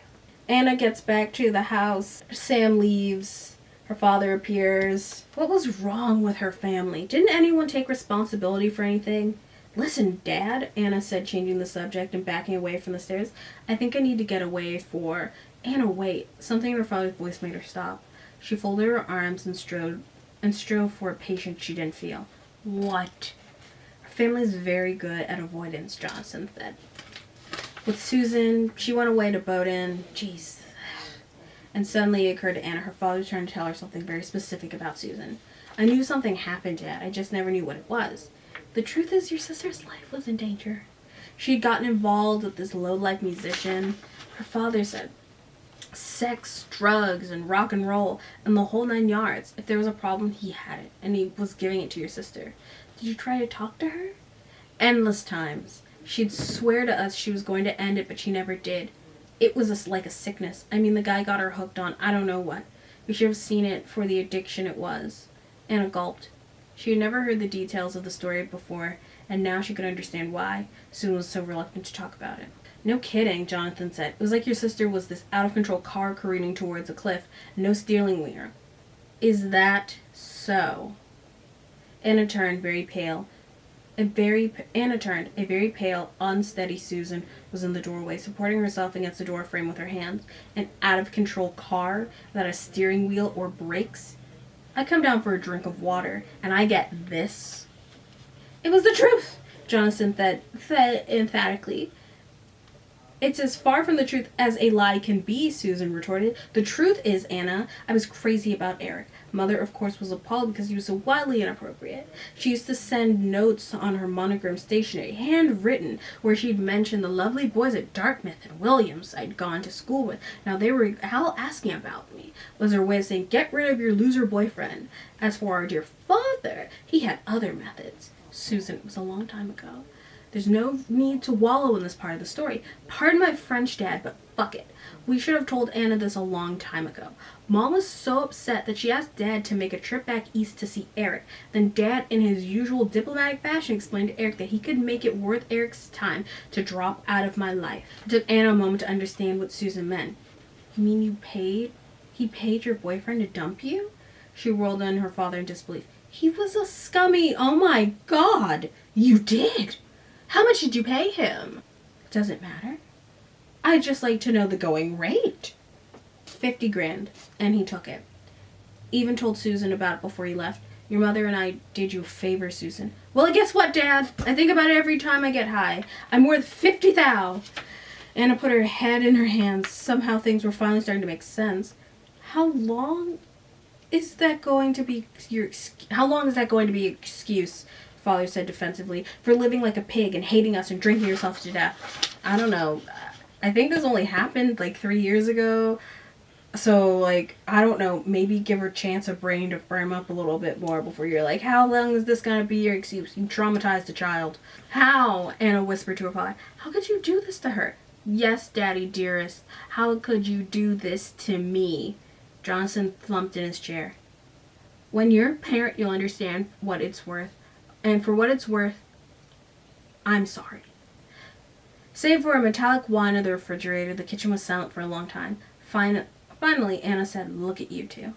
Anna gets back to the house. Sam leaves. Her father appears. What was wrong with her family? Didn't anyone take responsibility for anything? "Listen, Dad," Anna said, changing the subject and backing away from the stairs. "I think I need to get away for..." "Anna, wait." Something in her father's voice made her stop. She folded her arms and strove for a patience she didn't feel. "What?" "Her family's very good at avoidance," Johnson said. "With Susan, she went away to Bowdoin. Jeez." And suddenly it occurred to Anna her father was trying to tell her something very specific about Susan. "I knew something happened, Dad. I just never knew what it was. The truth is your sister's life was in danger. She had gotten involved with this low-life musician. Her father said sex, drugs, and rock and roll, and the whole 9 yards. If there was a problem, he had it, and he was giving it to your sister. Did you try to talk to her?" "Endless times. She'd swear to us she was going to end it, but she never did. It was like a sickness. I mean, the guy got her hooked on I don't know what. We should have seen it for the addiction it was." Anna gulped. She had never heard the details of the story before, and now she could understand why Susan was so reluctant to talk about it. No kidding, Jonathan said. It was like your sister was this out-of-control car careening towards a cliff. No steering wheel. Is that so? Anna turned very pale. Anna turned. A very pale, unsteady Susan was in the doorway, supporting herself against the door frame with her hands. An out-of-control car without a steering wheel or brakes? I come down for a drink of water, and I get this? It was the truth, Jonathan said emphatically. It's as far from the truth as a lie can be, Susan retorted. The truth is, Anna, I was crazy about Eric. Mother, of course, was appalled because he was so wildly inappropriate. She used to send notes on her monogram stationery, handwritten, where she'd mentioned the lovely boys at Dartmouth and Williams I'd gone to school with. Now they were all asking about me. Was her way of saying, get rid of your loser boyfriend. As for our dear father, he had other methods. Susan, it was a long time ago. There's no need to wallow in this part of the story. Pardon my French, Dad, but fuck it. We should have told Anna this a long time ago. Mom was so upset that she asked Dad to make a trip back east to see Eric. Then Dad, in his usual diplomatic fashion, explained to Eric that he could make it worth Eric's time to drop out of my life. It took Anna a moment to understand what Susan meant. You mean he paid your boyfriend to dump you? She whirled on her father in disbelief. He was a scummy, oh my God. You did? How much did you pay him? Doesn't matter. I'd just like to know the going rate. 50 grand, and he took it. Even told Susan about it before he left. Your mother and I did you a favor, Susan. Well, guess what, Dad? I think about it every time I get high. I'm worth 50 thou. Anna put her head in her hands. Somehow things were finally starting to make sense. How long is that going to be your excuse? Father said defensively, for living like a pig and hating us and drinking yourself to death. I don't know. I think this only happened like 3 years ago. So, like, I don't know. Maybe give her a chance of brain to firm up a little bit more before you're like, how long is this going to be your excuse? You traumatized a child. How? Anna whispered to her father. How could you do this to her? Yes, Daddy, dearest. How could you do this to me? Johnson slumped in his chair. When you're a parent, you'll understand what it's worth. And for what it's worth, I'm sorry. Save for a metallic whine of the refrigerator, the kitchen was silent for a long time. Finally, Anna said, look at you two.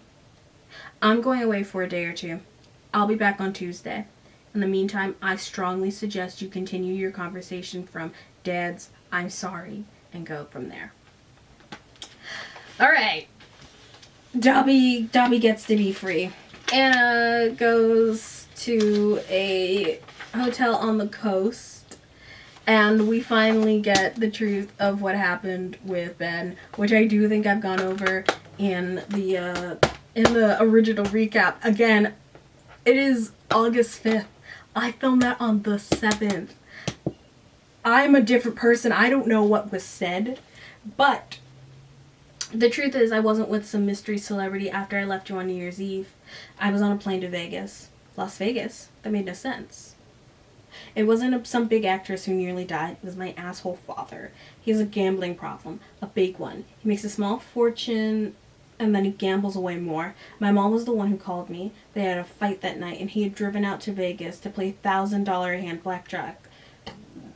I'm going away for a day or two. I'll be back on Tuesday. In the meantime, I strongly suggest you continue your conversation from Dad's I'm sorry and go from there. All right. Dobby gets to be free. Anna goes to a hotel on the coast, and we finally get the truth of what happened with Ben, which I do think I've gone over in the original recap. Again, it is August 5th. I filmed that on the 7th. I'm a different person. I don't know what was said, but the truth is I wasn't with some mystery celebrity after I left you on New Year's Eve. I was on a plane to Vegas. Las Vegas? That made no sense. It wasn't some big actress who nearly died. It was my asshole father. He has a gambling problem. A big one. He makes a small fortune and then he gambles away more. My mom was the one who called me. They had a fight that night and he had driven out to Vegas to play $1,000 a hand blackjack.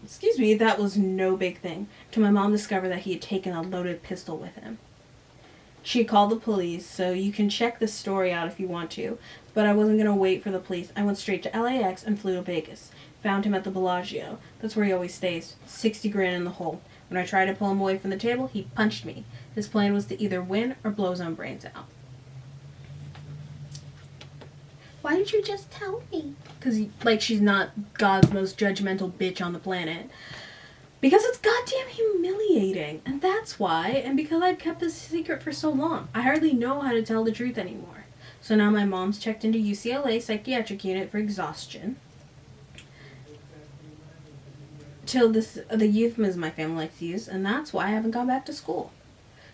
Excuse me, that was no big thing. Till my mom discovered that he had taken a loaded pistol with him. She called the police, so you can check this story out if you want to. But I wasn't going to wait for the police. I went straight to LAX and flew to Vegas. Found him at the Bellagio. That's where he always stays. 60 grand in the hole. When I tried to pull him away from the table, he punched me. His plan was to either win or blow his own brains out. Why didn't you just tell me? Because, she's not God's most judgmental bitch on the planet. Because it's goddamn humiliating. And that's why. And because I've kept this secret for so long. I hardly know how to tell the truth anymore. So now my mom's checked into UCLA psychiatric unit for exhaustion. The euphemism my family likes to use. And that's why I haven't gone back to school.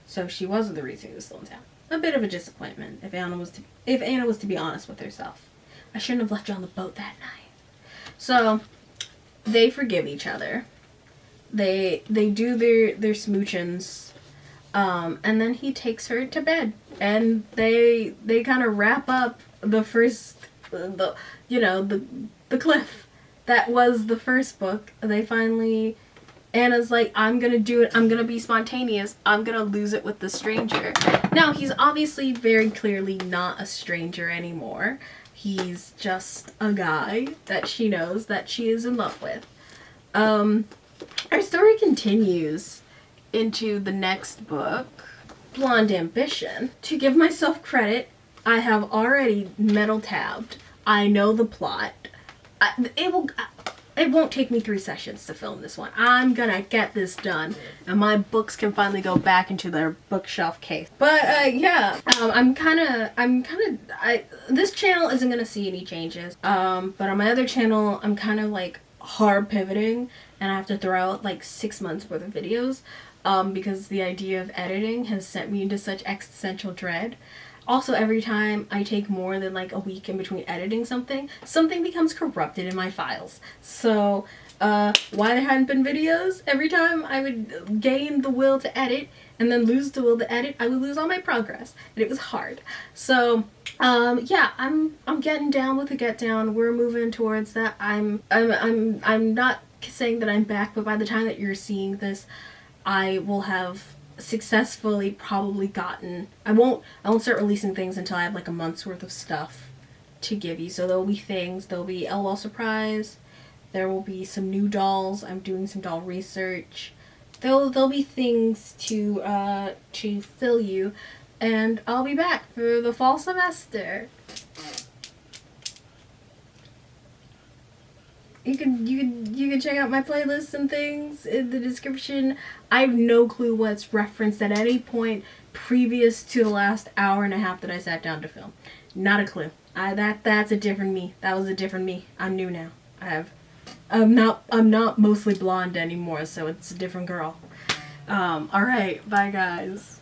So she wasn't the reason he was still in town. A bit of a disappointment, if Anna was to be honest with herself. I shouldn't have left you on the boat that night. So, they forgive each other. They do their smoochins, and then he takes her to bed, and they kind of wrap up the first, the cliff that was the first book. They finally Anna's like, I'm gonna do it, I'm gonna be spontaneous, I'm gonna lose it with the stranger. Now, he's obviously very clearly not a stranger anymore. He's just a guy that she knows that she is in love with. Our story continues into the next book, Blonde Ambition. To give myself credit, I have already mental tabbed. I know the plot. It won't take me 3 sessions to film this one. I'm gonna get this done, and my books can finally go back into their bookshelf case. But yeah, this channel isn't gonna see any changes. But on my other channel, I'm kind of like hard pivoting, and I have to throw out like 6 months worth of videos, because the idea of editing has sent me into such existential dread. Also, every time I take more than like a week in between editing something becomes corrupted in my files. So, why there hadn't been videos? Every time I would gain the will to edit and then lose the will to edit, I would lose all my progress, and it was hard. So, yeah, I'm getting down with the get down. We're moving towards that. I'm not saying that I'm back, but by the time that you're seeing this, I will have successfully probably gotten, I won't start releasing things until I have like a month's worth of stuff to give you. So there'll be things, there'll be LOL surprise, there will be some new dolls, I'm doing some doll research, there'll be things to fill you, and I'll be back for the fall semester. You can check out my playlists and things in the description. I have no clue what's referenced at any point previous to the last hour and a half that I sat down to film. Not a clue. That's a different me. That was a different me. I'm new now. I'm not mostly blonde anymore, so it's a different girl. Alright, bye guys.